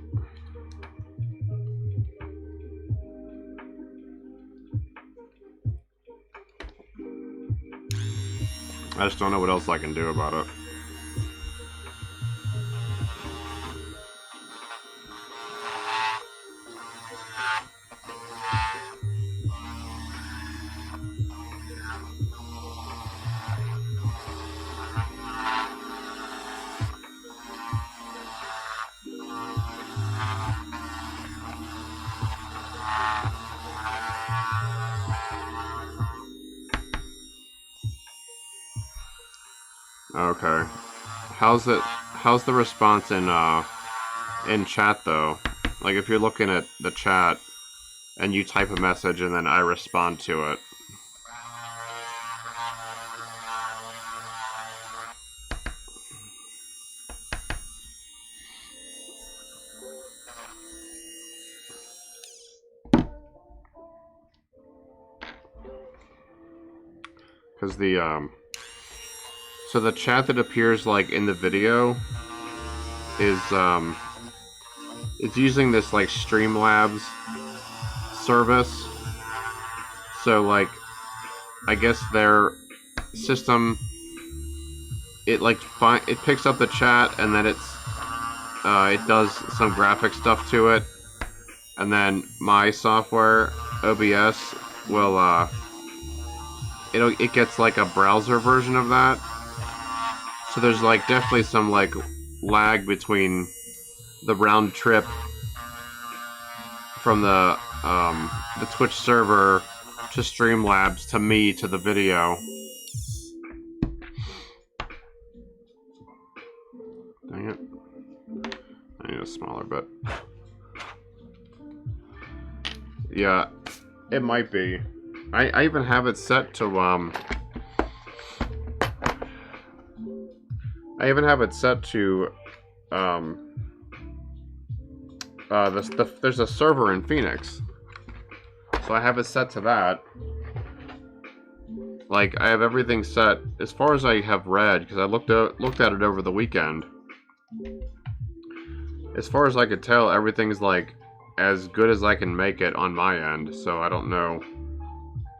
I just don't know what else I can do about it. Okay. How's the response in chat though? Like if you're looking at the chat and you type a message and then I respond to it. Cuz the so the chat that appears like in the video is it's using this like Streamlabs service. So like I guess their system it picks up the chat and then it does some graphic stuff to it, and then my software OBS will it gets like a browser version of that. So there's like definitely some like lag between the round trip from the Twitch server to Streamlabs to me to the video. Dang it. I need a smaller bit. Yeah, it might be. I even have it set to there's a server in Phoenix, so I have it set to that. Like I have everything set as far as I have read, because I looked at it over the weekend. As far as I could tell, everything's like as good as I can make it on my end. So I don't know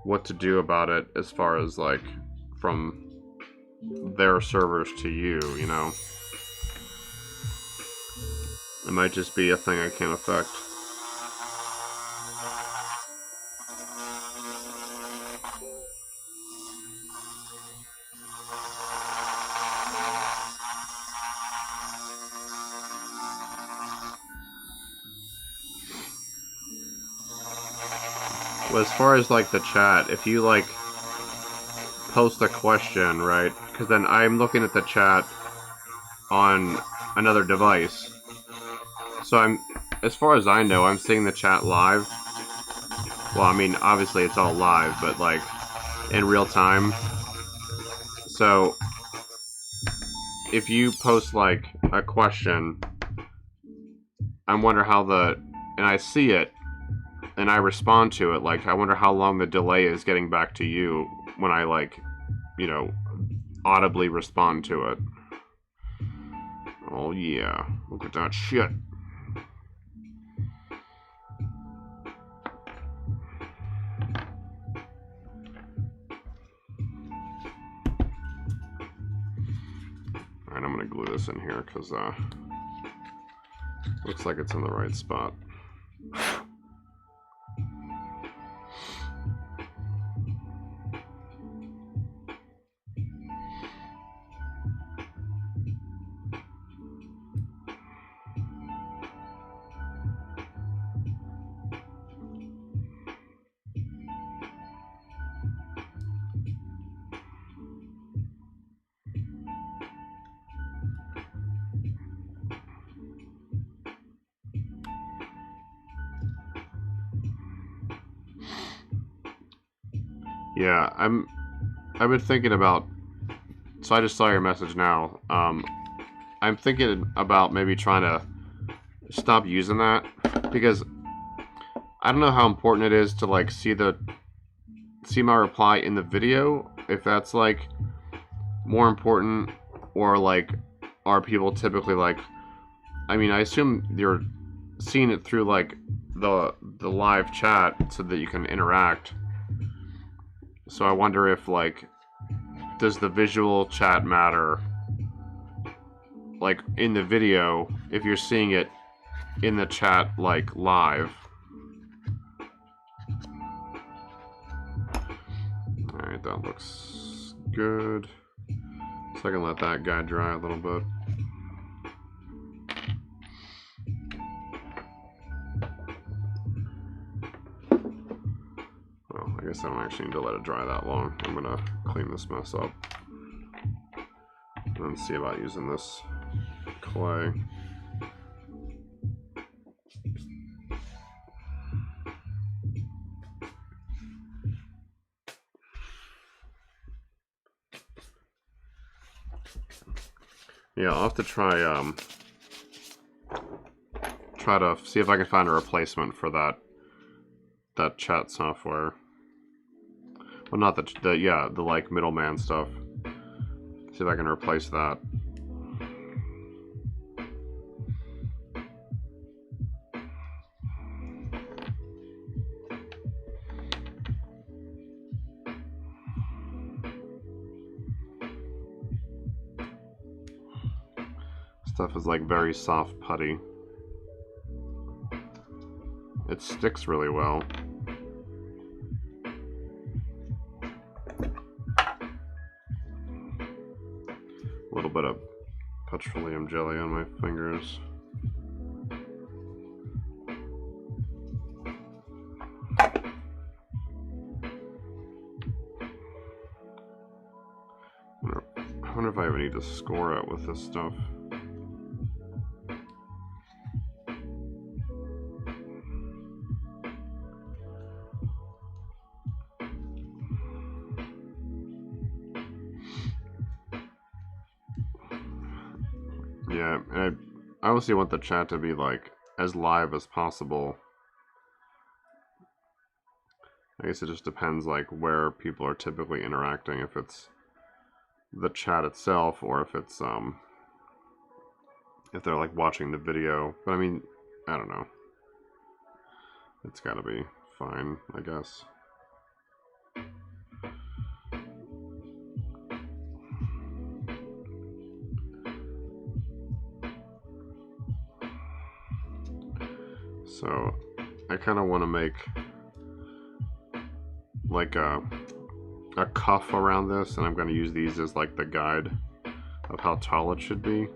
what to do about it as far as like from their servers to you, you know. It might just be a thing I can't affect. Well, as far as like the chat, if you like post a question, right? Because then I'm looking at the chat on another device. So as far as I know, I'm seeing the chat live. Well, I mean, obviously it's all live, but like in real time. So if you post like a question, I wonder how and I see it and I respond to it. Like, I wonder how long the delay is getting back to you when I like, you know, audibly respond to it. Oh yeah, look at that shit. Alright, I'm gonna glue this in here because looks like it's in the right spot. Yeah, I've been thinking about, so I just saw your message now. I'm thinking about maybe trying to stop using that, because I don't know how important it is to like see my reply in the video, if that's like more important, or like are people typically like, I mean, I assume you're seeing it through like the live chat so that you can interact. So I wonder if like, does the visual chat matter like in the video if you're seeing it in the chat like live? Alright, that looks good. So I can let that guy dry a little bit. Well, I guess I don't actually need to let it dry that long. I'm gonna clean this mess up and see about using this clay. Yeah, I'll have to try to see if I can find a replacement for that chat software. Well, not the like middleman stuff. See if I can replace that. Stuff is like very soft putty. It sticks really well. A little bit of petroleum jelly on my fingers. I wonder if I even need to score it with this stuff. Yeah, I obviously want the chat to be like as live as possible. I guess it just depends like where people are typically interacting, if it's the chat itself or if it's if they're like watching the video. But I mean, I don't know. It's gotta be fine, I guess. So I kind of want to make like a cuff around this, and I'm going to use these as like the guide of how tall it should be.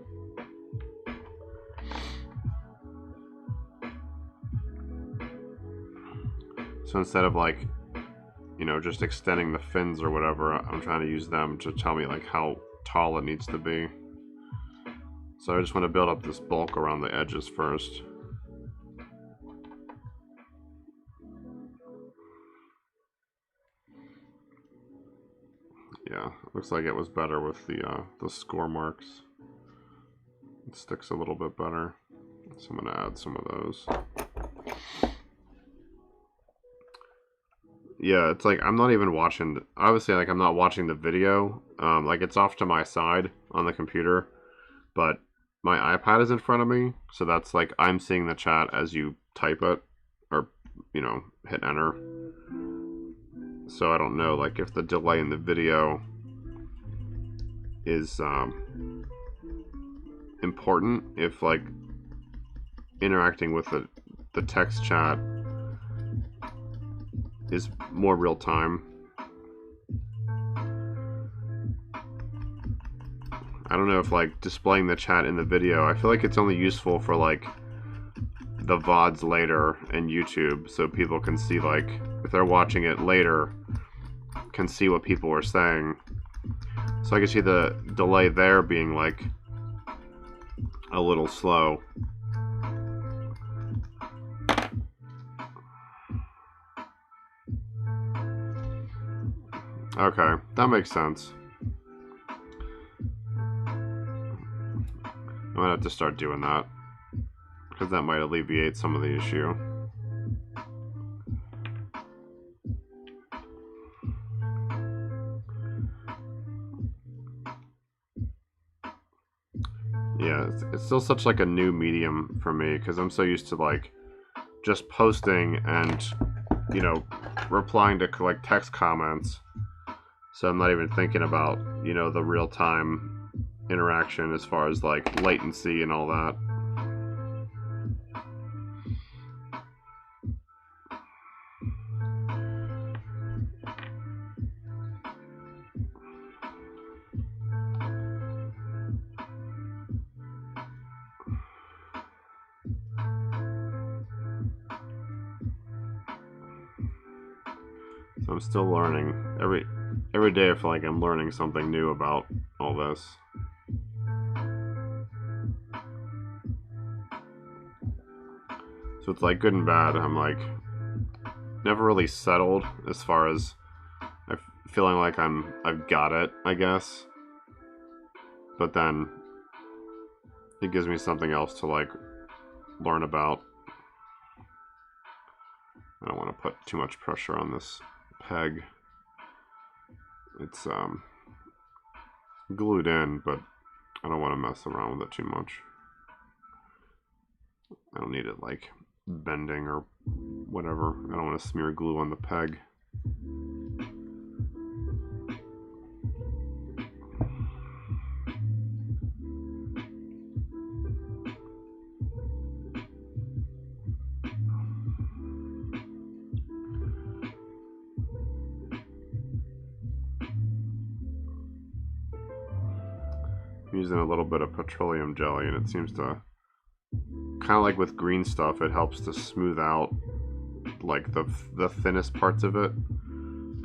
So instead of like, you know, just extending the fins or whatever, I'm trying to use them to tell me like how tall it needs to be. So I just want to build up this bulk around the edges first. Yeah, looks like it was better with the score marks. It sticks a little bit better. So I'm gonna add some of those. Yeah, it's like I'm not even watching. Obviously, like I'm not watching the video. Like it's off to my side on the computer, but my iPad is in front of me, so that's like I'm seeing the chat as you type it, or you know, hit enter. So I don't know, like if the delay in the video is important, if like interacting with the text chat is more real time. I don't know if like displaying the chat in the video, I feel like it's only useful for like the VODs later and YouTube, so people can see, like if they're watching it later, can see what people are saying. So I can see the delay there being like a little slow. Okay, that makes sense. I'm gonna have to start doing that, because that might alleviate some of the issue. it's still such like a new medium for me because I'm so used to like just posting and, you know, replying to like text comments. So I'm not even thinking about, you know, the real-time interaction as far as like latency and all that. So I'm still learning. Every day I feel like I'm learning something new about all this. So it's like good and bad. I'm like never really settled as far as feeling like I've got it, I guess. But then it gives me something else to like learn about. I don't want to put too much pressure on this peg. It's glued in, but I don't want to mess around with it too much. I don't need it like bending or whatever. I don't want to smear glue on the peg. I'm using a little bit of petroleum jelly, and it seems to, kind of like with green stuff, it helps to smooth out like the thinnest parts of it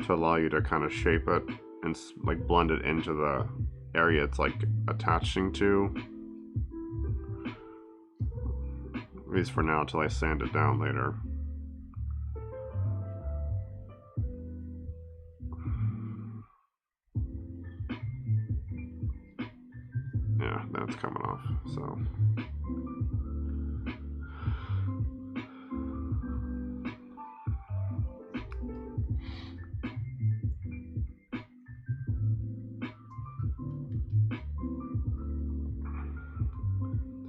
to allow you to kind of shape it and like blend it into the area it's like attaching to. At least for now, until I sand it down later. Yeah, that's coming off, so.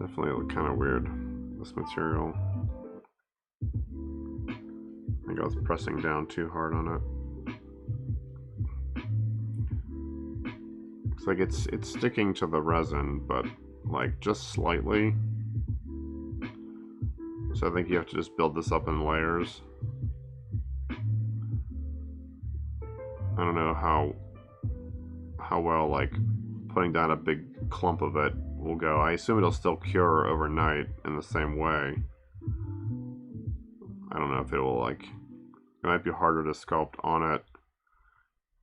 Definitely look kind of weird, this material. I think I was pressing down too hard on it. Looks like it's sticking to the resin, but like just slightly. So I think you have to just build this up in layers. I don't know how well like putting down a big clump of it will go. I assume it'll still cure overnight in the same way. I don't know if it will like, it might be harder to sculpt on it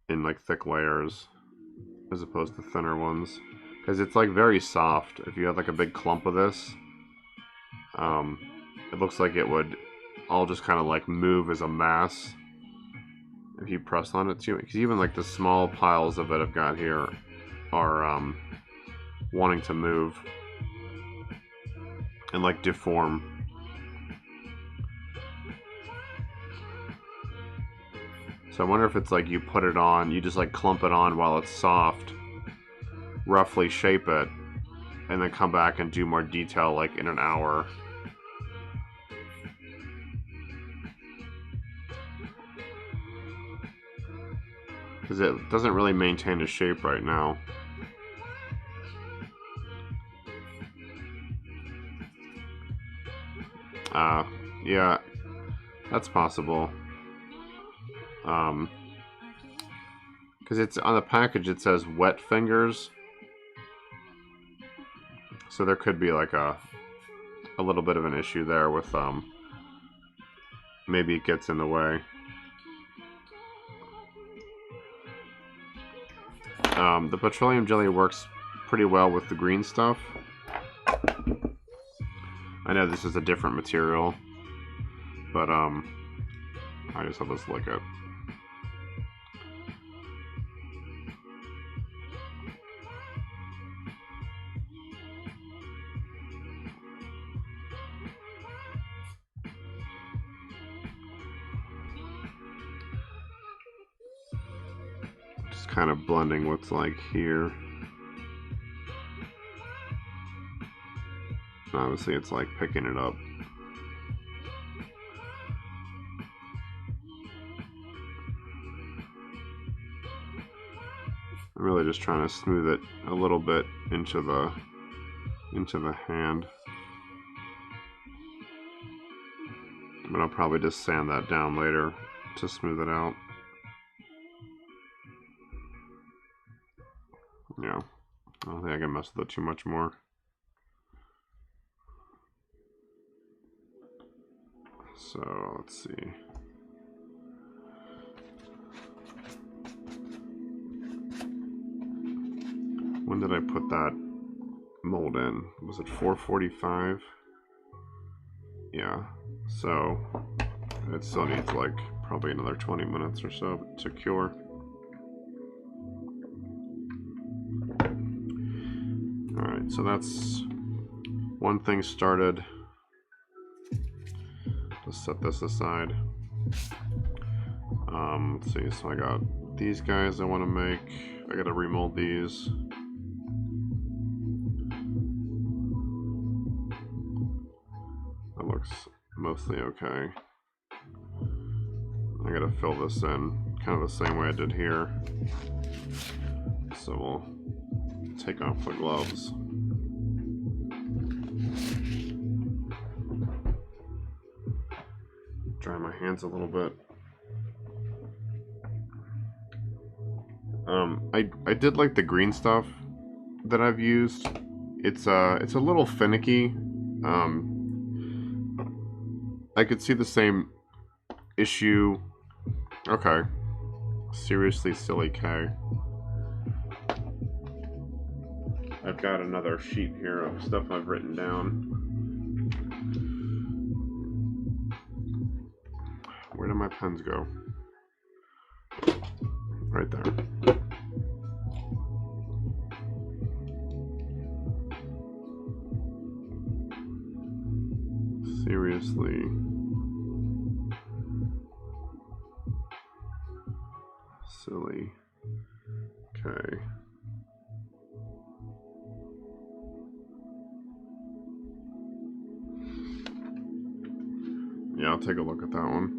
in like thick layers as opposed to thinner ones, because it's like very soft. If you had like a big clump of this, it looks like it would all just kind of like move as a mass if you press on it too. Because even like the small piles of it I've got here are wanting to move and like deform. So I wonder if it's like you put it on, you just like clump it on while it's soft, roughly shape it, and then come back and do more detail like in an hour. Because it doesn't really maintain a shape right now. Yeah, that's possible. Because it's on the package, it says wet fingers, so there could be like a little bit of an issue there with maybe it gets in the way. The petroleum jelly works pretty well with the green stuff. I know this is a different material, but I just have this lick it. Just kind of blending what's like here. obviously it's like picking it up. I'm really just trying to smooth it a little bit into the hand. But I'll probably just sand that down later to smooth it out. Yeah, I don't think I can mess with it too much more. So let's see. When did I put that mold in? Was it 4:45? Yeah, so it still needs like probably another 20 minutes or so to cure. Alright, so that's one thing started. Let's set this aside. Let's see, so I got these guys I want to make. I gotta remold these. That looks mostly okay. I gotta fill this in kind of the same way I did here. So we'll take off the gloves. Dry my hands a little bit. I did like the green stuff that I've used. It's a little finicky. I could see the same issue. Okay. Seriously silly K. I've got another sheet here of stuff I've written down. Where did my pens go? Right there. Seriously. Silly. Okay. Yeah, I'll take a look at that one.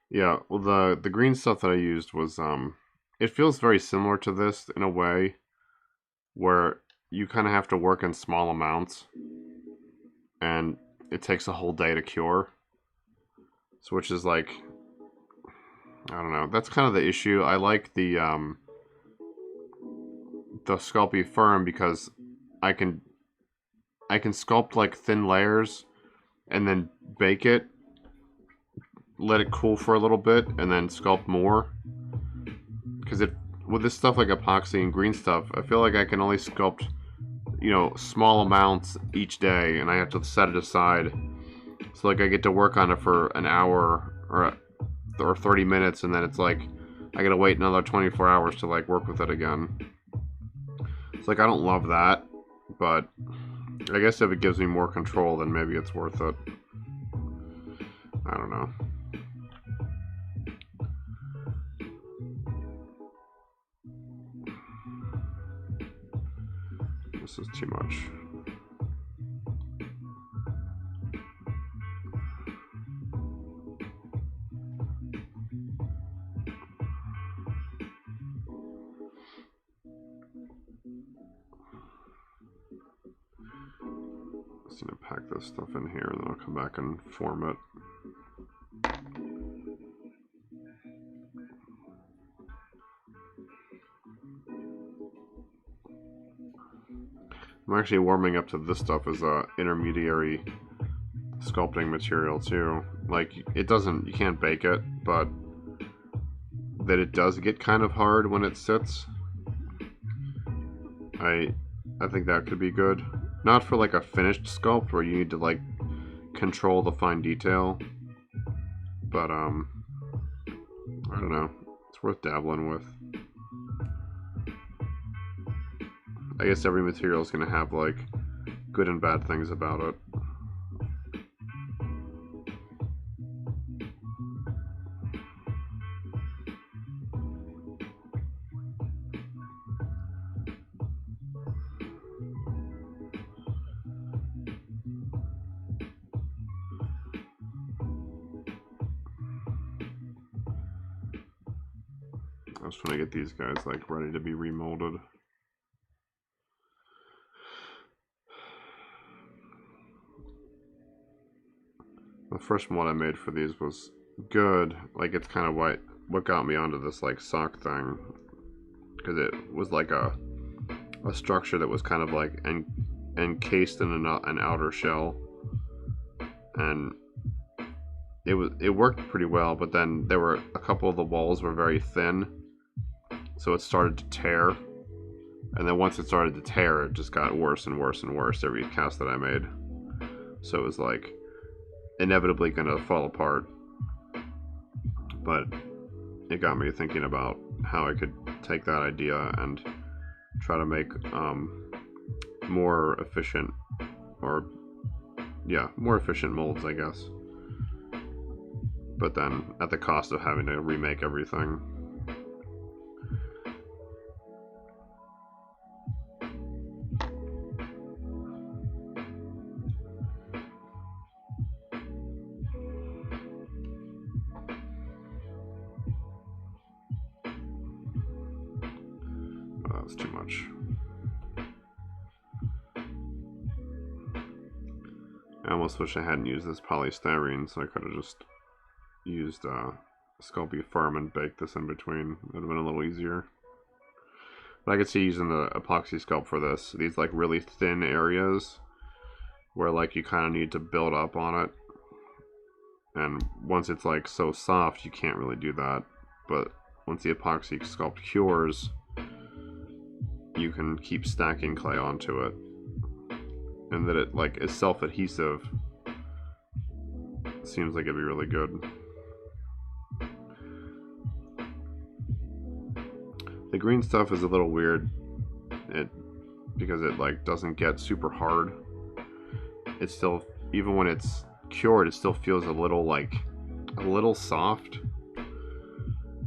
Yeah, well the green stuff that I used was it feels very similar to this in a way where you kind of have to work in small amounts and it takes a whole day to cure. So which is like, I don't know, that's kind of the issue. I like the Sculpey Firm because I can sculpt like thin layers and then bake it, let it cool for a little bit, and then sculpt more. Because with this stuff like epoxy and green stuff, I feel like I can only sculpt, you know, small amounts each day, and I have to set it aside. So like I get to work on it for an hour or 30 minutes, and then it's like I gotta wait another 24 hours to like work with it again. It's like I don't love that, but I guess if it gives me more control, then maybe it's worth it. I don't know. This is too much. Just gonna pack this stuff in here and then I'll come back and form it. I'm actually warming up to this stuff as a intermediary sculpting material too. Like it doesn't, you can't bake it, but that it does get kind of hard when it sits. I think that could be good. Not for like a finished sculpt where you need to like control the fine detail, but I don't know. It's worth dabbling with. I guess every material is going to have like good and bad things about it. I just want to get these guys like ready to be remolded. The first one I made for these was good. Like, it's kind of what got me onto this like sock thing, because it was like a structure that was kind of like encased in an outer shell, and it worked pretty well. But then there were a couple of the walls were very thin, so it started to tear. And then once it started to tear, it just got worse and worse and worse every cast that I made. So it was like inevitably gonna fall apart. But it got me thinking about how I could take that idea and try to make more efficient, or yeah, more efficient molds, I guess. But then at the cost of having to remake everything. Oh, that's too much. I almost wish I hadn't used this polystyrene, so I could have just used Sculpey Firm and baked this in between. It would have been a little easier. But I could see using the Apoxie Sculpt for this. These like really thin areas where like you kind of need to build up on it. And once it's like so soft, you can't really do that. But once the Apoxie Sculpt cures, you can keep stacking clay onto it. And that it like is self-adhesive. Seems like it'd be really good. The green stuff is a little weird, because it like doesn't get super hard. It still, even when it's cured, it still feels a little soft.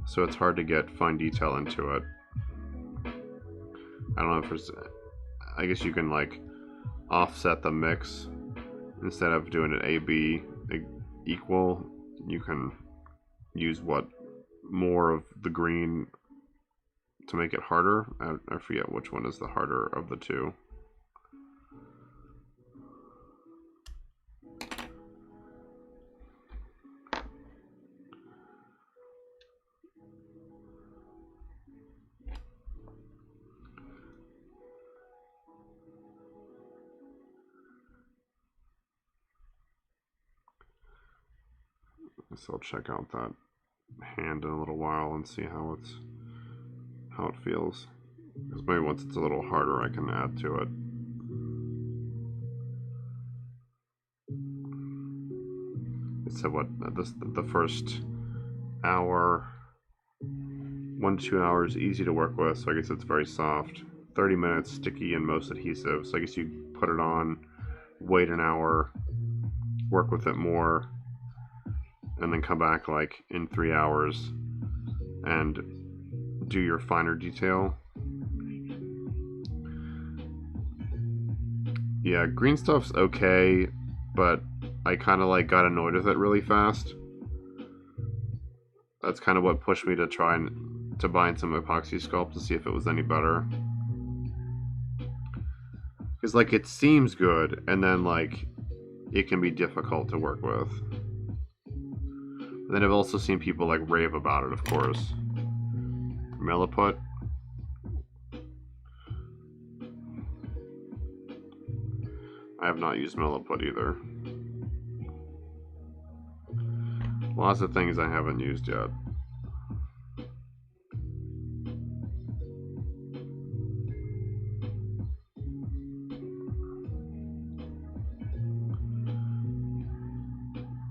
So it's hard to get fine detail into it. I don't know if there's, I guess you can like offset the mix instead of doing it A-B equal. You can use more of the green to make it harder. I forget which one is the harder of the two. So I'll check out that hand in a little while and see how it feels. Because maybe once it's a little harder, I can add to it. So what? The first hour, 1 to 2 hours, easy to work with. So I guess it's very soft. 30 minutes, sticky and most adhesive. So I guess you put it on, wait an hour, work with it more, and then come back like in 3 hours and do your finer detail. Yeah, green stuff's okay, but I kind of like got annoyed with it really fast. That's kind of what pushed me to try and to buy some Apoxie Sculpt to see if it was any better. Because like it seems good, and then like it can be difficult to work with. And then I've also seen people like rave about it, of course. Milliput. I have not used Milliput either. Lots of things I haven't used yet.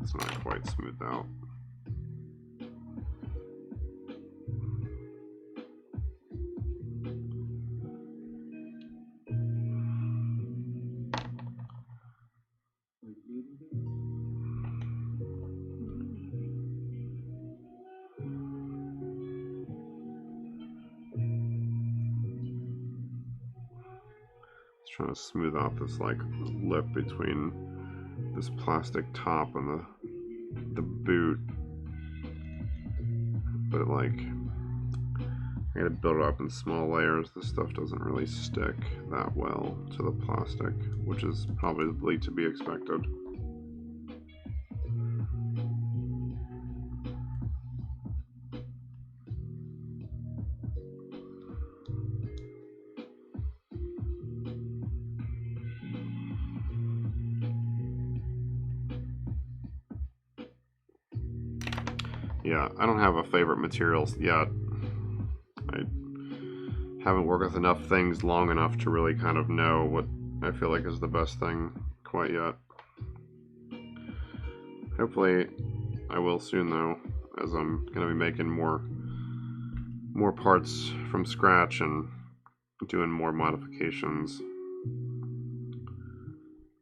It's not quite smoothed out. Trying to smooth out this like lip between this plastic top and the boot, but like I gotta build it up in small layers. This stuff doesn't really stick that well to the plastic, which is probably to be expected. Yeah, I don't have a favorite materials yet. I haven't worked with enough things long enough to really kind of know what I feel like is the best thing quite yet. Hopefully I will soon though, as I'm going to be making more parts from scratch and doing more modifications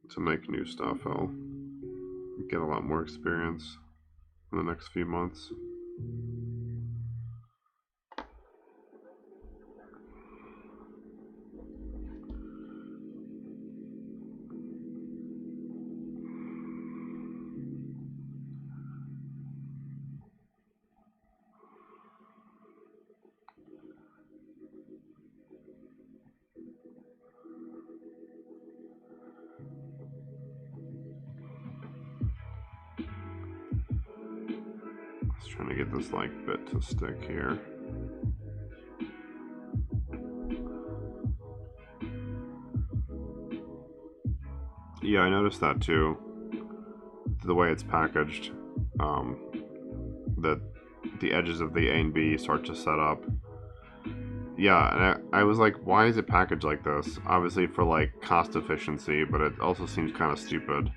to make new stuff. I'll get a lot more experience in the next few months. Just trying to get this like bit to stick here. Yeah, I noticed that too. The way it's packaged, that the edges of the A and B start to set up. Yeah, and I was like, why is it packaged like this? Obviously for like cost efficiency, but it also seems kind of stupid.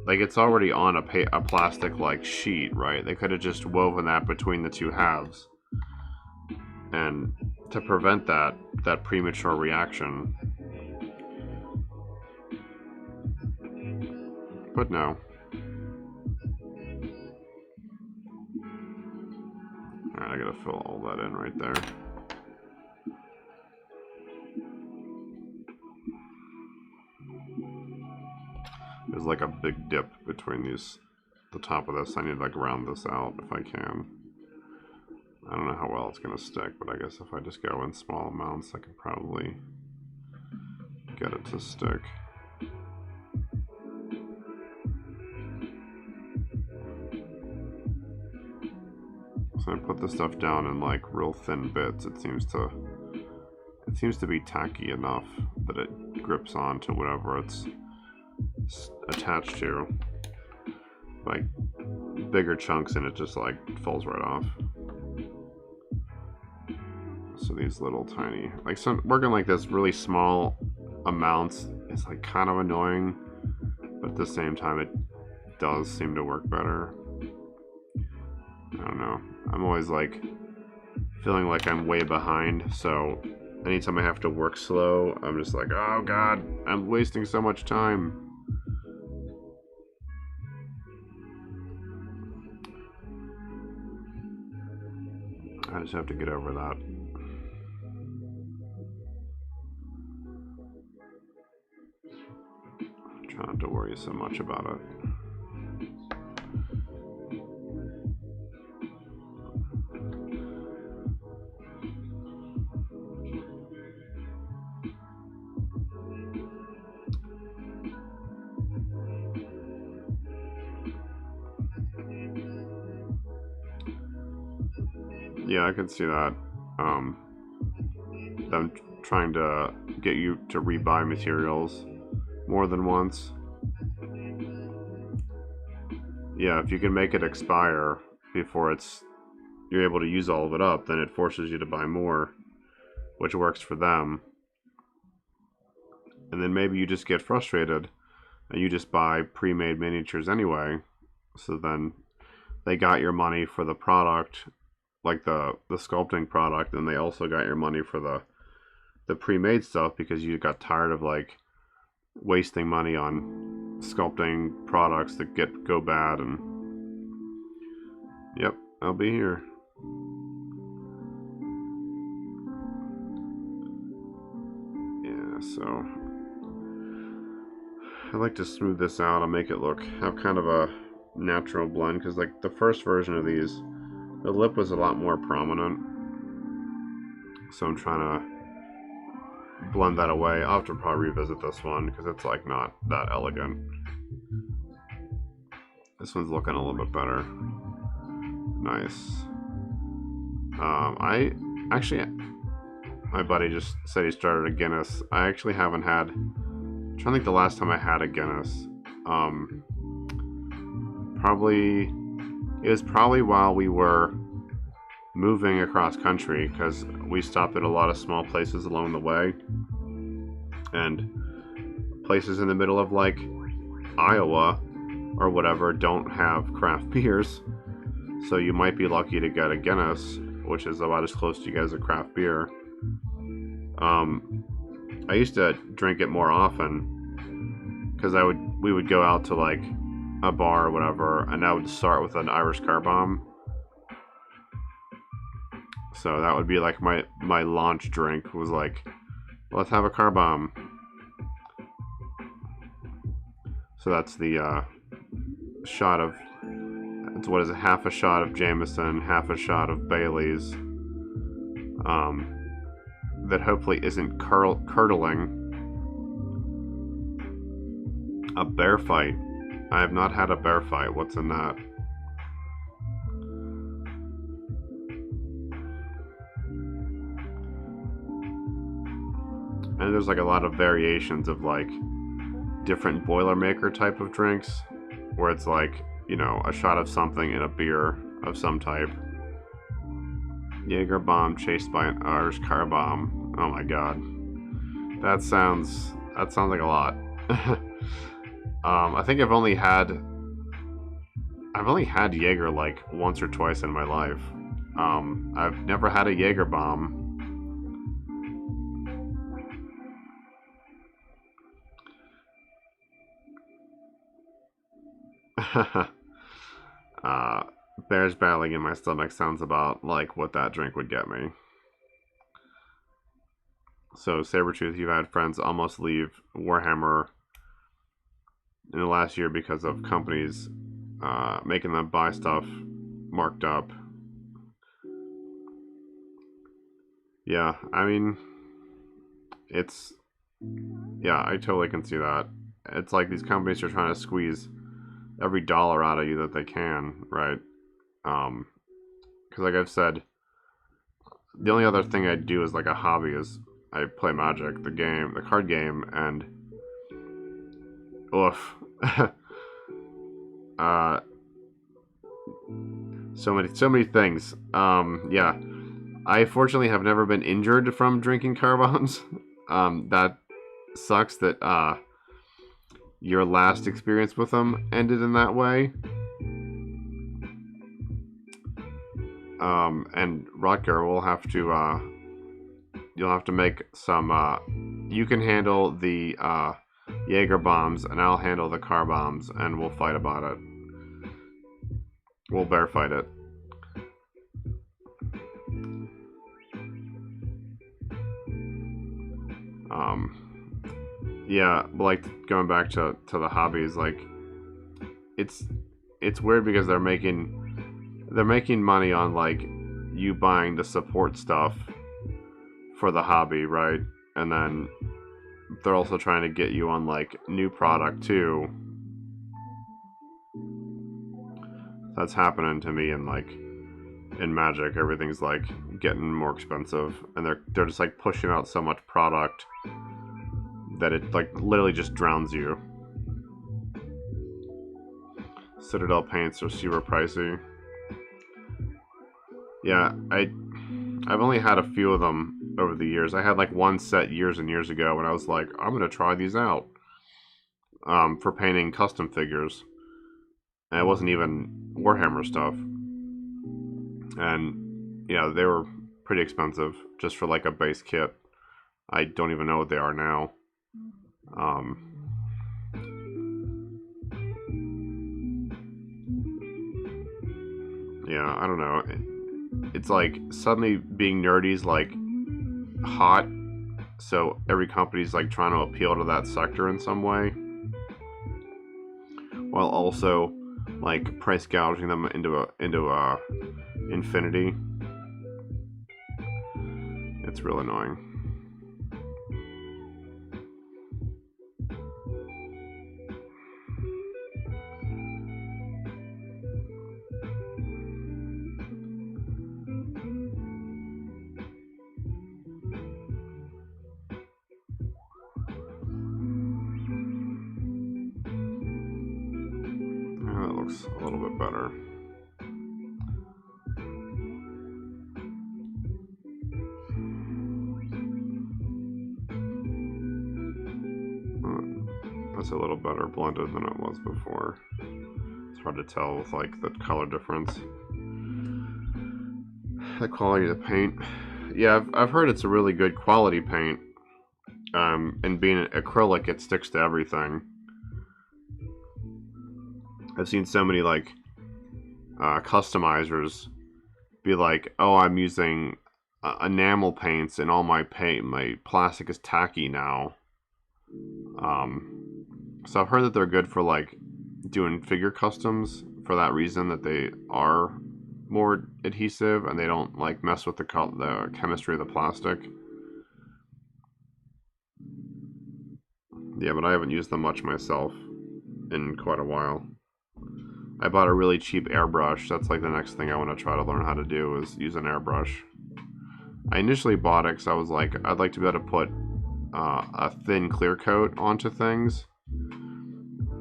Like it's already on a plastic like sheet, right? They could have just woven that between the two halves, and to prevent that premature reaction. But no. Alright, I gotta fill all that in right there. There's like a big dip between the top of this. I need to like round this out if I can. I don't know how well it's gonna stick, but I guess if I just go in small amounts, I can probably get it to stick. So I put the stuff down in like real thin bits. It seems to be tacky enough that it grips onto whatever it's attached to. Like bigger chunks and it just like falls right off. So these little tiny, like working like this really small amounts is like kind of annoying, but at the same time it does seem to work better. I don't know. I'm always like feeling like I'm way behind, so anytime I have to work slow, I'm just like, oh god, I'm wasting so much time. I just have to get over that. Try not to worry so much about it. Yeah, I can see that. Them trying to get you to rebuy materials more than once. Yeah, if you can make it expire before you're able to use all of it up, then it forces you to buy more, which works for them. And then maybe you just get frustrated and you just buy pre-made miniatures anyway. So then they got your money for the product, like the sculpting product, and they also got your money for the pre-made stuff because you got tired of like wasting money on sculpting products that go bad. And yep, I'll be here. Yeah, so I like to smooth this out and make it have kind of a natural blend, because like the first version of these, the lip was a lot more prominent, So I'm trying to blend that away. I'll have to probably revisit this one because it's like not that elegant. This one's looking a little bit better. Nice. I actually, my buddy just said he started a Guinness. I actually haven't had. I'm trying to think the last time I had a Guinness. It was probably while we were moving across country, because we stopped at a lot of small places along the way, and places in the middle of like Iowa or whatever don't have craft beers, so you might be lucky to get a Guinness, which is about as close to you guys a craft beer. I used to drink it more often because we would go out to like a bar or whatever, and I would start with an Irish car bomb. So that would be like my launch drink was like, let's have a car bomb. So that's the shot of, it's what is it, half a shot of Jameson, half a shot of Bailey's, that hopefully isn't curdling. A bear fight. I have not had a bear fight. What's in that? And there's like a lot of variations of like different Boilermaker type of drinks, where it's like, you know, a shot of something in a beer of some type. Jaeger bomb chased by an Irish car bomb. Oh my god, that sounds like a lot. I think I've only had Jaeger like once or twice in my life. I've never had a Jaeger bomb. Bears battling in my stomach sounds about like what that drink would get me. So, Sabretooth, you've had friends almost leave Warhammer in the last year because of companies making them buy stuff marked up. Yeah, I mean, yeah, I totally can see that. It's like these companies are trying to squeeze every dollar out of you that they can, right? Because like I've said, the only other thing I do is like a hobby is I play Magic, the card game, and oof. So many things. Yeah, I fortunately have never been injured from drinking car bombs. That sucks that your last experience with them ended in that way. And Rutger will have to you'll have to make some you can handle the Jaeger bombs and I'll handle the car bombs, and we'll fight about it. We'll bear fight it. Yeah, like going back to the hobbies, like it's weird because they're making money on like you buying the support stuff for the hobby, right? And then they're also trying to get you on like new product too. That's happening to me in like in Magic. Everything's like getting more expensive, and they're just like pushing out so much product that it like literally just drowns you. Citadel paints are super pricey. Yeah, I've only had a few of them over the years. I had like one set years and years ago when I was like, I'm gonna try these out for painting custom figures, and it wasn't even Warhammer stuff. And yeah, they were pretty expensive just for like a base kit. I don't even know what they are now. Yeah, I don't know. It's like suddenly being nerdy is like hot, so every company's like trying to appeal to that sector in some way, while also like price gouging them into infinity. It's real annoying. Yeah, that looks a little bit better. That's a little better blended than it was before. It's hard to tell with like the color difference. The quality of the paint. Yeah, I've heard it's a really good quality paint. And being acrylic, it sticks to everything. I've seen so many like customizers be like, "Oh, I'm using enamel paints, and all my paint, my plastic is tacky now." So I've heard that they're good for like doing figure customs for that reason, that they are more adhesive and they don't like mess with the chemistry of the plastic. Yeah, but I haven't used them much myself in quite a while. I bought a really cheap airbrush. That's like the next thing I want to try to learn how to do, is use an airbrush. I initially bought it because I was like, I'd like to be able to put a thin clear coat onto things,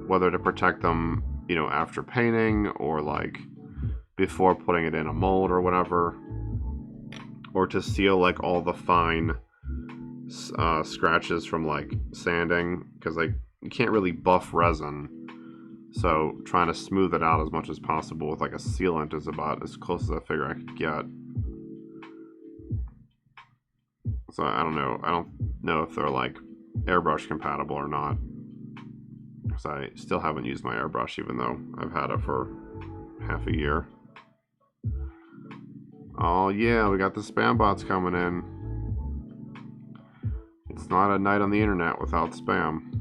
whether to protect them, you know, after painting or like before putting it in a mold or whatever, or to seal like all the fine scratches from like sanding, because like you can't really buff resin, so trying to smooth it out as much as possible with like a sealant is about as close as I figure I could get. So I don't know if they're like airbrush compatible or not, because I still haven't used my airbrush even though I've had it for half a year. Oh yeah, we got the spam bots coming in. It's not a night on the internet without spam.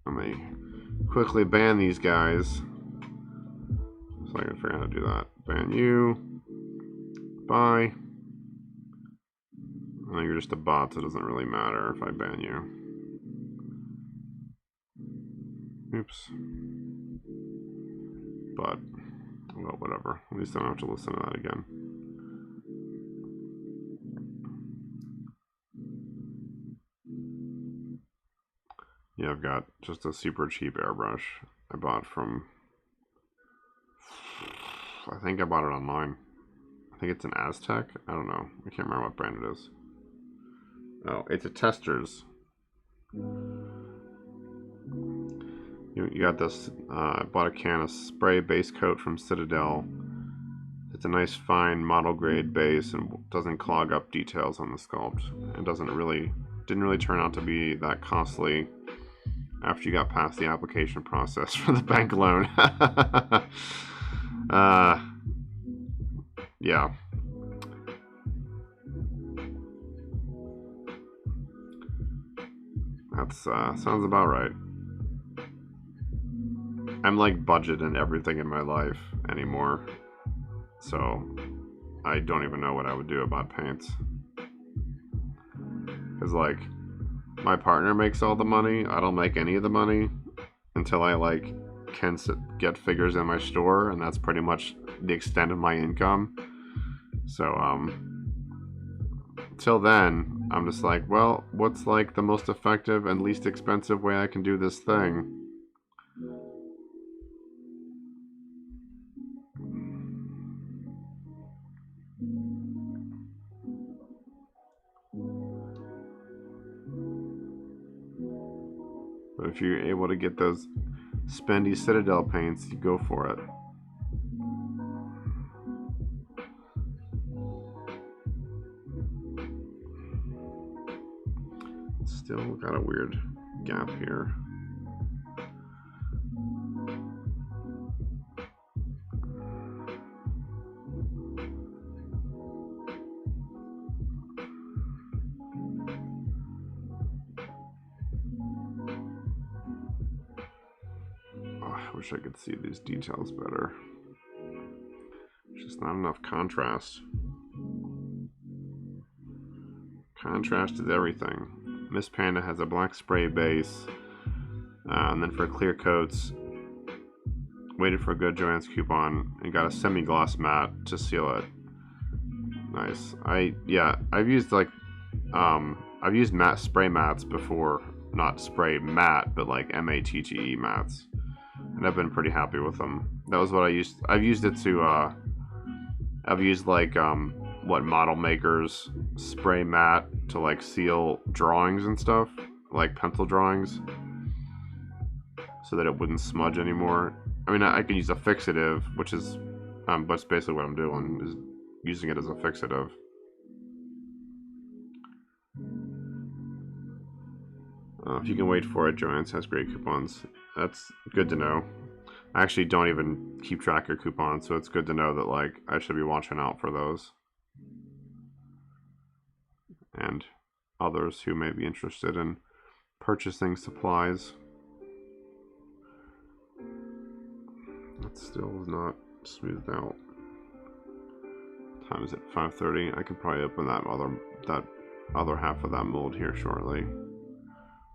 Let me quickly ban these guys, so I can figure out how to do that. Ban you. Bye. I know you're just a bot, so it doesn't really matter if I ban you. Oops. But, well, whatever. At least I don't have to listen to that again. Yeah, I've got just a super cheap airbrush I bought from, I think I bought it online. I think it's an Aztec. I don't know. I can't remember what brand it is. Oh, it's a Testors. You got this. I bought a can of spray base coat from Citadel. It's a nice fine model grade base and doesn't clog up details on the sculpt. It didn't really turn out to be that costly after you got past the application process for the bank loan. Yeah. That's sounds about right. I'm like budget in everything in my life anymore, so I don't even know what I would do about paints. Cause like my partner makes all the money, I don't make any of the money until I like can get figures in my store, and that's pretty much the extent of my income. So till then, I'm just like, well, what's like the most effective and least expensive way I can do this thing? But if you're able to get those spendy Citadel paints, you go for it. Still got a weird gap here. Oh, I wish I could see these details better. It's just There's not enough contrast. Contrast is everything. Miss Panda has a black spray base. And then for clear coats, waited for a good Joann's coupon and got a semi-gloss matte to seal it. Nice. I've used like I've used matte spray mattes before, not spray matte, but like MATTE mattes, and I've been pretty happy with them. That was what I used. I've used it to I've used like what Model Maker's spray matte to like seal drawings and stuff, like pencil drawings, so that it wouldn't smudge anymore. I mean, I can use a fixative, which is that's basically what I'm doing, is using it as a fixative. If you can wait for it, Joann's has great coupons. That's good to know. I actually don't even keep track of coupons, so it's good to know that like I should be watching out for those. And others who may be interested in purchasing supplies. That still is not smoothed out. Time is at 5:30. I can probably open that other half of that mold here shortly,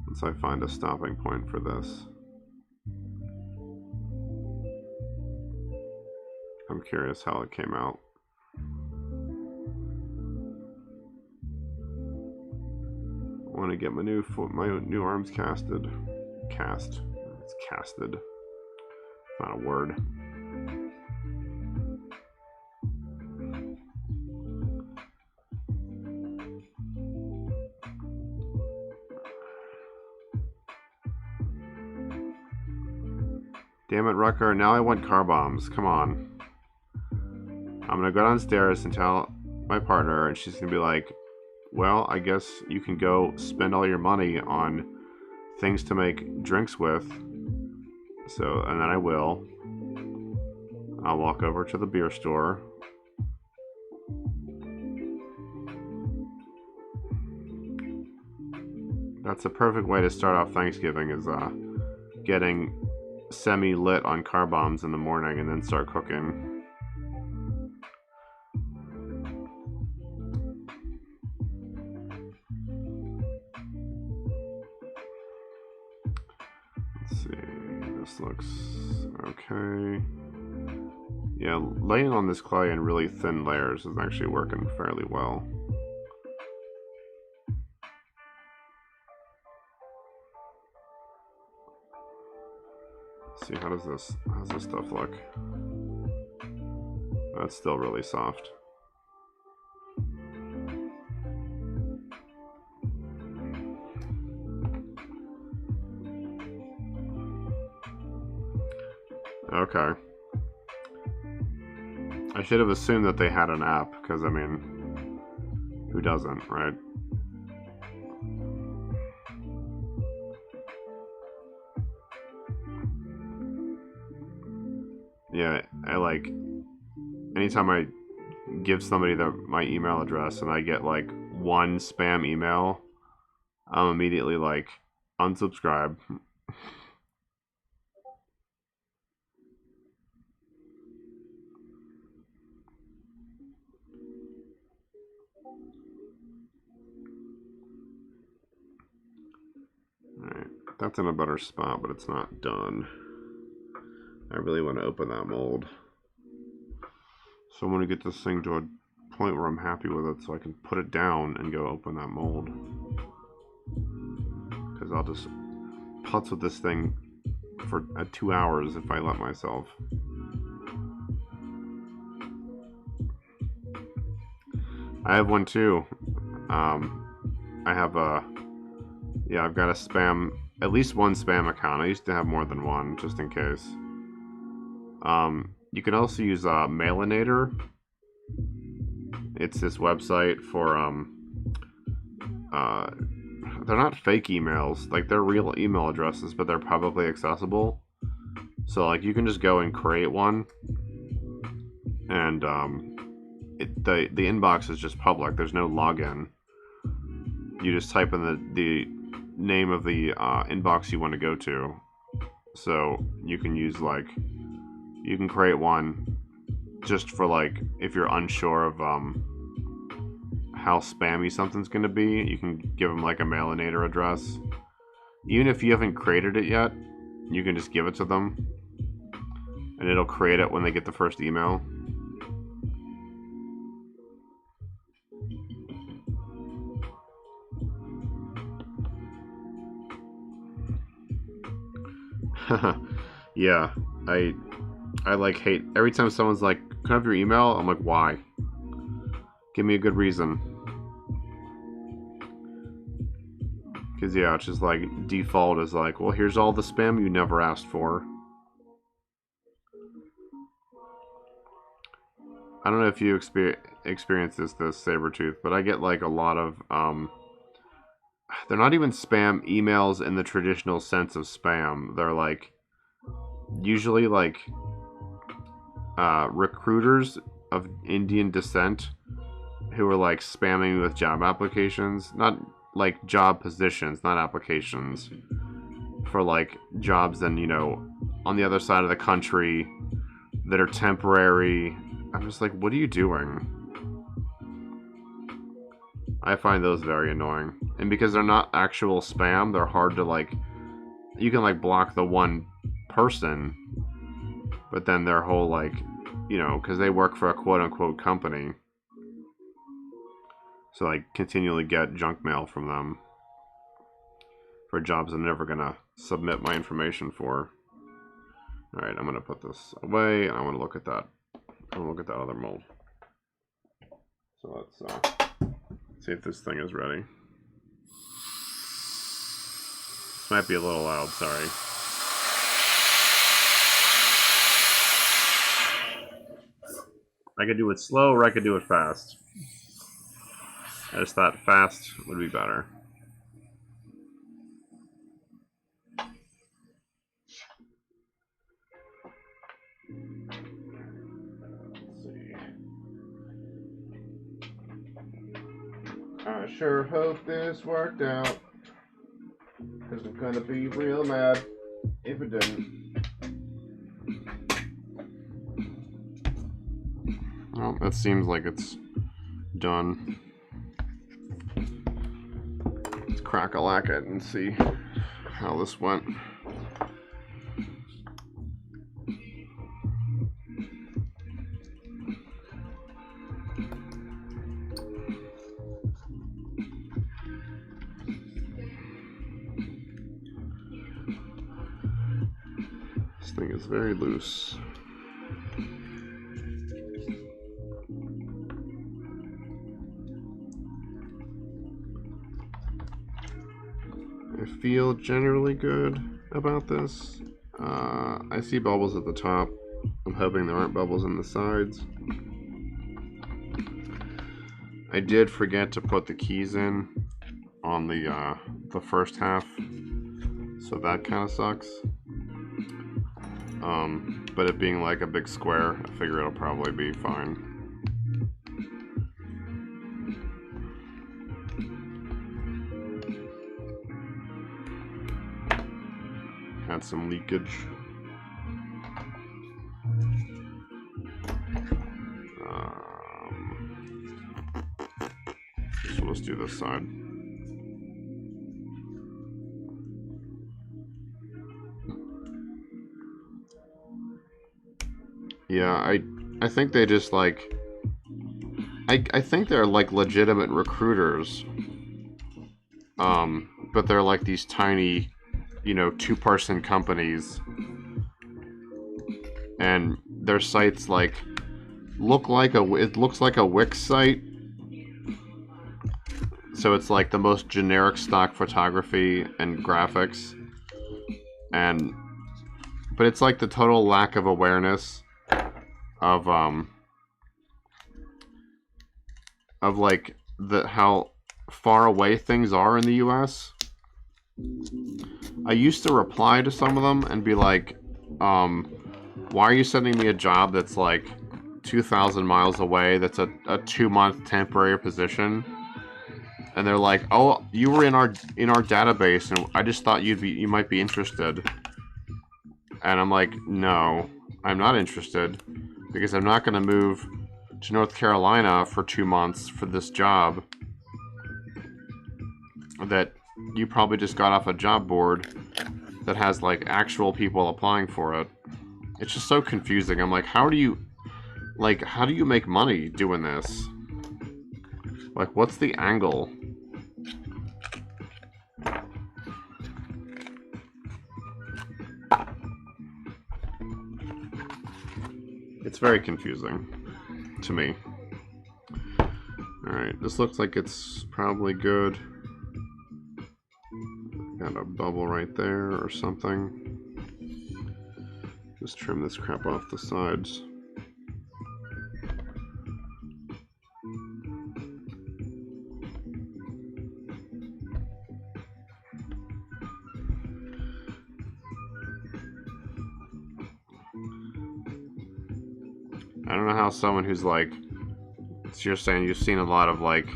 once I find a stopping point for this. I'm curious how it came out. I want to get my new arms casted. It's casted. It's not a word. Damn it, Rucker, now I want car bombs. Come on. I'm gonna go downstairs and tell my partner, and she's gonna be like, well, I guess you can go spend all your money on things to make drinks with. So, and then I will. I'll walk over to the beer store. That's a perfect way to start off Thanksgiving, is getting semi-lit on car bombs in the morning and then start cooking. Let's see, this looks okay. Yeah, laying on this clay in really thin layers is actually working fairly well. Let's see, how's this stuff look? That's still really soft. Okay. I should have assumed that they had an app, because, I mean, who doesn't, right? Yeah, I like, anytime I give somebody my email address and I get like one spam email, I'm immediately like, unsubscribe. Alright, that's in a better spot, but it's not done. I really want to open that mold. So I want to get this thing to a point where I'm happy with it so I can put it down and go open that mold. Because I'll just putz with this thing for 2 hours if I let myself. I have one too. I have I've got a spam, at least one spam account. I used to have more than one, just in case. You can also use Mailinator. It's this website for they're not fake emails, like they're real email addresses, but they're publicly accessible. So like you can just go and create one, and the inbox is just public. There's no login. You just type in the name of the inbox you want to go to. So you can use like, you can create one just for like if you're unsure of how spammy something's going to be, you can give them like a mailinator address. Even if you haven't created it yet, you can just give it to them and it'll create it when they get the first email. Yeah, I like hate every time someone's like, can I have your email? I'm like, why? Give me a good reason. Because yeah, it's just like default is like, well, here's all the spam you never asked for. I don't know if you experience this Sabretooth, but I get like a lot of they're not even spam emails in the traditional sense of spam. They're like usually like recruiters of Indian descent who are like spamming with job applications, not like job positions, not applications, for like jobs and, you know, on the other side of the country that are temporary. I'm just like, what are you doing? I find those very annoying. And because they're not actual spam, they're hard to like, you can like block the one person, but then their whole like, you know, because they work for a quote unquote company. So I continually get junk mail from them for jobs I'm never gonna submit my information for. Alright, I'm gonna put this away and I wanna look at that. I wanna look at that other mold. So let's see if this thing is ready. This might be a little loud, sorry. I could do it slow or I could do it fast. I just thought fast would be better. Let's see. I sure hope this worked out, because I'm gonna be real mad if it didn't. Well, that seems like it's done. Let's crack-a-lack it and see how this went. This thing is very loose. I feel generally good about this. I see bubbles at the top. I'm hoping there aren't bubbles in the sides. I did forget to put the keys in on the first half, so that kind of sucks. But it being like a big square, I figure it'll probably be fine. Had some leakage. So let's do this side. Yeah, I think they just like I think they're like legitimate recruiters. But they're like these tiny, you know, two-person companies, and their sites like look like it looks like a Wix site. So it's like the most generic stock photography and graphics, but it's like the total lack of awareness of like how far away things are in the US. I used to reply to some of them and be like, why are you sending me a job that's like 2,000 miles away, that's a 2-month temporary position? And they're like, oh, you were in our database and I just thought you might be interested. And I'm like, no, I'm not interested. because I'm not going to move to North Carolina for 2 months for this job that you probably just got off a job board that has like actual people applying for it. It's just so confusing. I'm like, how do you make money doing this? Like, what's the angle? It's very confusing to me. Alright, this looks like it's probably good. Got a bubble right there or something. Just trim this crap off the sides. I don't know how someone who's like, so you're saying you've seen a lot of like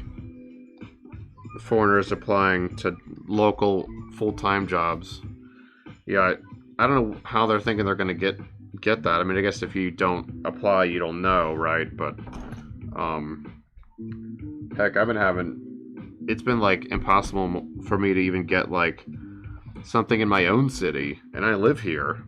foreigners applying to local full-time jobs. Yeah, I don't know how they're thinking they're gonna get that. I mean, I guess if you don't apply, you don't know, right? But heck, it's been like impossible for me to even get like something in my own city, and I live here.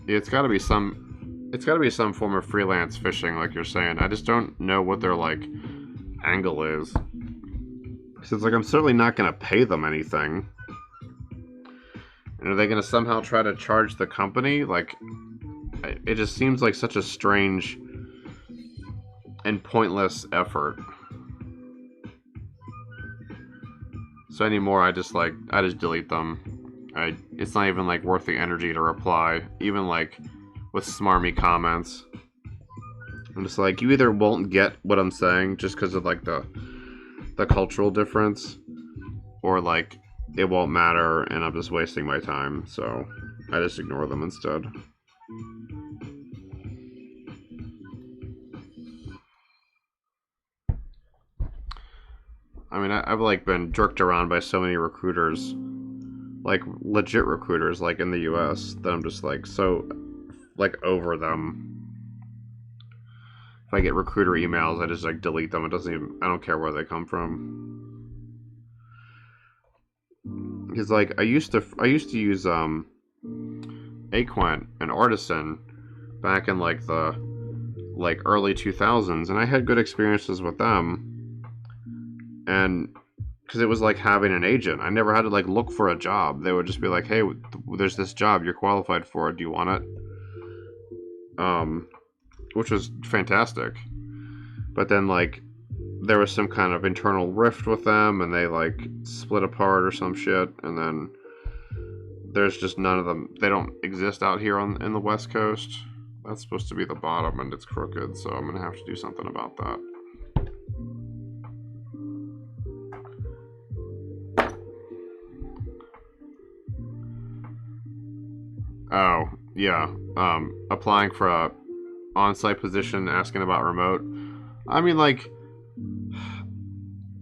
It's got to be some form of freelance fishing, like you're saying. I just don't know what their like angle is. So it's like, I'm certainly not going to pay them anything. And are they going to somehow try to charge the company? Like, it just seems like such a strange and pointless effort. So anymore, I just delete them. It's not even like worth the energy to reply, even like with smarmy comments. I'm just like, you either won't get what I'm saying just because of like the cultural difference, or like it won't matter and I'm just wasting my time, so I just ignore them instead. I mean, I've like been jerked around by so many recruiters, like legit recruiters, like in the US, that I'm just like so like over them. If I get recruiter emails, I just like delete them. I don't care where they come from. Because like I used to use Aquent and Artisan back in like the early 2000s, and I had good experiences with them. And because it was like having an agent, I never had to like look for a job. They would just be like, "Hey, there's this job you're qualified for. Do you want it?" Which was fantastic. But then like there was some kind of internal rift with them, and they like split apart or some shit, and then there's just none of them. They don't exist out here in the West Coast. That's supposed to be the bottom, and it's crooked, so I'm gonna have to do something about that. Oh, yeah. Applying for a on-site position, asking about remote. I mean, like,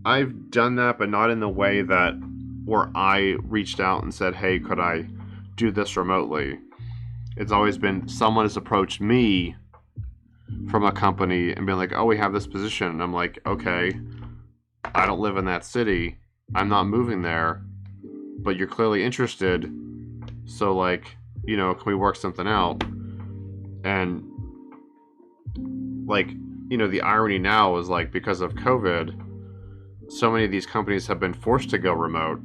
I've done that, but not in the way that where I reached out and said, "Hey, could I do this remotely?" It's always been someone has approached me from a company and been like, "Oh, we have this position." And I'm like, "Okay, I don't live in that city. I'm not moving there, but you're clearly interested. So, like, you know, can we work something out?" And like, you know, the irony now is like, because of COVID, so many of these companies have been forced to go remote,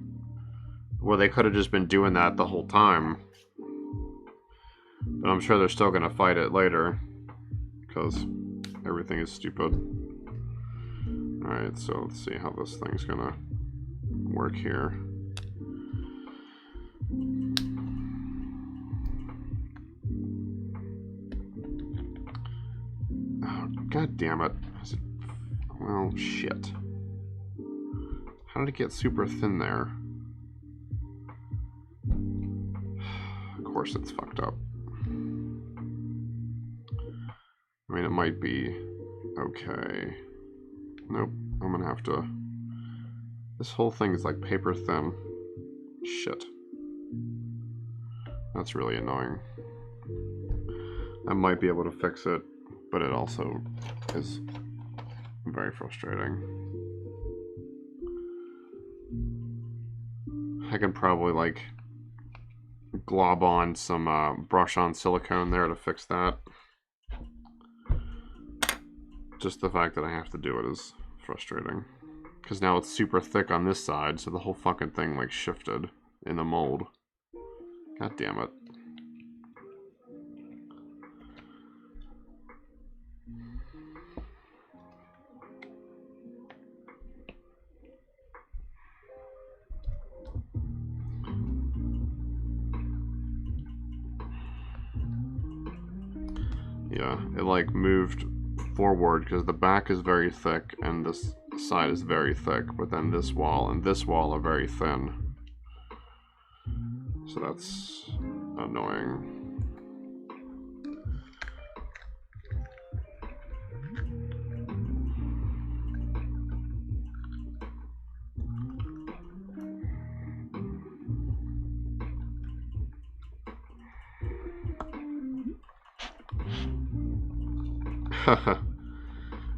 where they could have just been doing that the whole time. But I'm sure they're still going to fight it later, because everything is stupid. Alright, so let's see how this thing's going to work here. Oh, God damn it. Well, shit. How did it get super thin there? Of course it's fucked up. I mean, it might be okay. Nope, I'm gonna have to... This whole thing is like paper thin. Shit. That's really annoying. I might be able to fix it, but it also is very frustrating. I can probably like glob on some brush on silicone there to fix that. Just the fact that I have to do it is frustrating. Because now it's super thick on this side, so the whole fucking thing like shifted in the mold. God damn it. Yeah, it like moved forward because the back is very thick and this side is very thick, but then this wall and this wall are very thin. So that's annoying.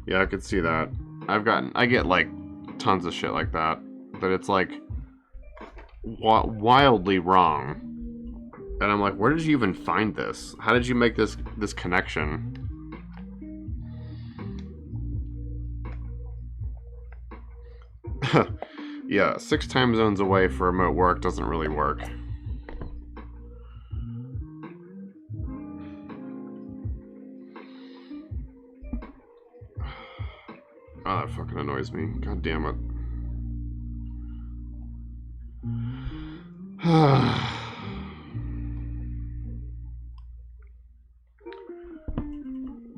Yeah, I could see that. I get like tons of shit like that, but it's like wildly wrong. And I'm like, where did you even find this? How did you make this connection? Yeah, 6 time zones away for remote work doesn't really work. Oh, that fucking annoys me. God damn it.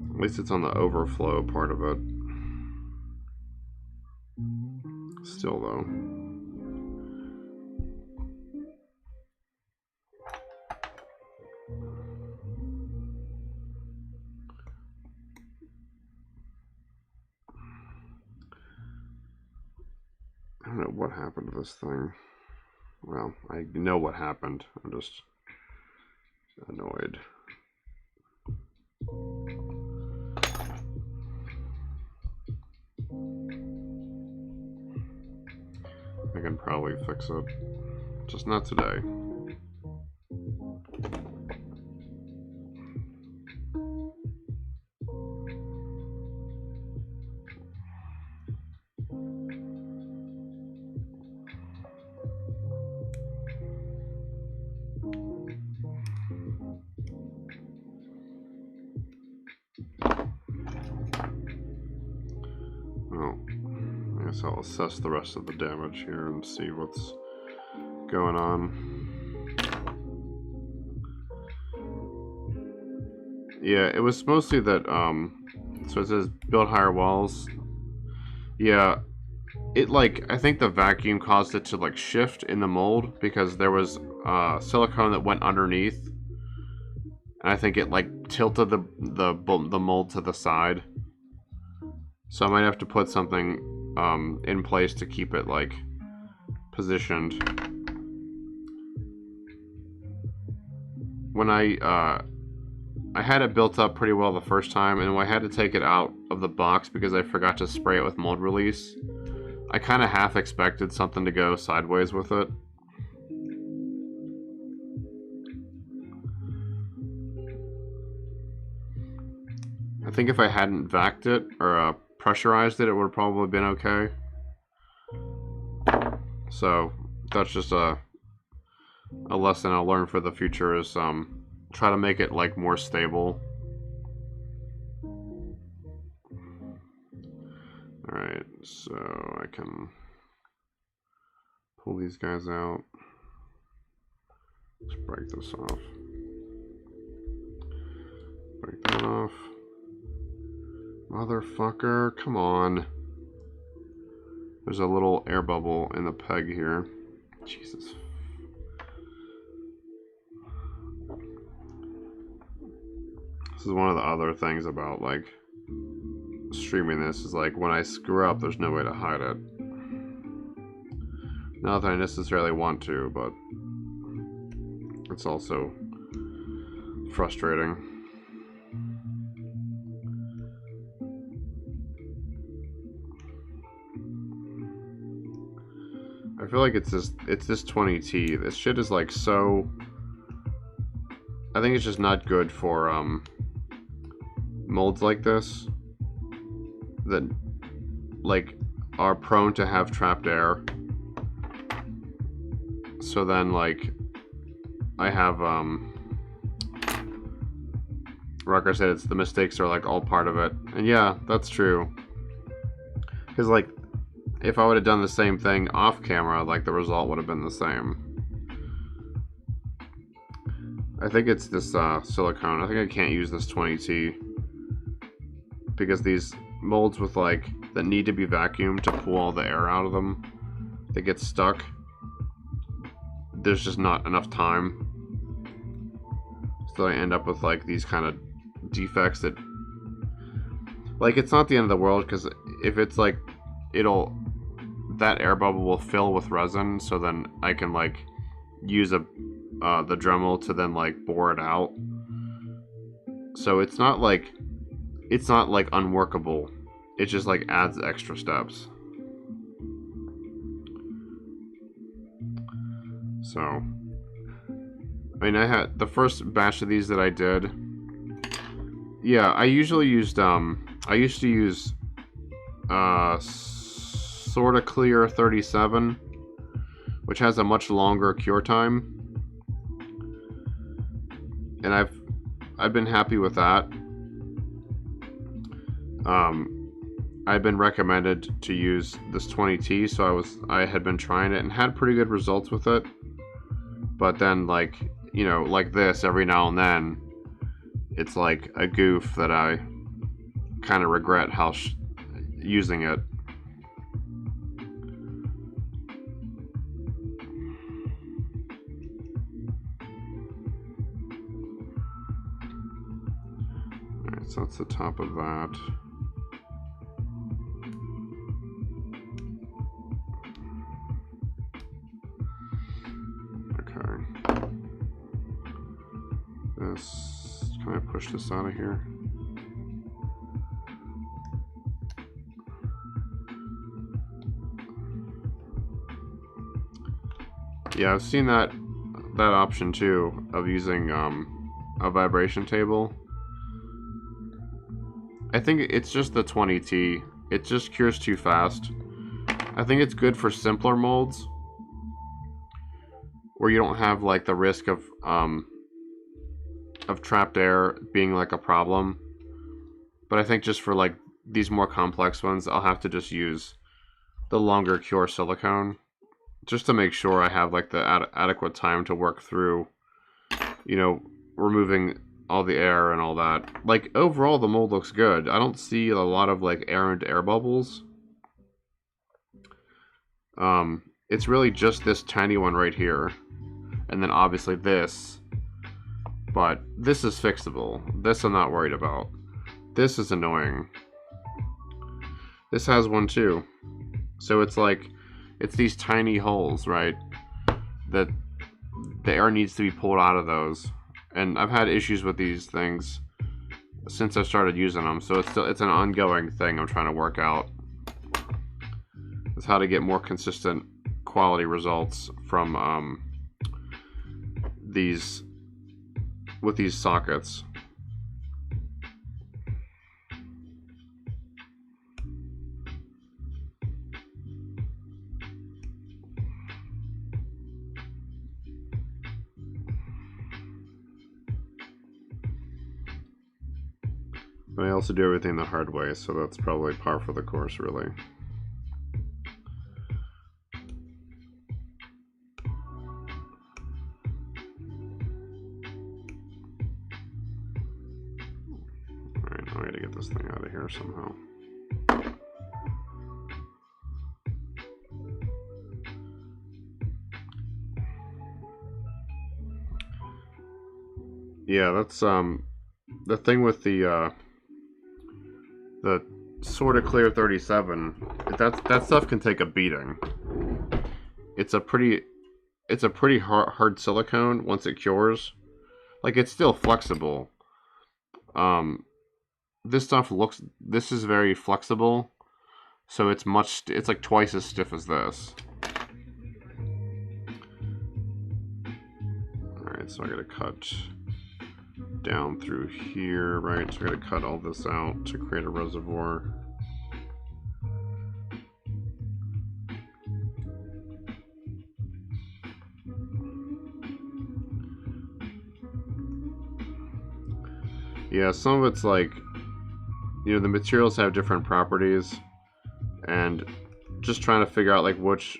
At least it's on the overflow part of it. Still, though. I don't know what happened to this thing. Well, I know what happened. I'm just annoyed. I can probably fix it. Just not today. So I'll assess the rest of the damage here and see what's going on. Yeah, it was mostly that, so it says build higher walls. Yeah, it like, I think the vacuum caused it to like shift in the mold because there was silicone that went underneath. And I think it like tilted the mold to the side. So I might have to put something in place to keep it like positioned. When I had it built up pretty well the first time, and when I had to take it out of the box because I forgot to spray it with mold release, I kind of half expected something to go sideways with it. I think if I hadn't vacuumed it or pressurized it, it would have probably been okay. So that's just a lesson I'll learn for the future is try to make it like more stable. Alright, so I can pull these guys out. Let's break this off. Break that off. Motherfucker, come on. There's a little air bubble in the peg here. Jesus. This is one of the other things about like streaming this is like when I screw up, there's no way to hide it. Not that I necessarily want to, but it's also frustrating. I feel like it's this 20T. This shit is like so, I think it's just not good for molds like this that like are prone to have trapped air. So then like I have like I said, it's the mistakes are like all part of it. And yeah, that's true. Because like if I would have done the same thing off camera, like the result would have been the same. I think it's this silicone. I think I can't use this 20T because these molds with like that need to be vacuumed to pull all the air out of them, they get stuck. There's just not enough time, so I end up with like these kind of defects that, like, it's not the end of the world because if it's like that air bubble will fill with resin, so then I can like use the Dremel to then like bore it out. So it's not like unworkable. It just like adds extra steps. So I mean, I had the first batch of these that I did. Yeah, I usually used I used to use Sorta Clear 37, which has a much longer cure time, and I've been happy with that. I've been recommended to use this 20T, so I had been trying it and had pretty good results with it. But then, like, you know, like this, every now and then, it's like a goof that I kind of regret how using it. Alright, so that's the top of that. Okay. Can I push this out of here? Yeah, I've seen that option too, of using a vibration table. I think it's just the 20T. It just cures too fast. I think it's good for simpler molds where you don't have like the risk of trapped air being like a problem. But I think just for like these more complex ones, I'll have to just use the longer cure silicone just to make sure I have like the adequate time to work through, you know, removing all the air and all that. Like, overall the mold looks good. I don't see a lot of like errant air bubbles. It's really just this tiny one right here, and then obviously this, but this is fixable. This I'm not worried about. This is annoying. This has one too. So it's like, it's these tiny holes, right, that the air needs to be pulled out of those. And I've had issues with these things since I started using them, so it's an ongoing thing I'm trying to work out. It's how to get more consistent quality results from these sockets. But I also do everything the hard way, so that's probably par for the course, really. Alright, now I gotta get this thing out of here somehow. Yeah, that's the thing with the Sorta Clear 37. That stuff can take a beating. It's a pretty hard silicone once it cures. like, it's still flexible. This stuff this is very flexible, so it's like twice as stiff as this. Alright, so I gotta cut down through here, right? So I gotta cut all this out to create a reservoir. Yeah, some of it's like, you know, the materials have different properties, and just trying to figure out like which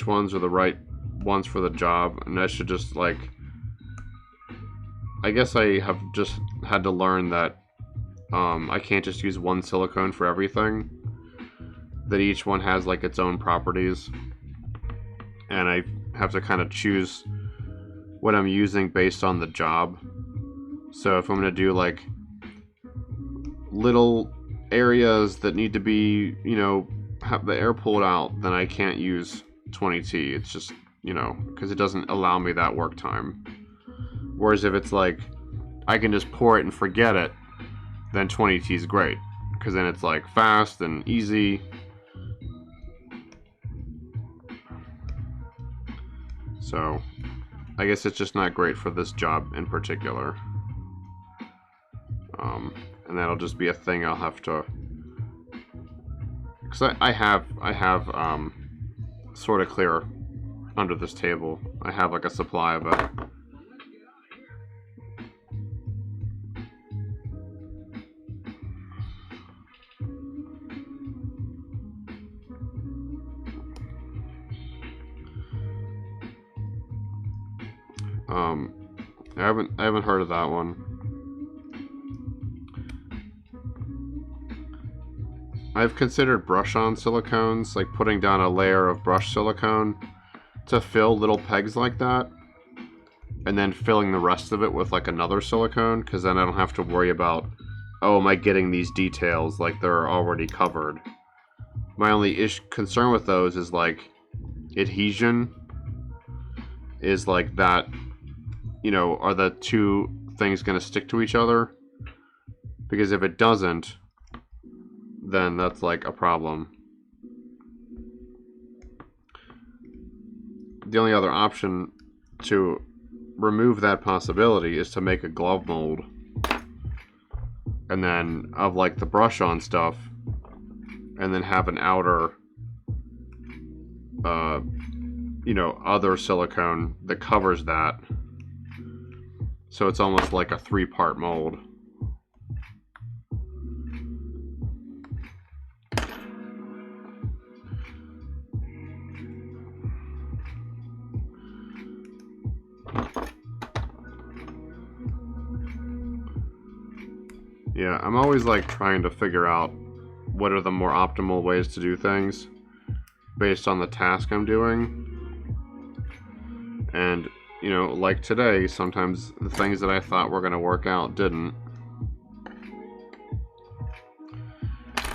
ones are the right ones for the job, and I should just like, I guess I have just had to learn that I can't just use one silicone for everything, that each one has like its own properties, and I have to kind of choose what I'm using based on the job. So if I'm going to do like little areas that need to be, you know, have the air pulled out, then I can't use 20T. It's just, you know, because it doesn't allow me that work time. Whereas if it's like, I can just pour it and forget it, then 20T is great. Because then it's like fast and easy. So, I guess it's just not great for this job in particular. And that'll just be a thing I'll have to, because I have sort of clear under this table. I have like a supply of it. I haven't heard of that one. I've considered brush-on silicones, like putting down a layer of brush silicone to fill little pegs like that, and then filling the rest of it with like another silicone, because then I don't have to worry about, oh, am I getting these details like they're already covered. My only concern with those is like adhesion, is like that, you know, are the two things going to stick to each other? Because if it doesn't, then that's like a problem. The only other option to remove that possibility is to make a glove mold, and then of like the brush on stuff, and then have an outer you know, other silicone that covers that, so it's almost like a 3-part mold. Yeah, I'm always like trying to figure out what are the more optimal ways to do things based on the task I'm doing. And, you know, like today, sometimes the things that I thought were going to work out didn't.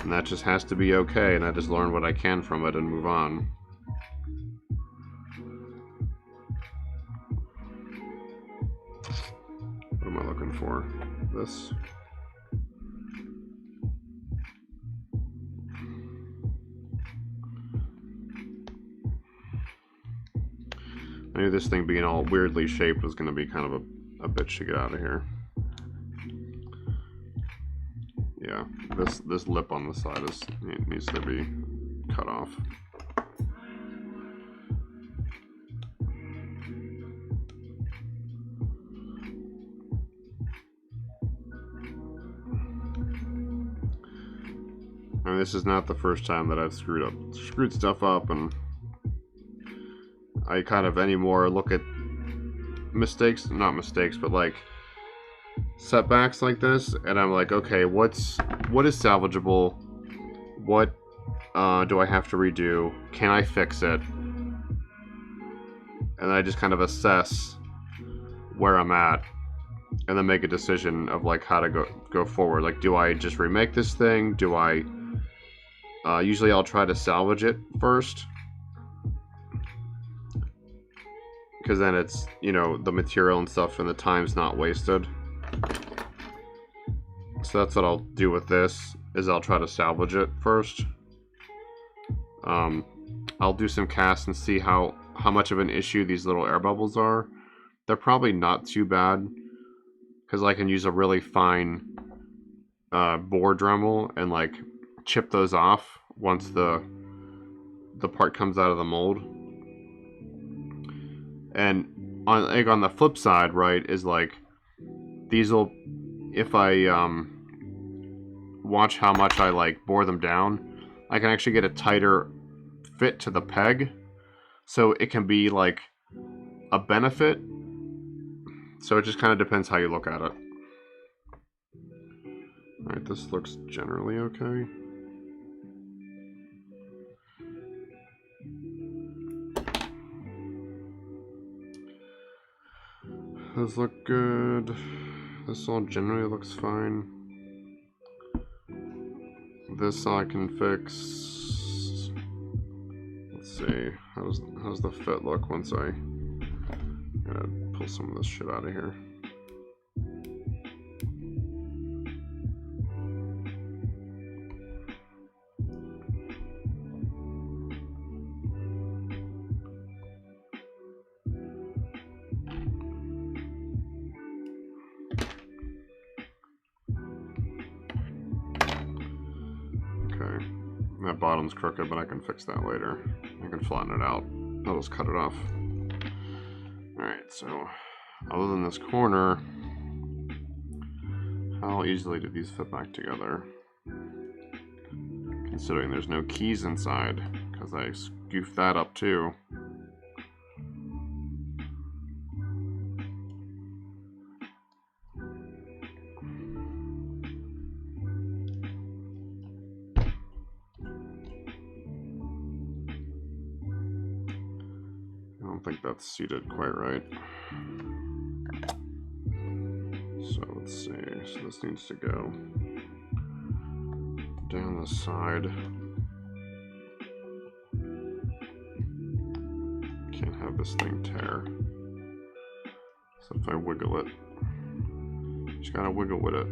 And that just has to be okay, and I just learn what I can from it and move on. What am I looking for? This? I knew this thing being all weirdly shaped was going to be kind of a bitch to get out of here. Yeah, this lip on the side needs to be cut off. I mean, this is not the first time that I've screwed stuff up, and I kind of anymore look at not mistakes, but like setbacks like this, and I'm like, okay, what is salvageable? What do I have to redo? Can I fix it? And I just kind of assess where I'm at, and then make a decision of like how to go forward. Like, do I just remake this thing? Do I usually I'll try to salvage it first, because then it's, you know, the material and stuff and the time's not wasted. So that's what I'll do with this, is I'll try to salvage it first. I'll do some casts and see how much of an issue these little air bubbles are. They're probably not too bad, because I can use a really fine bore Dremel and like chip those off once the part comes out of the mold. And on the flip side, right, is like these will, if I watch how much I like bore them down, I can actually get a tighter fit to the peg, so it can be like a benefit. So it just kind of depends how you look at it. Alright, this looks generally okay. Those look good. This all generally looks fine. This I can fix. Let's see. How's the fit look once I gotta pull some of this shit out of here. Okay, that bottom's crooked, but I can fix that later. I can flatten it out. I'll just cut it off. Alright, so other than this corner, how easily do these fit back together? Considering there's no keys inside, because I goofed that up too. I don't think that's seated quite right. So let's see, so this needs to go down the side. Can't have this thing tear. So if I wiggle it, just gotta wiggle with it.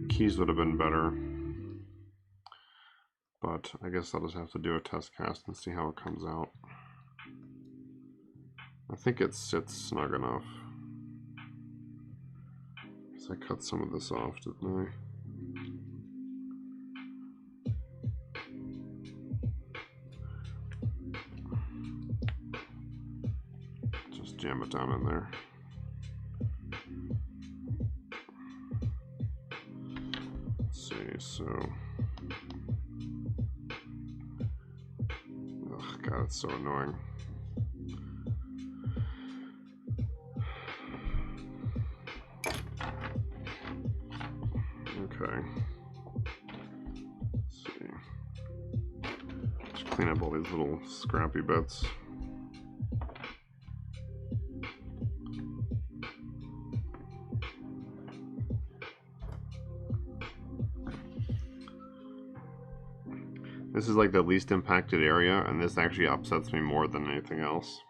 Keys would have been better, but I guess I'll just have to do a test cast and see how it comes out. I think it sits snug enough. Because I cut some of this off, didn't I? Just jam it down in there. Let's see, so... Oh god, it's so annoying. Okay. Let's see. Just clean up all these little scrappy bits. This is like the least impacted area, and this actually upsets me more than anything else.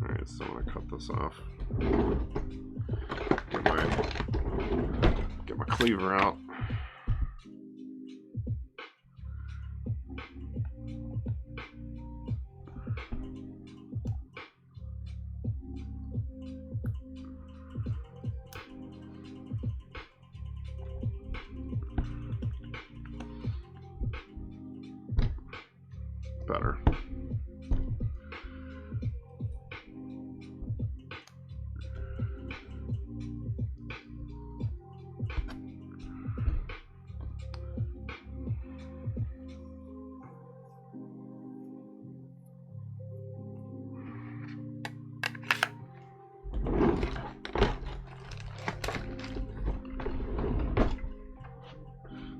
Alright, so I'm gonna cut this off. Get my cleaver out. Better.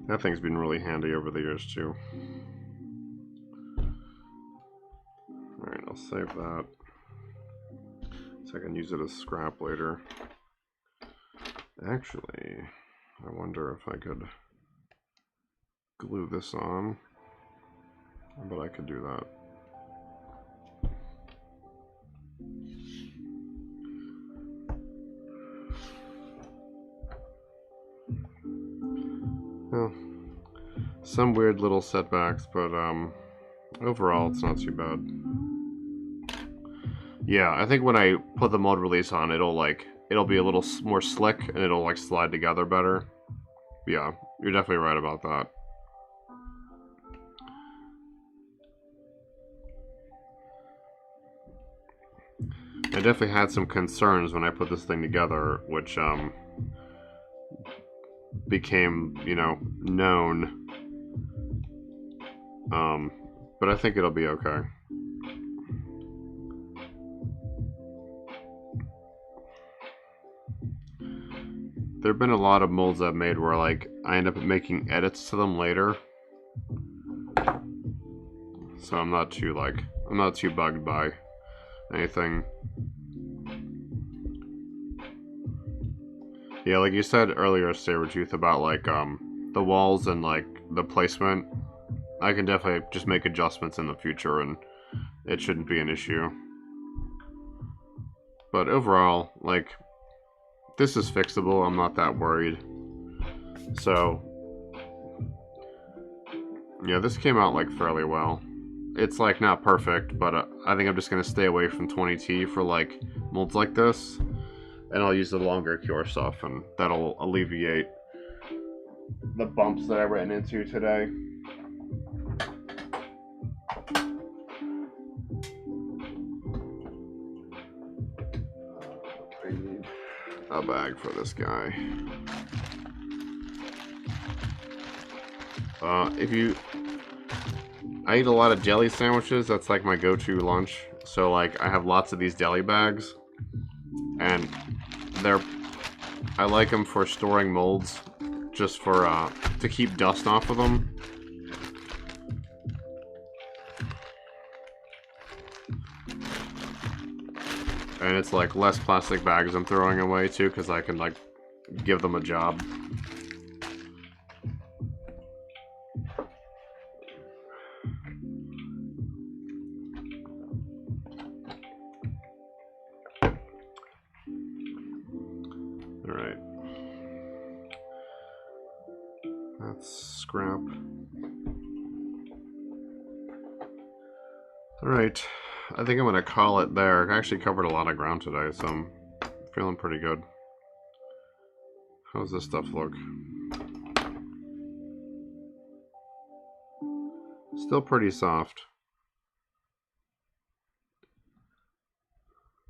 That thing's been really handy over the years too. Alright, I'll save that so I can use it as scrap later. Actually, I wonder if I could glue this on. But I could do that. Well, some weird little setbacks, but overall it's not too bad. Yeah, I think when I put the mold release on, it'll be a little more slick and it'll like slide together better. Yeah, you're definitely right about that. I definitely had some concerns when I put this thing together, which became, you know, known. But I think it'll be okay. There have been a lot of molds I've made where like I end up making edits to them later. So I'm not too bugged by anything. Yeah, like you said earlier, Sabretooth, about like the walls and like the placement. I can definitely just make adjustments in the future and it shouldn't be an issue. But overall, like, this is fixable. I'm not that worried. So, yeah, this came out like fairly well. It's like not perfect, but I think I'm just gonna stay away from 20T for like molds like this, and I'll use the longer cure stuff, and that'll alleviate the bumps that I ran into today. I need a bag for this guy. I eat a lot of jelly sandwiches. That's like my go-to lunch. So like I have lots of these deli bags, and I like them for storing molds, just for to keep dust off of them. And it's like less plastic bags I'm throwing away too, because I can like give them a job. Alright. That's scrap. Alright. I think I'm going to call it there. I actually covered a lot of ground today, so I'm feeling pretty good. How does this stuff look? Still pretty soft.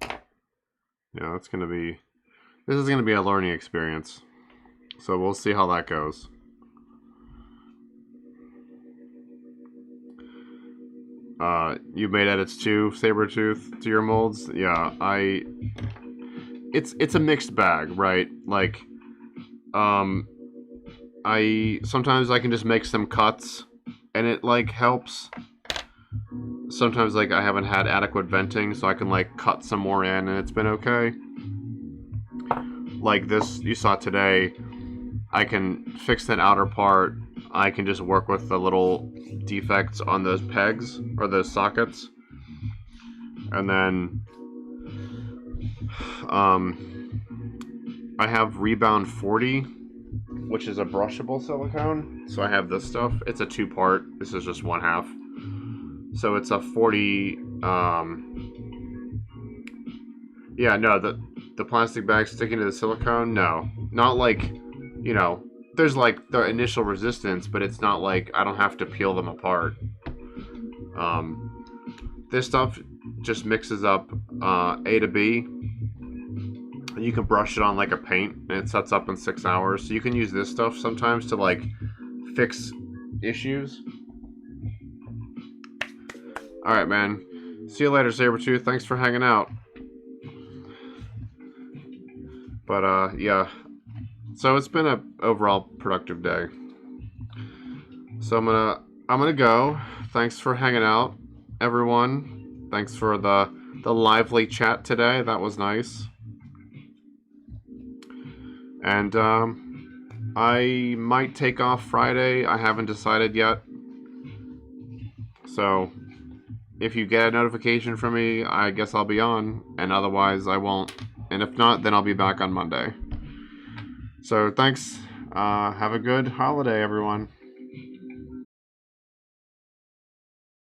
Yeah, this is going to be a learning experience. So we'll see how that goes. You made edits too, Sabretooth, to your molds? Yeah, it's a mixed bag, right? Like, sometimes I can just make some cuts, and it, like, helps. Sometimes, like, I haven't had adequate venting, so I can, like, cut some more in, and it's been okay. Like this you saw today, I can fix that outer part. I can just work with the little defects on those pegs, or those sockets. And then, I have Rebound 40, which is a brushable silicone. So I have this stuff. It's a two-part. This is just one half. So it's a 40, yeah, no, the plastic bag sticking to the silicone, no. Not like, you know, there's like the initial resistance, but it's not like I don't have to peel them apart. This stuff just mixes up A to B. You can brush it on like a paint, and it sets up in 6 hours. So you can use this stuff sometimes to like fix issues. Alright, man. See you later, Sabretooth. Thanks for hanging out. But, yeah. So it's been a overall productive day. So I'm gonna go. Thanks for hanging out, everyone. Thanks for the lively chat today. That was nice. And I might take off Friday. I haven't decided yet. So if you get a notification from me, I guess I'll be on, and otherwise I won't. And if not, then I'll be back on Monday. So thanks. Have a good holiday, everyone.